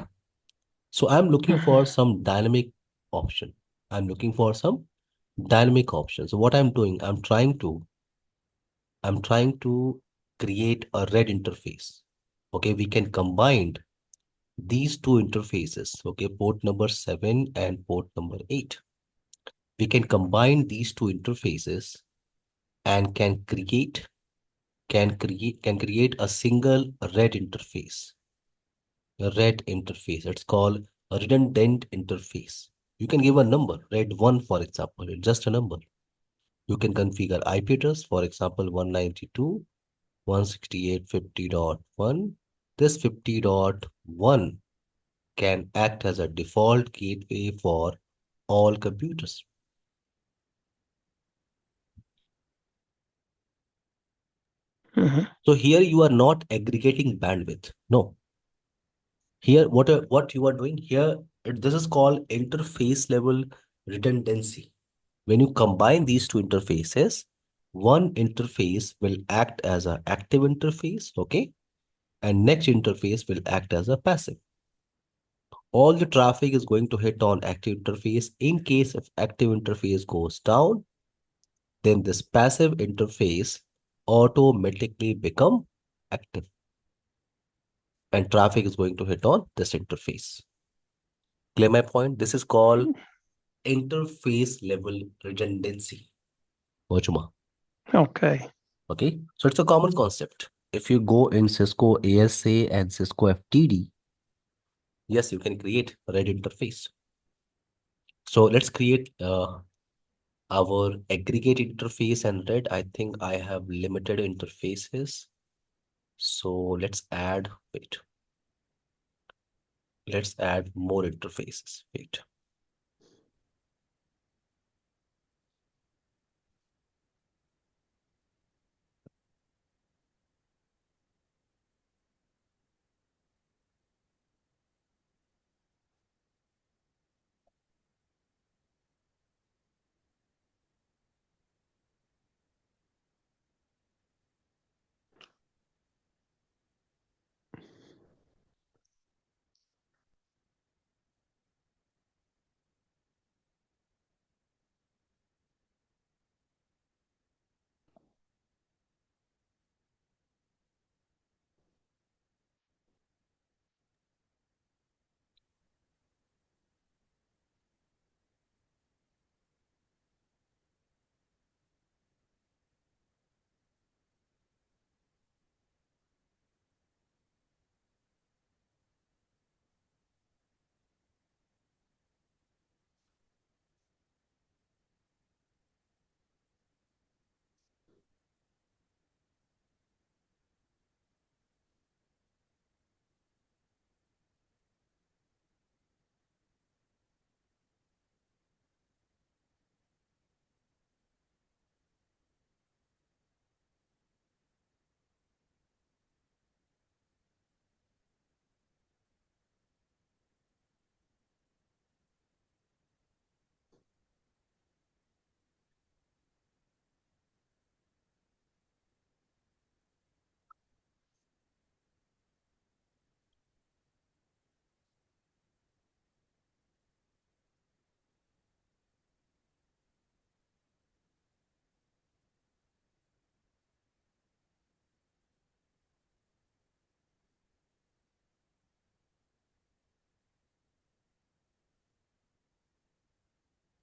So I'm looking Mm-hmm. for some dynamic option. I'm looking for some dynamic option. So what I'm doing, I'm trying to create a red interface. Okay, we can combine these two interfaces. Okay, port number 7 and port number 8. We can combine these two interfaces and can create a single red interface. A red interface. It's called a redundant interface. You can give a number, red 1, for example. It's just a number. You can configure IP address, for example, 192.168.50.1. This 50.1 can act as a default gateway for all computers. Mm-hmm. So here you are not aggregating bandwidth. No. Here, what you are doing here, this is called interface level redundancy. When you combine these two interfaces, one interface will act as an active interface, okay? And next interface will act as a passive. All the traffic is going to hit on active interface. In case if active interface goes down, then this passive interface automatically become active and traffic is going to hit on this interface. Clear my point? This is called interface level redundancy. Wajuma. Okay. Okay, so it's a common concept. If you go in Cisco ASA and Cisco FTD, yes, you can create a red interface. So let's create our aggregate interface and red. I think I have limited interfaces. So let's add more interfaces. Wait.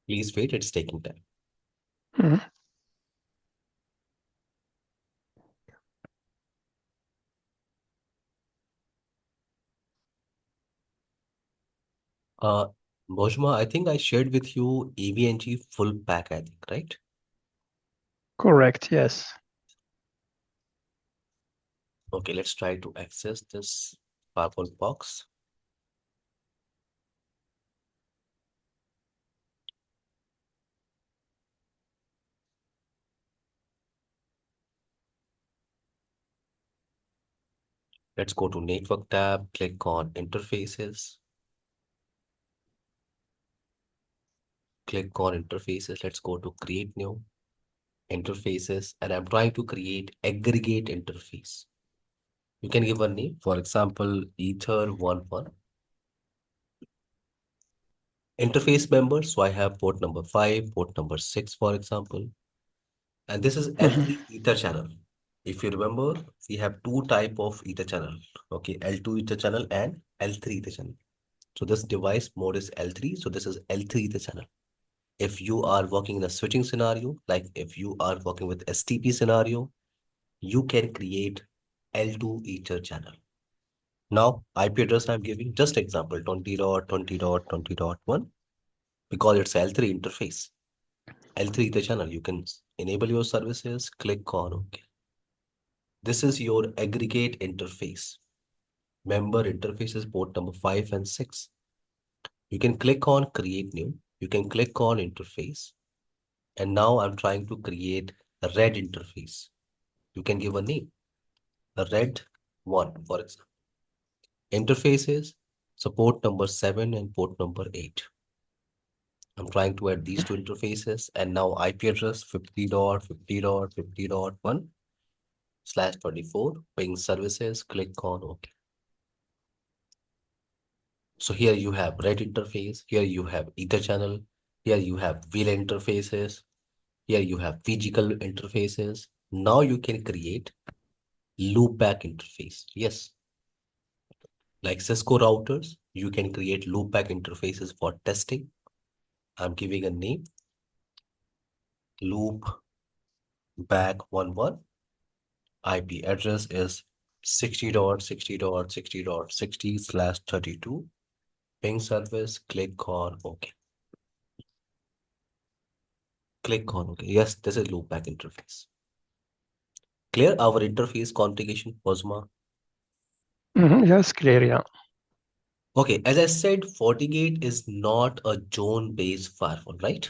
Please wait, it's taking time. Mhm. Uh, Bojma, I think I shared with you AVNG full pack, I think, right? Correct, yes. Okay, let's try to access this firewall box. Let's go to Network tab, click on Interfaces. Click on Interfaces. Let's go to Create New Interfaces. And I'm trying to create aggregate interface. You can give a name, for example, Ether11. Interface members, so I have port number 5, port number 6, for example. And this is Mhm. L3 Ether channel. If you remember, we have two type of Ether channel. Okay, L2 Ether channel and L3 Ether channel. So this device mode is L3. So this is L3 Ether channel. If you are working in a switching scenario, like if you are working with STP scenario, you can create L2 Ether channel. Now, IP address I'm giving, just example, 20.20.20.1, because it's L3 interface. L3 Ether channel, you can enable your services, click on OK. This is your aggregate interface. Member interface is port number 5 and 6. You can click on create new. You can click on interface. And now I'm trying to create a red interface. You can give a name, a red one, for example. Interfaces, so port number 7 and port number 8. I'm trying to add these two interfaces and now IP address 50.50.50.1/24, ping services, click on OK. So here you have red interface, here you have ether channel, here you have VLAN interfaces, here you have physical interfaces. Now you can create loopback interface. Yes, like Cisco routers, you can create loopback interfaces for testing. I'm giving a name, loopback11. IP address is 60.60.60.60/32. Ping service, click on OK. Click on OK. Yes, this is loopback interface. Clear our interface configuration, Cosma? Yes, clear, yeah. Okay, as I said, FortiGate is not a zone-based firewall, right?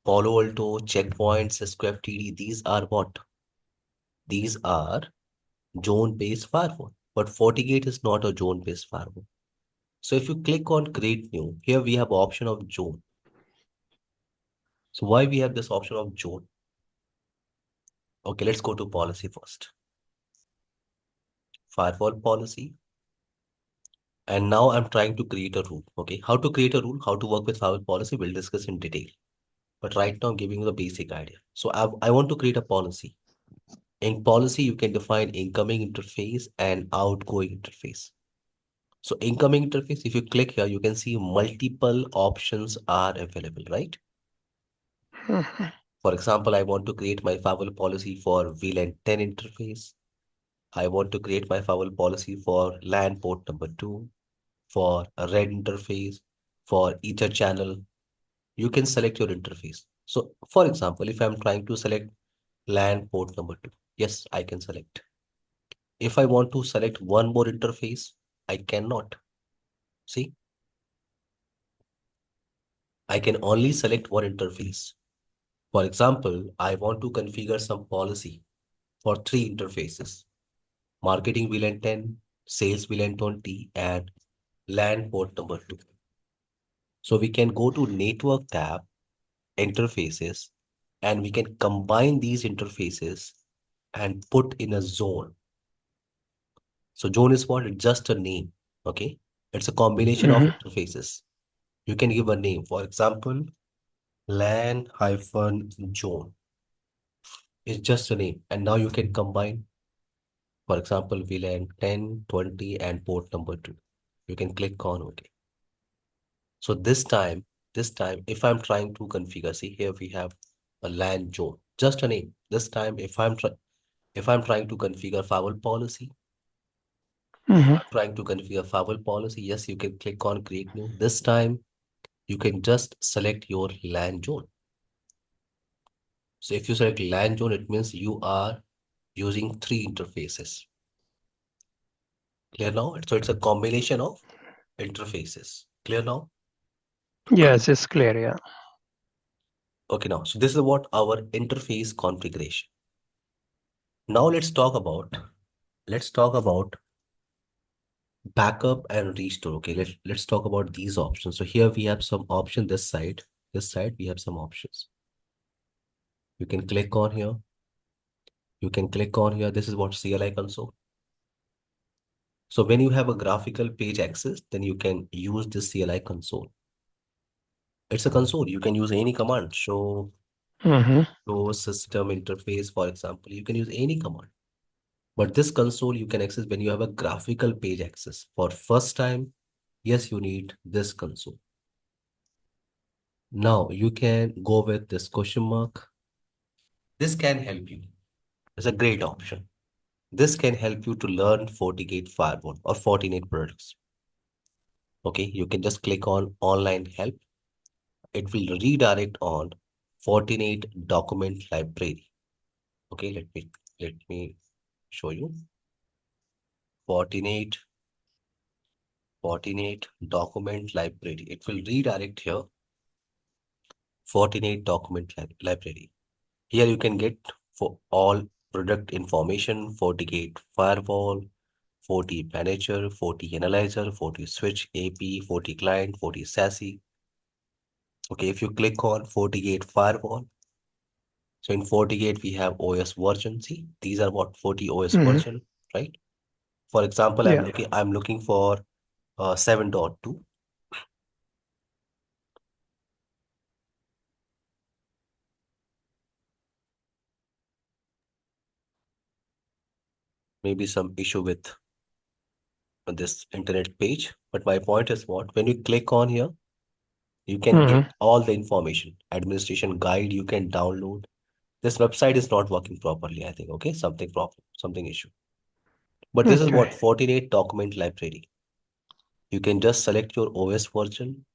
Palo Alto, Checkpoint, Cisco FTD, these are what? These are zone-based firewall. But FortiGate is not a zone-based firewall. So if you click on Create New, here we have option of zone. So why we have this option of zone? Okay, let's go to policy first. Firewall policy. And now I'm trying to create a rule. Okay, how to create a rule, how to work with firewall policy, we'll discuss in detail. But right now I'm giving you the basic idea. So I want to create a policy. In policy, you can define incoming interface and outgoing interface. So incoming interface, if you click here, you can see multiple options are available, right? For example, I want to create my firewall policy for VLAN 10 interface. I want to create my firewall policy for LAN port number 2, for a red interface, for ether channel. You can select your interface. So for example, if I'm trying to select LAN port number 2, yes, I can select. If I want to select one more interface, I cannot. See, I can only select one interface. For example, I want to configure some policy for 3 interfaces: marketing VLAN 10, sales VLAN 20, and LAN port number 2. So we can go to network tab, interfaces, and we can combine these interfaces and put in a zone. So zone is what? It's just a name. Okay. It's a combination of interfaces. You can give a name. For example, LAN-zone is just a name. And now you can combine, for example, VLAN 10, 20, and port number 2. You can click on OK. So this time, if I'm trying to configure, see here we have a LAN zone, just a name. This time, if I'm trying to configure firewall policy, if I'm trying to configure firewall policy, yes, you can click on create new. This time, you can just select your LAN zone. So if you select LAN zone, it means you are using 3 interfaces. Clear now? So it's a combination of interfaces. Clear now? Yes, it's clear, yeah. Okay, now, so this is what our interface configuration. Now let's talk about backup and restore. Okay, let's talk about these options. So here we have some option this side we have some options. You can click on here. You can click on here. This is what CLI console. So when you have a graphical page access, then you can use this CLI console. It's a console. You can use any command. Show system interface, for example. You can use any command. But this console you can access when you have a graphical page access. For first time, yes, you need this console. Now you can go with this question mark. This can help you. It's a great option. This can help you to learn FortiGate firewall or Fortinet products. Okay, you can just click on online help. It will redirect on Fortinet document library. Okay, let me show you. Fortinet document library. It will redirect here. Fortinet document library. Here you can get for all product information, FortiGate firewall, FortiManager, FortiAnalyzer, FortiSwitch, AP, FortiClient, FortiSASE. Okay, if you click on FortiGate firewall, so in FortiGate we have OS version. See, these are what 40 OS version, right? For example, Yeah. I'm looking for 7.2. Maybe some issue with this internet page. But my point is what? When you click on here, you can Mm-hmm. get all the information. Administration guide you can download. This website is not working properly, I think. Okay, something problem, something issue. But this is what Okay. Fortinet document library. You can just select your OS version,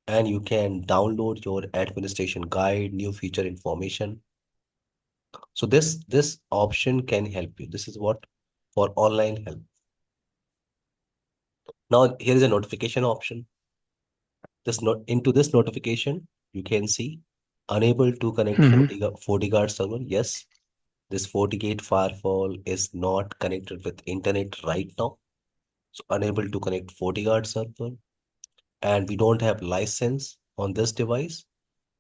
and you can download your administration guide, new feature information. So this option can help you. This is what for online help. Now here is a notification option. This not into this notification, you can see unable to connect Mm-hmm. FortiGuard server. Yes, this FortiGate firewall is not connected with internet right now. So unable to connect FortiGuard server, and we don't have license on this device.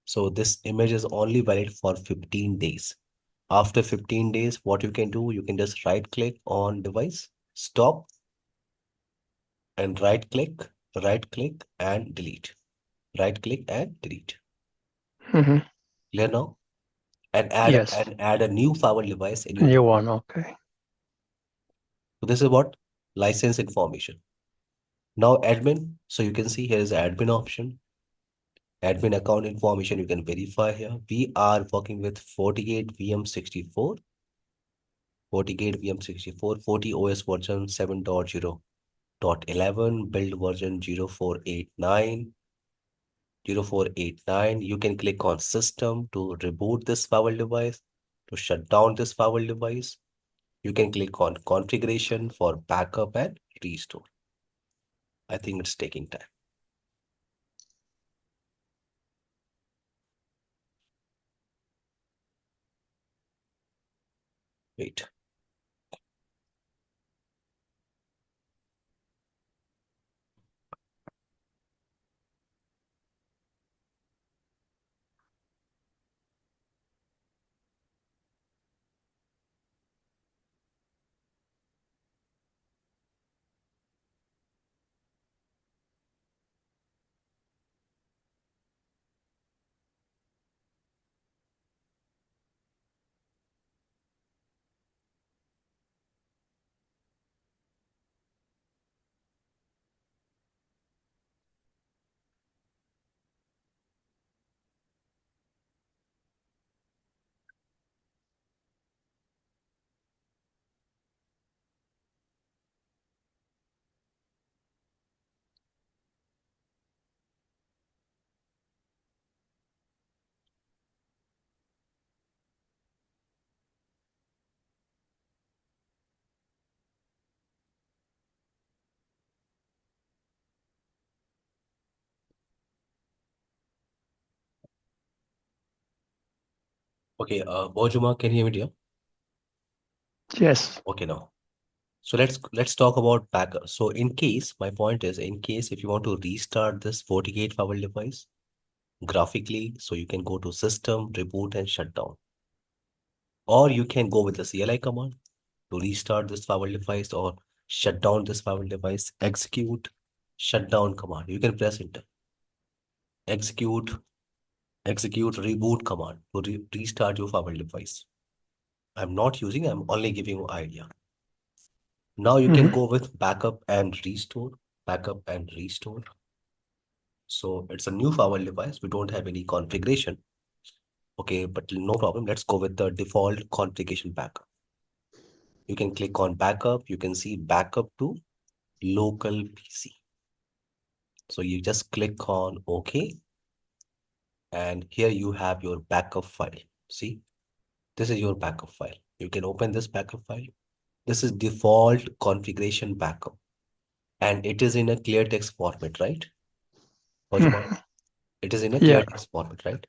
So this image is only valid for 15 days. After 15 days, what you can do, you can just right click on device, stop, and right click and delete. Right click and delete. Mm-hmm. Clear now? Yes. And add a new firewall device in your New device. one. Okay. So this is what license information. Now admin. So you can see here is admin option. Admin account information you can verify here. We are working with 48 VM64, 48 VM64, 40 OS version 7.0.11, build version 0489. You can click on system to reboot this firewall device, to shut down this firewall device. You can click on configuration for backup and restore. I think it's taking time. Wait. Okay, Bojuma, can you hear me, dear? Yes. Okay, now. So let's talk about backup. So in case, my point is, in case if you want to restart this FortiGate firewall device graphically, so you can go to system, reboot, and shut down. Or you can go with the CLI command to restart this firewall device or shut down this firewall device. Execute shutdown command. You can press enter. Execute execute reboot command to restart your firewall device. I'm not using, I'm only giving you idea. Now you can Mm-hmm. go with backup and restore. Backup and restore. So it's a new firewall device. We don't have any configuration. Okay, but no problem. Let's go with the default configuration backup. You can click on backup. You can see backup to local PC. So you just click on OK. And here you have your backup file. See, this is your backup file. You can open this backup file. This is default configuration backup. And it is in a clear text format, right? Pajama? Mm-hmm. It is in a clear Yeah. text format, right?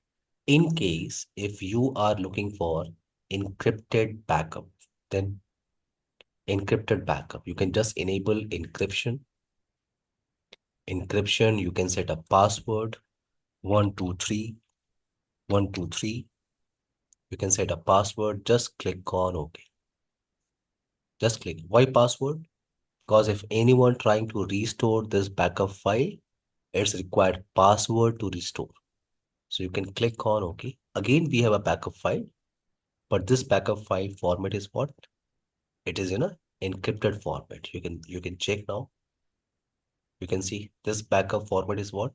In case if you are looking for encrypted backup, then encrypted backup, you can just enable encryption. Encryption, you can set a password 123 123. You can set a password, just click on OK. Just click. Why password? Because if anyone trying to restore this backup file, it's required password to restore. So you can click on OK. Again, we have a backup file, but this backup file format is what? It is in a encrypted format. You can check now. You can see this backup format is what?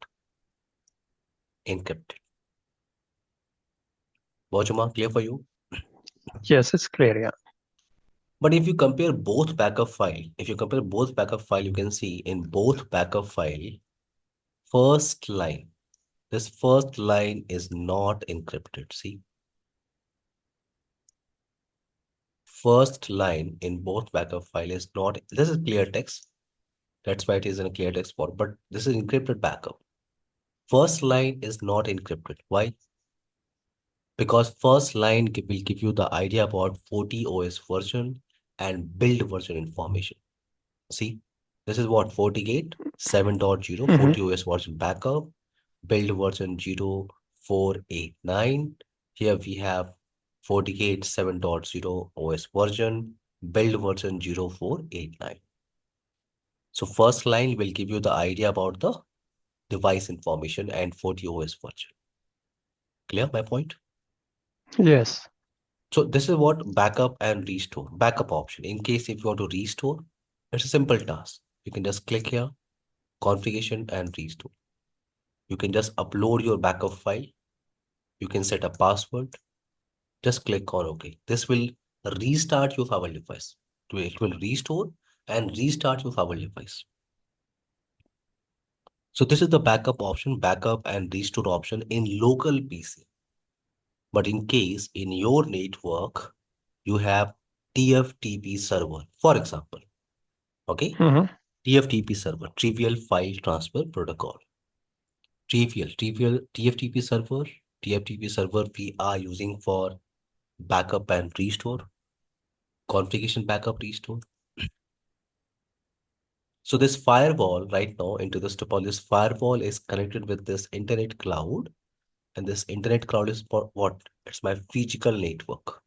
Encrypted. Bojuma, clear for you? Yes, it's clear. Yeah. But if you compare both backup file, you can see in both backup file, first line, this first line is not encrypted. See, first line in both backup file is not, this is clear text. That's why it is in a clear text form, but this is encrypted backup. First line is not encrypted. Why? Because first line will give you the idea about 40 OS version and build version information. See, this is what FortiGate 7.0 Mhm. 40 OS version backup, build version 0489. Here we have FortiGate 7.0 OS version, build version 0489. So first line will give you the idea about the device information and 40 OS version. Clear my point? Yes. So this is what backup and restore, backup option. In case if you want to restore, it's a simple task. You can just click here, configuration and restore. You can just upload your backup file. You can set a password. Just click on OK. This will restart your firewall device. It will restore and restart your firewall device. So this is the backup option, backup and restore option in local PC. But in case in your network, you have TFTP server, for example, okay? Mhm. TFTP server, Trivial File Transfer Protocol. TFTP server, TFTP server we are using for backup and restore, configuration backup restore. So this firewall right now into this topology, this firewall is connected with this internet cloud, and this internet cloud is for what? It's my physical network.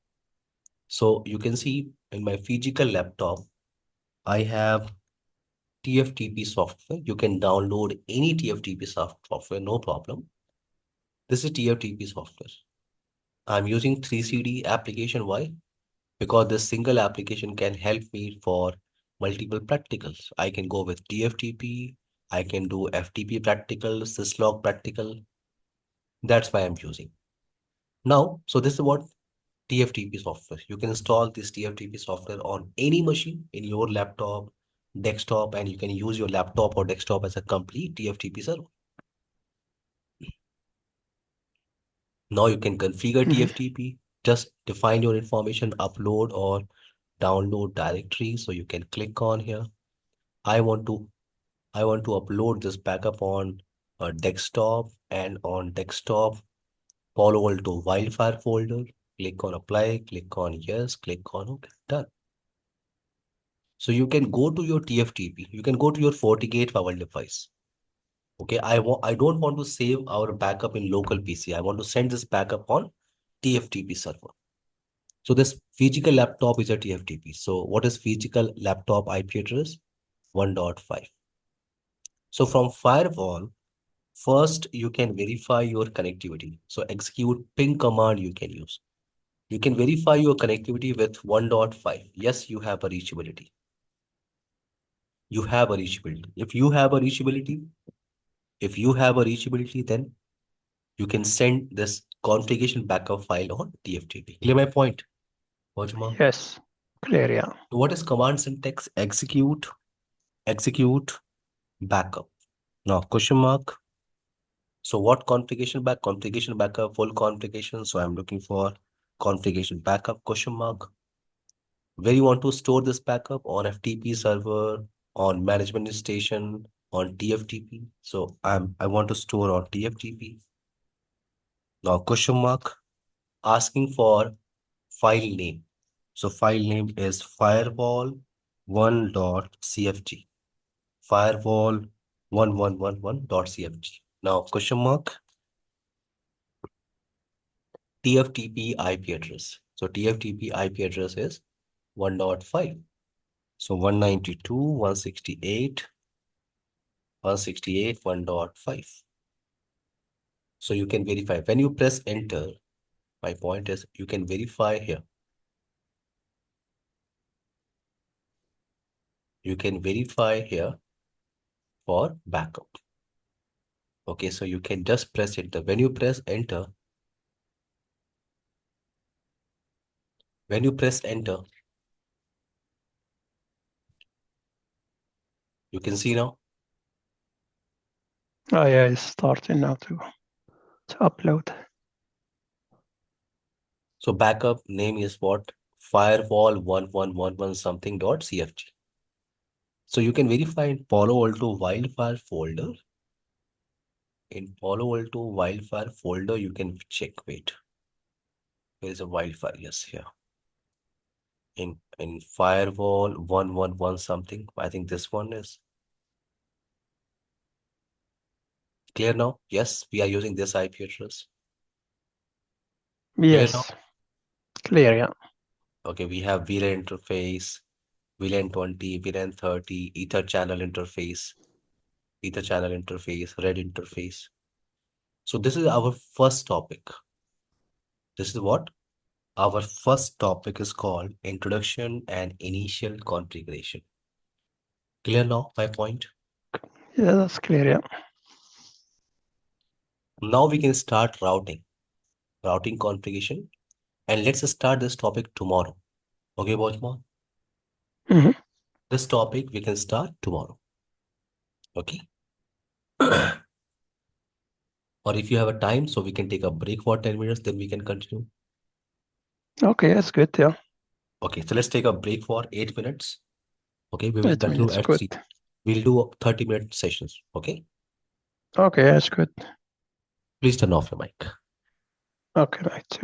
So you can see in my physical laptop, I have TFTP software. You can download any TFTP software, no problem. This is TFTP software. I'm using 3CD application. Why? Because this single application can help me for multiple practicals. I can go with TFTP. I can do FTP practical, syslog practical. That's why I'm using. Now, so this is what TFTP software. You can install this TFTP software on any machine in your laptop, desktop, and you can use your laptop or desktop as a complete TFTP server. Now you can configure Mhm. TFTP, just define your information, upload or download directory. So you can click on here. I want to I want to upload this backup on a desktop, and on desktop Palo Alto wildfire folder. Click on apply, click on yes, click on OK, done. So you can go to your TFTP, you can go to your FortiGate firewall device. Okay, I don't want to save our backup in local PC. I want to send this backup on TFTP server. So this physical laptop is a TFTP. So what is physical laptop IP address? 1.5. So from firewall, first you can verify your connectivity. So execute ping command you can use. You can verify your connectivity with 1.5. Yes, you have a reachability. You have a reachability. If you have a reachability, then you can send this configuration backup file on TFTP. Clear my point, Wajma? Yes. Clear. Yeah. So what is command syntax? Execute, backup. Now, question mark. So what configuration backup, full configuration. So I'm looking for configuration backup, question mark. Where you want to store this backup? On FTP server, on management station, on TFTP. So I want to store on TFTP. Now question mark, asking for file name. So file name is firewall1.cfg. Firewall1111.cfg. Now question mark, TFTP IP address. So TFTP IP address is 1.5. So 192, 168, 168, 1.5. So you can verify. When you press enter, my point is you can verify here. You can verify here for backup. Okay, so you can just press enter. When you press enter, you can see now. Oh yeah, it's starting now to upload. So backup name is what? Firewall1111 something dot CFG. So you can verify in Palo Alto wildfire folder. In Palo Alto wildfire folder, you can check. Wait, there is a wildfire. Yes, here. In firewall 111 something. I think this one is clear now. Yes, we are using this IP address. Clear now. Yes, clear, yeah. Okay, we have VLAN interface, VLAN 20, VLAN 30, Ether channel interface, red interface. So this is our first topic. This is what? Our first topic is called Introduction and Initial Configuration. Clear now, my point? Yeah, that's clear, yeah. Now we can start routing configuration. And let's start this topic tomorrow. Okay, Bojma? Mm-hmm. This topic we can start tomorrow. Okay? Or if you have a time, so we can take a break for 10 minutes, then we can continue. Okay, that's good, yeah. Okay, so let's take a break for 8 minutes. Okay, we will 8 continue minutes, at good. 3. We'll do 30-minute sessions. Okay? Okay, that's good. Please turn off your mic. Okay, right.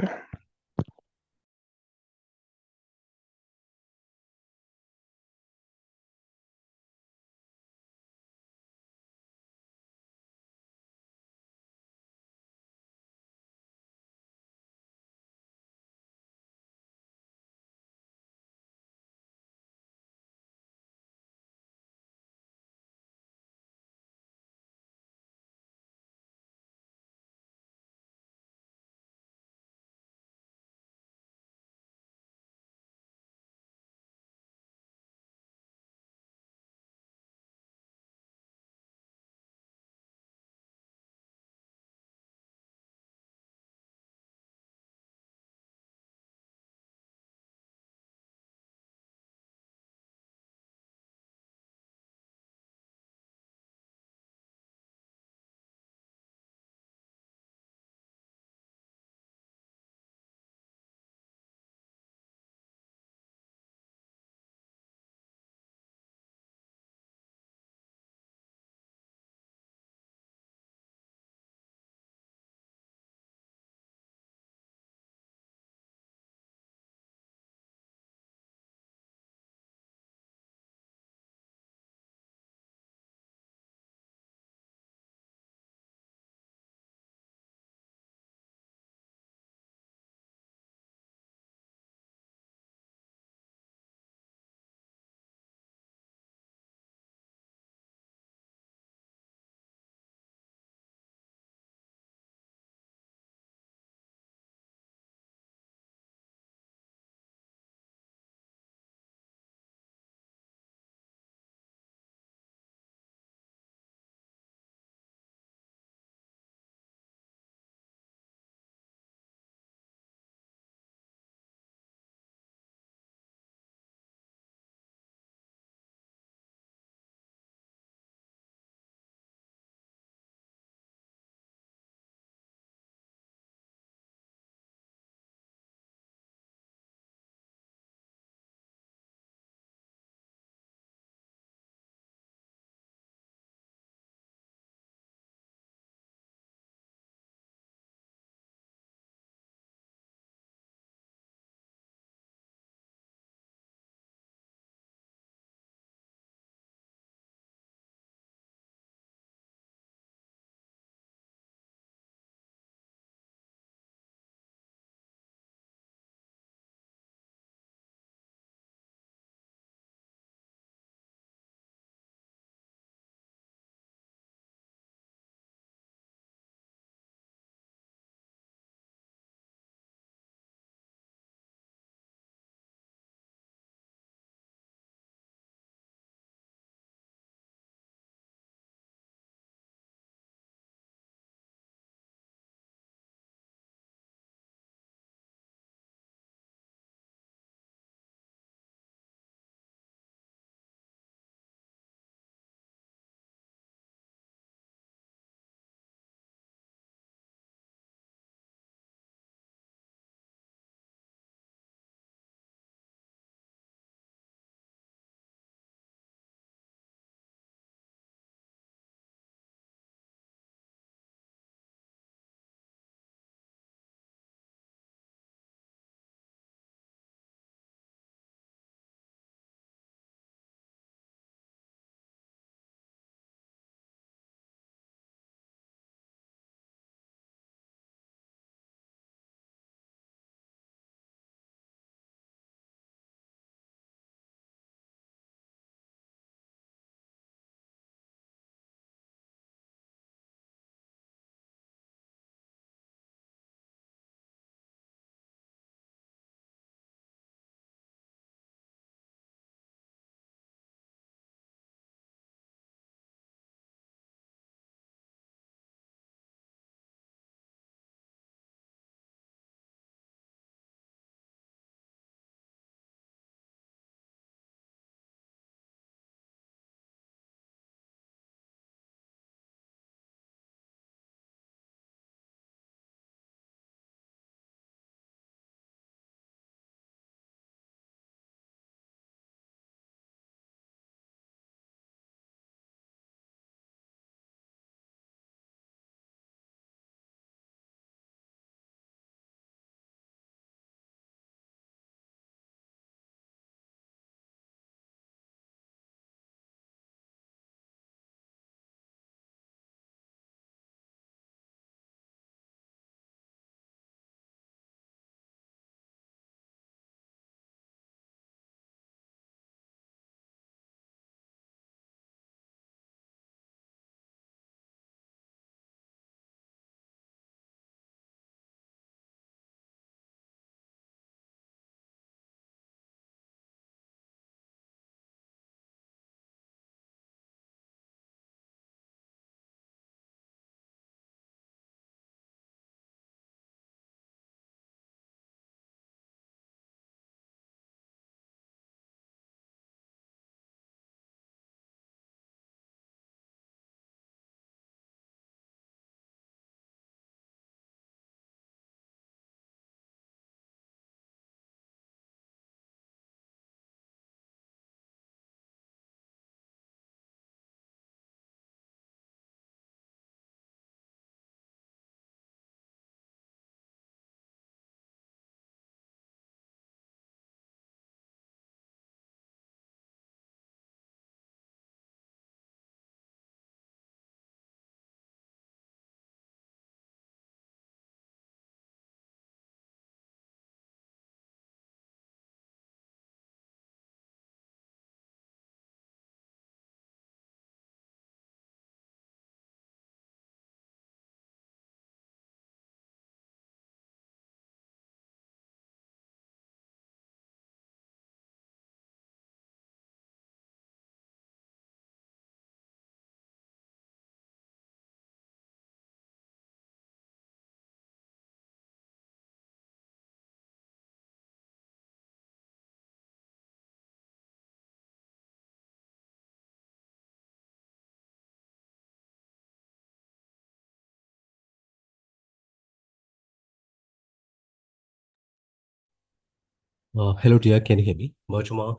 Hello, dear. Can you hear me? Mojuma.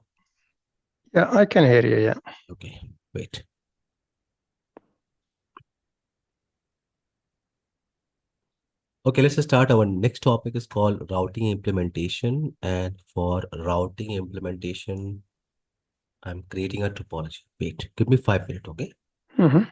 Yeah, I can hear you. Yeah. Okay, wait. Okay, let's start. Our next topic is called routing implementation. And for routing implementation, I'm creating a topology. Wait, give me 5 minutes, okay? Mm-hmm.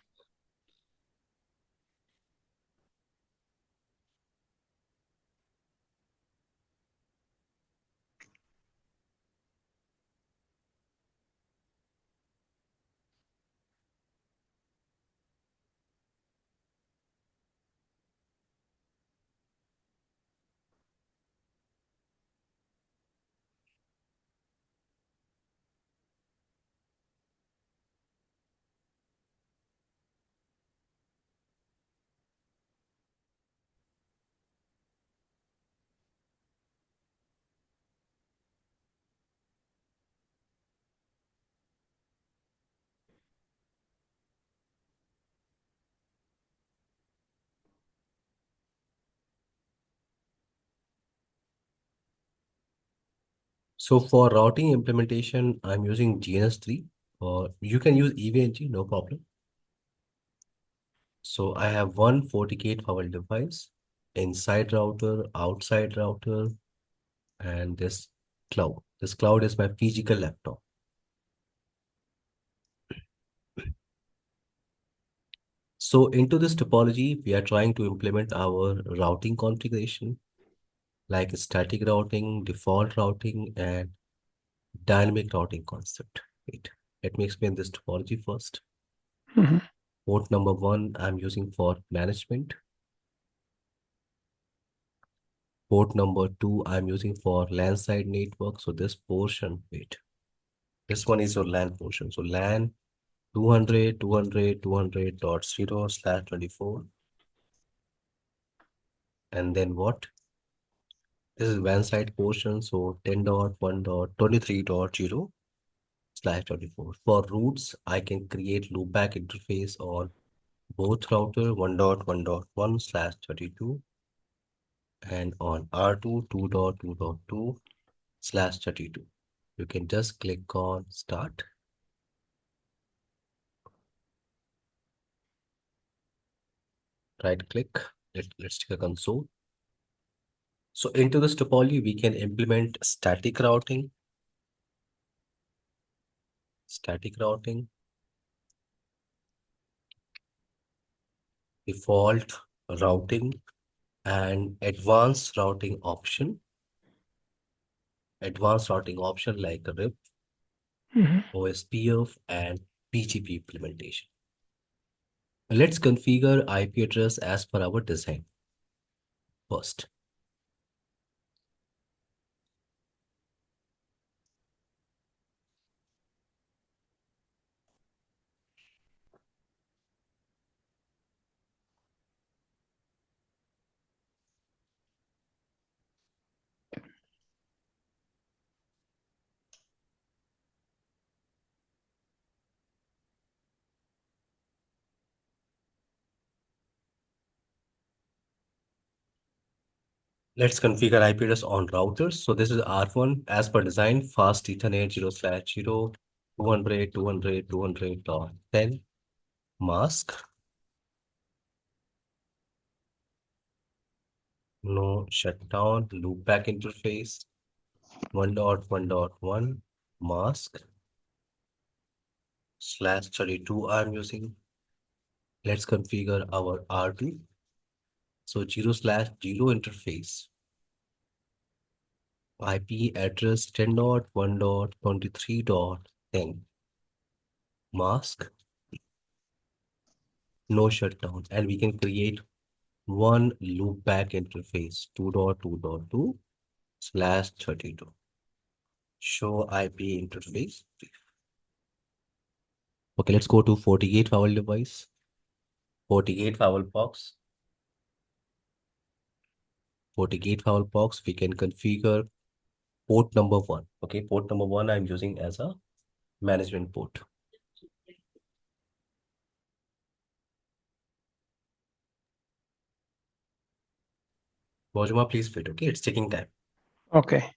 So for routing implementation, I'm using GNS3, or you can use EVNG, no problem. So I have one FortiGate firewall device, inside router, outside router, and this cloud. This cloud is my physical laptop. So into this topology, we are trying to implement our routing configuration like static routing, default routing, and dynamic routing concept. Wait, let me explain this topology first. Mm-hmm. Port number one, I'm using for management. Port number two, I'm using for LAN side network. So this portion, wait, this one is your LAN portion. So LAN 200.0/24. And then what? This is WAN side portion. So 10.1.23.0/24. For routes, I can create loopback interface on both router 1.1.1/32 and on R2 2.2.2/32. You can just click on start, right click. Let's take a console. So into this topology, we can implement static routing, default routing, and advanced routing option like RIP, Mm-hmm. OSPF, and PGP implementation. Let's configure IP address as per our design first. Let's configure IP address on routers. So this is R1 as per design, fast Ethernet 0/0, 200.200.200.10, mask, no shutdown, loopback interface, 1.1.1, mask, /32 I'm using. Let's configure our R2. So 0/0 interface, IP address 10.1.23.10, mask, no shutdown. And we can create one loopback interface 2.2.2/32. Show IP interface. Okay, let's go to FortiGate firewall device, FortiGate firewall box, FortiGate firewall box. We can configure port number one. Okay, port number one I'm using as a management port. Mojuma, please wait. Okay, it's taking time. Okay.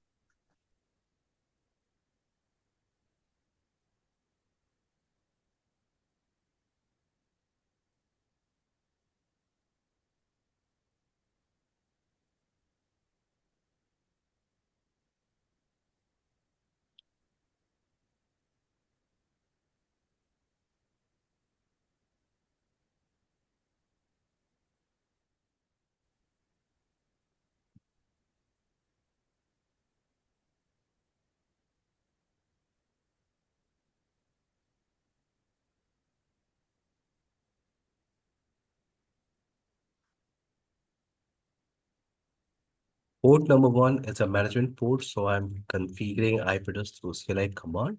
Port number 1 is a management port, so I'm configuring IP address through CLI command,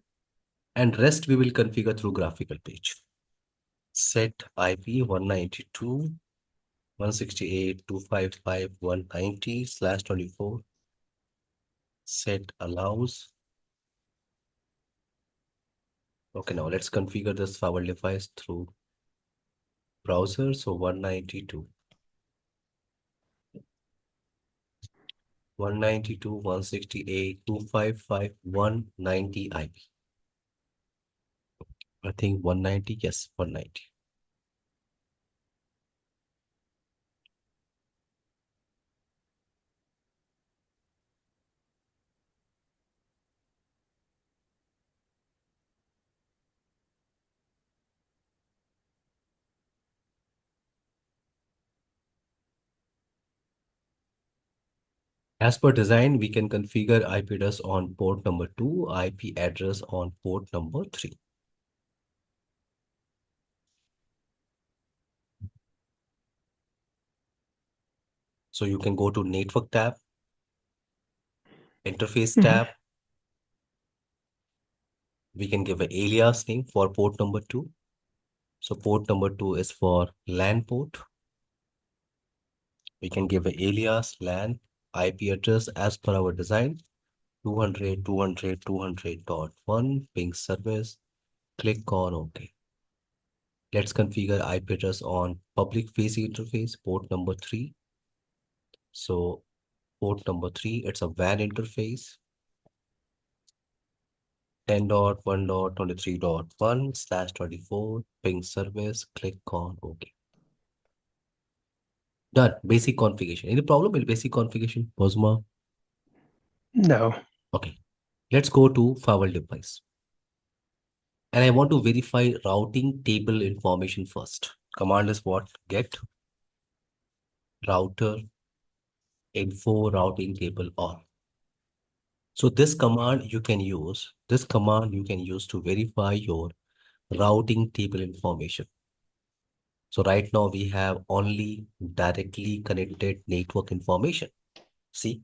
and rest we will configure through graphical page. Set IP 192.168.255.190/24. Set allows. Okay, now let's configure this firewall device through browser. So 192.168.255.190 IP. I think 190, yes, 190. As per design, we can configure IP address on port number 2, IP address on port number 3. So you can go to Network tab, Interface tab. We can give an alias name for port number 2. So port number 2 is for LAN port. We can give an alias LAN IP address as per our design. 200.200.200.1 ping service. Click on OK. Let's configure IP address on public facing interface, port number 3. So port number 3, it's a WAN interface. 10.1.23.1/24 ping service. Click on OK. Done. Basic configuration. Any problem with basic configuration, Bosma? No. Okay. Let's go to firewall device. And I want to verify routing table information first. Command is what? Get router info routing table all. So this command you can use. This command you can use to verify your routing table information. So right now we have only directly connected network information. See,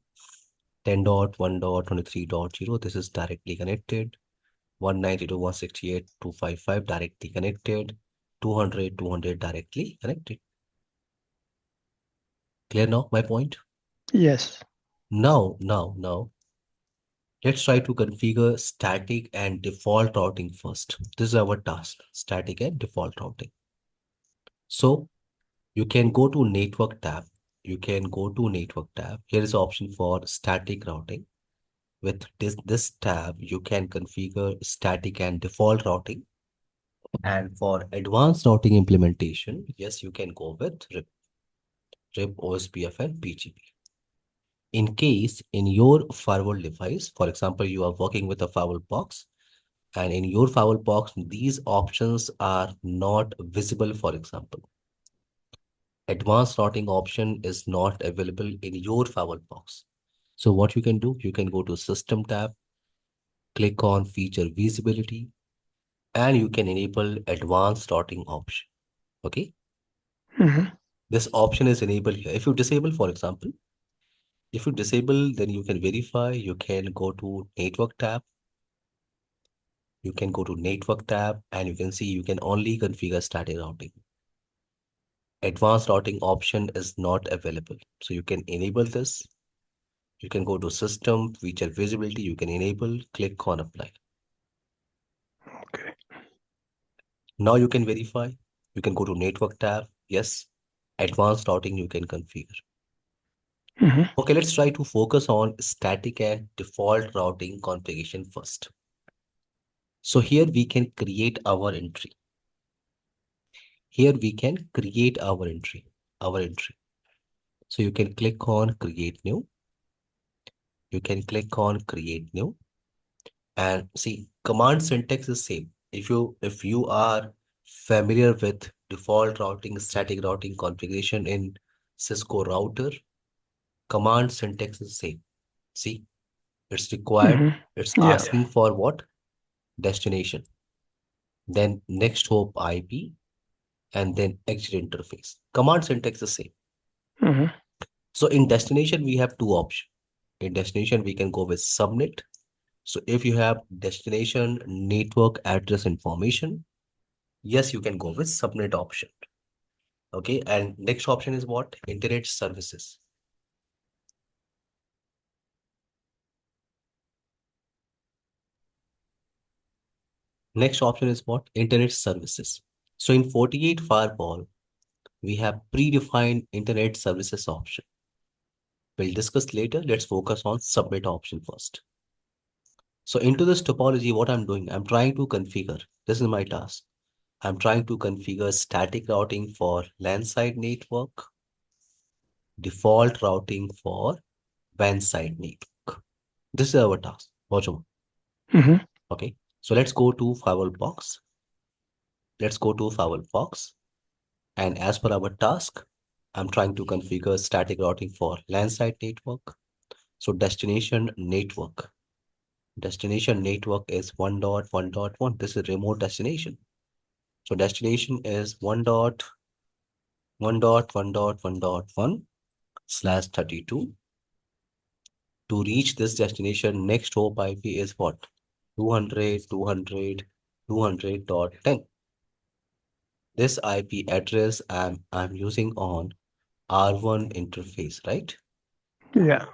10.1.23.0. This is directly connected. 192.168.255 directly connected. 200 directly connected. Clear now my point? Yes. Now, let's try to configure static and default routing first. This is our task, static and default routing. So you can go to Network tab. You can go to Network tab. Here is the option for static routing. With this tab, you can configure static and default routing. And for advanced routing implementation, yes, you can go with RIP, OSPF, and PGP. In case in your firewall device, for example, you are working with a firewall box, and in your firewall box, these options are not visible, for example. Advanced routing option is not available in your firewall box. So what you can do, you can go to System tab, click on Feature Visibility, and you can enable Advanced Routing option. Okay. This option is enabled here. If you disable, for example, if you disable, then you can verify. You can go to Network tab. You can go to Network tab, and you can see you can only configure static routing. Advanced routing option is not available. So you can enable this. You can go to System, Feature Visibility. You can enable, click on Apply. Okay. Now you can verify. You can go to Network tab. Yes. Advanced routing you can configure. Okay, let's try to focus on static and default routing configuration first. So here we can create our entry. Here we can create our entry. So you can click on Create New. You can click on Create New. And see, command syntax is same. If you are familiar with default routing, static routing configuration in Cisco router, command syntax is same. See, it's required. It's Yeah. asking for what? Destination. Then next hop IP, and then exit interface. Command syntax is same. So in destination, we have two options. In destination, we can go with subnet. So if you have destination network address information, yes, you can go with subnet option. Okay, and next option is what? Internet services. Next option is what? Internet services. So in 48 firewall, we have predefined internet services option. We'll discuss later. Let's focus on subnet option first. So into this topology, what I'm doing, I'm trying to configure. This is my task. I'm trying to configure static routing for LAN side network, default routing for WAN side network. This is our task. Watch on. Mm-hmm. Okay. So let's go to firewall box. Let's go to firewall box. And as per our task, I'm trying to configure static routing for LAN side network. So destination network. Destination network is 1.1.1. This is remote destination. So destination is 1.1.1.1/32. To reach this destination, next hop IP is what? 200.200.200.10. This IP address I'm using on R1 interface, right? Yeah,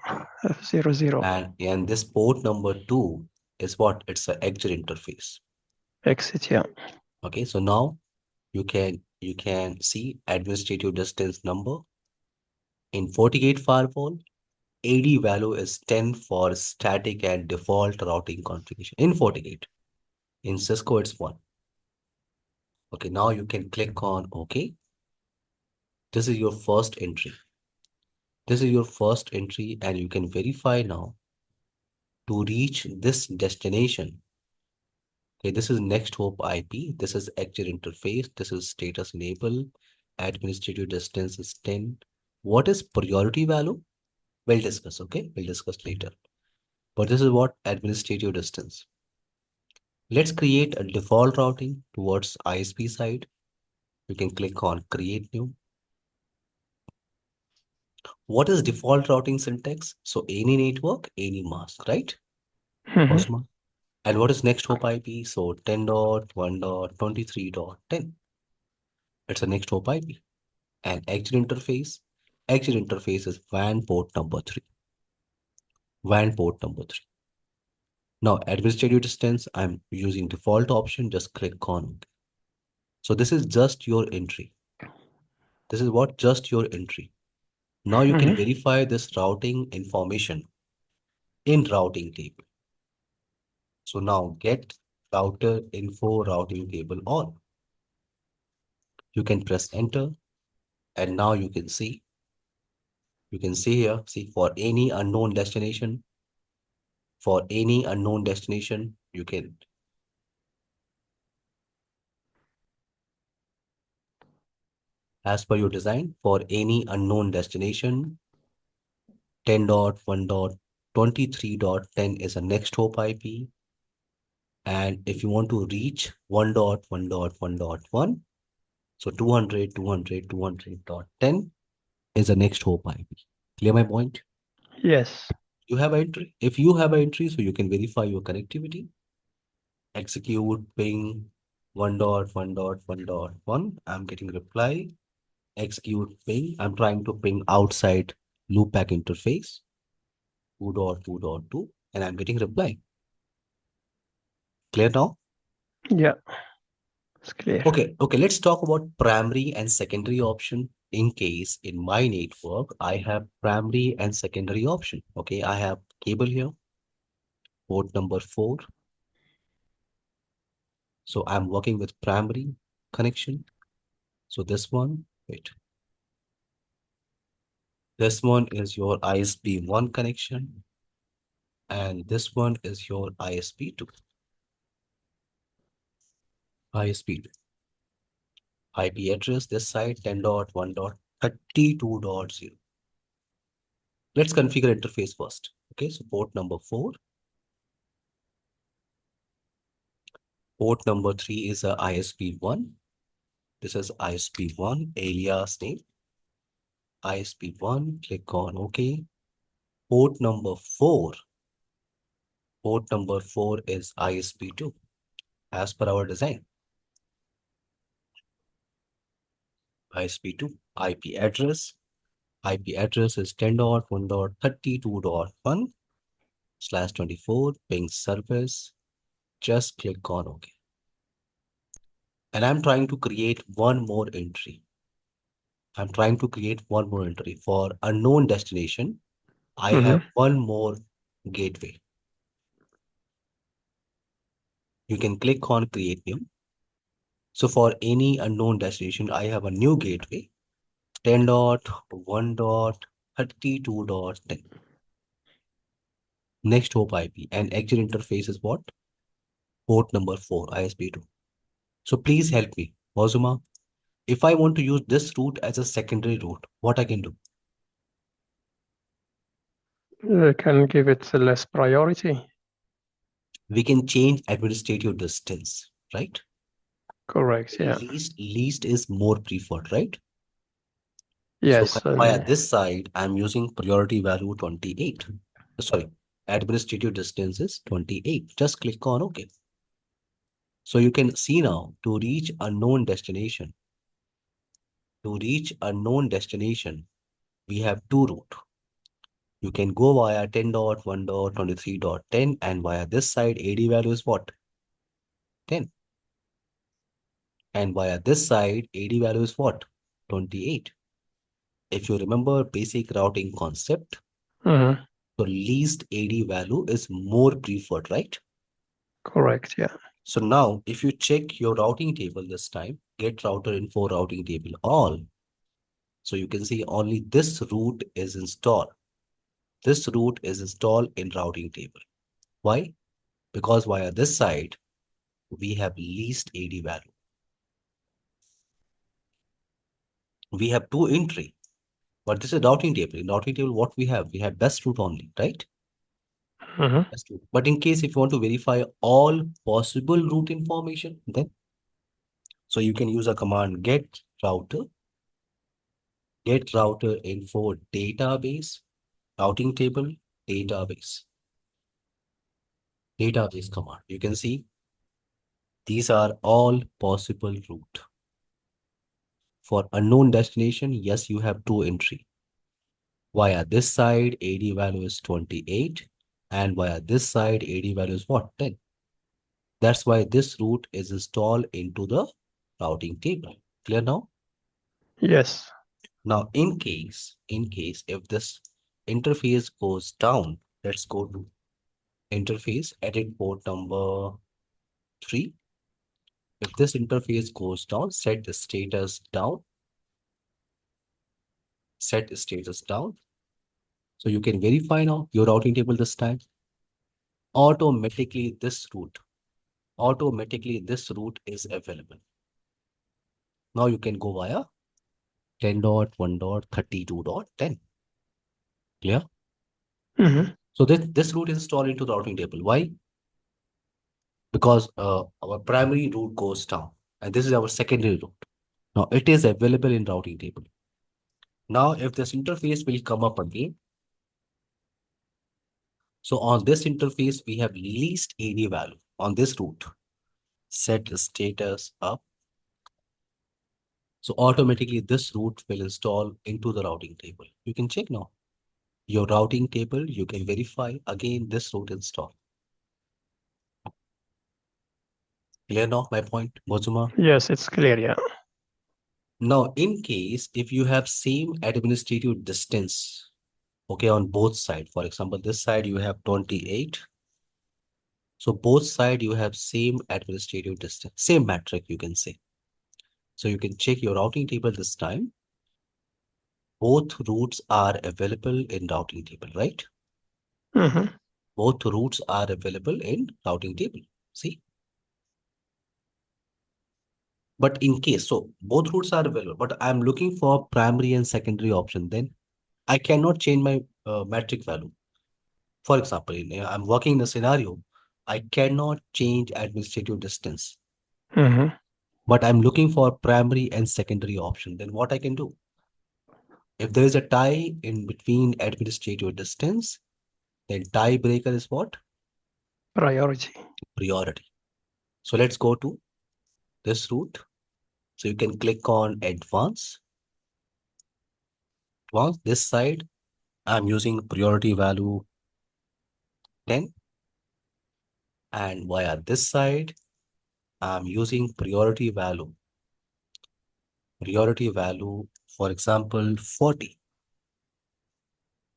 F00. And this port number 2 is what? It's an exit interface. Exit, yeah. Okay, so now you can see administrative distance number. In 48 firewall, AD value is 10 for static and default routing configuration in 48. In Cisco, it's 1. Okay, now you can click on OK. This is your first entry. This is your first entry, and you can verify now to reach this destination. Okay, this is next hop IP. This is exit interface. This is status enable. Administrative distance is 10. What is priority value? We'll discuss, okay? We'll discuss later. But this is what administrative distance. Let's create a default routing towards ISP side. You can click on create new. What is default routing syntax? So any network, any mask, right? Mm-hmm. Cosma. And what is next hop IP? So 10.1.23.10. It's a next hop IP. And exit interface. Exit interface is WAN port number 3. WAN port number 3. Now administrative distance, I'm using default option. Just click on. So this is just your entry. This is what? Just your entry. Now you can Mm-hmm. verify this routing information in routing table. So now get router info routing table on. You can press enter, and now you can see here, see for any unknown destination, you can as per your design for any unknown destination 10.1.23.10 is a next hop IP. And if you want to reach 1.1.1.1, so 200.200.200.10 is the next hop IP. Clear my point? Yes. You have entry. If you have entry, so you can verify your connectivity. Execute ping 1.1.1.1. I'm getting reply. Execute ping. I'm trying to ping outside loopback interface 2.2.2, and I'm getting reply. Clear now? Yeah, it's clear. Okay, let's talk about primary and secondary option. In case in my network, I have primary and secondary option. Okay, I have cable here, port number 4. So I'm working with primary connection. So this one, wait, this one is your ISP1 connection, and this one is your ISP2. ISP2. IP address this side 10.1.32.0. Let's configure interface first. Okay, so port number 4. Port number 3 is a ISP1. This is ISP1 alias name. ISP1, click on OK. Port number 4 is ISP2 as per our design. ISP2 IP address is 10.1.32.1/24 ping service. Just click on OK. And I'm trying to create one more entry. For unknown destination. I have one more gateway. You can click on create new. So for any unknown destination, I have a new gateway 10.1.32.10. Next hop IP and exit interface is what? Port number 4 ISP2. So please help me, Wazuma. If I want to use this route as a secondary route, what I can do? You can give it less priority. We can change administrative distance, right? Correct, yeah. Least is more preferred, right? Yes, So via this side, I'm using priority value 28. Sorry, administrative distance is 28. Just click on OK. So you can see now to reach unknown destination. We have two routes. You can go via 10.1.23.10 and via this side AD value is what? 10. And via this side AD value is what? 28. If you remember basic routing concept, so least AD value is more preferred, right? Correct, yeah. So now if you check your routing table this time, get router info routing table all. So you can see only this route is installed. This route is installed in routing table. Why? Because via this side, we have least AD value. We have two entry, but this is routing table. In routing table, what we have best route only, right? Best route. But in case if you want to verify all possible route information, then so you can use a command get router info database, routing table, database command. You can see these are all possible route. For unknown destination, yes, you have two entry. Via this side, AD value is 28. And via this side, AD value is what? 10. That's why this route is installed into the routing table. Clear now? Yes. Now, in case if this interface goes down, let's go to interface, edit port number 3. If this interface goes down, set the status down. Set status down. So you can verify now your routing table this time. Automatically this route is available. Now you can go via 10.1.32.10. Clear? So this route is installed into the routing table. Why? Because our primary route goes down and this is our secondary route. Now it is available in routing table. Now if this interface will come up again, so on this interface we have least AD value on this route. Set status up. So automatically this route will install into the routing table. You can check now. Your routing table, you can verify again this route install. Clear now my point, Mozuma? Yes, it's clear, yeah. Now, in case if you have same administrative distance, okay, on both sides, for example, this side you have 28. So both side you have same administrative distance, same metric you can say. So you can check your routing table this time. Both routes are available in routing table, right? Both routes are available in routing table. See? But in case, so both routes are available, but I'm looking for primary and secondary option, then I cannot change my metric value. For example, I'm working in a scenario, I cannot change administrative distance, but I'm looking for primary and secondary option. Then what I can do? If there is a tie in between administrative distance, then tiebreaker is what? Priority. Priority. So let's go to this route. So you can click on advanced. Advanced, this side, I'm using priority value 10. And via this side, I'm using priority value, for example, 40.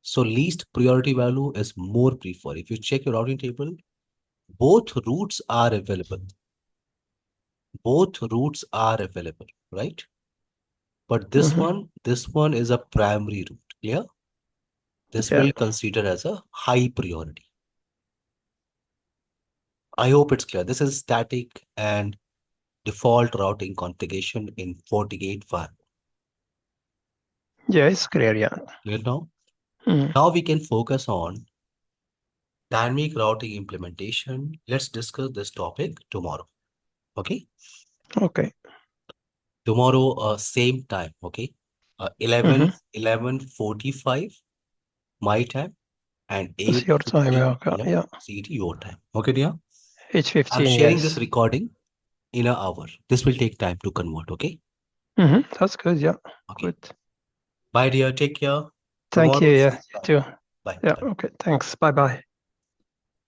So least priority value is more preferred. If you check your routing table, both routes are available. Both routes are available, right? But this one is a primary route. Clear? This Yeah. will consider as a high priority. I hope it's clear. This is static and default routing configuration in FortiGate Firewall. Yeah, it's clear. Yeah. Clear now? Mm. Now we can focus on dynamic routing implementation. Let's discuss this topic tomorrow. Okay? Okay. Tomorrow, same time. Okay? 11:45 my time and It's your time. 8:50 Okay. p.m. Yeah. CET your time. Okay, dear? It's I'm 15 sharing this years. recording in an hour. This will take time to convert. Okay? That's good. Yeah. Okay. Good. Bye, dear. Take care. Thank Tomorrow, you. Yeah. same You time. too. Bye. Yeah. Bye. Okay. Thanks. Bye bye.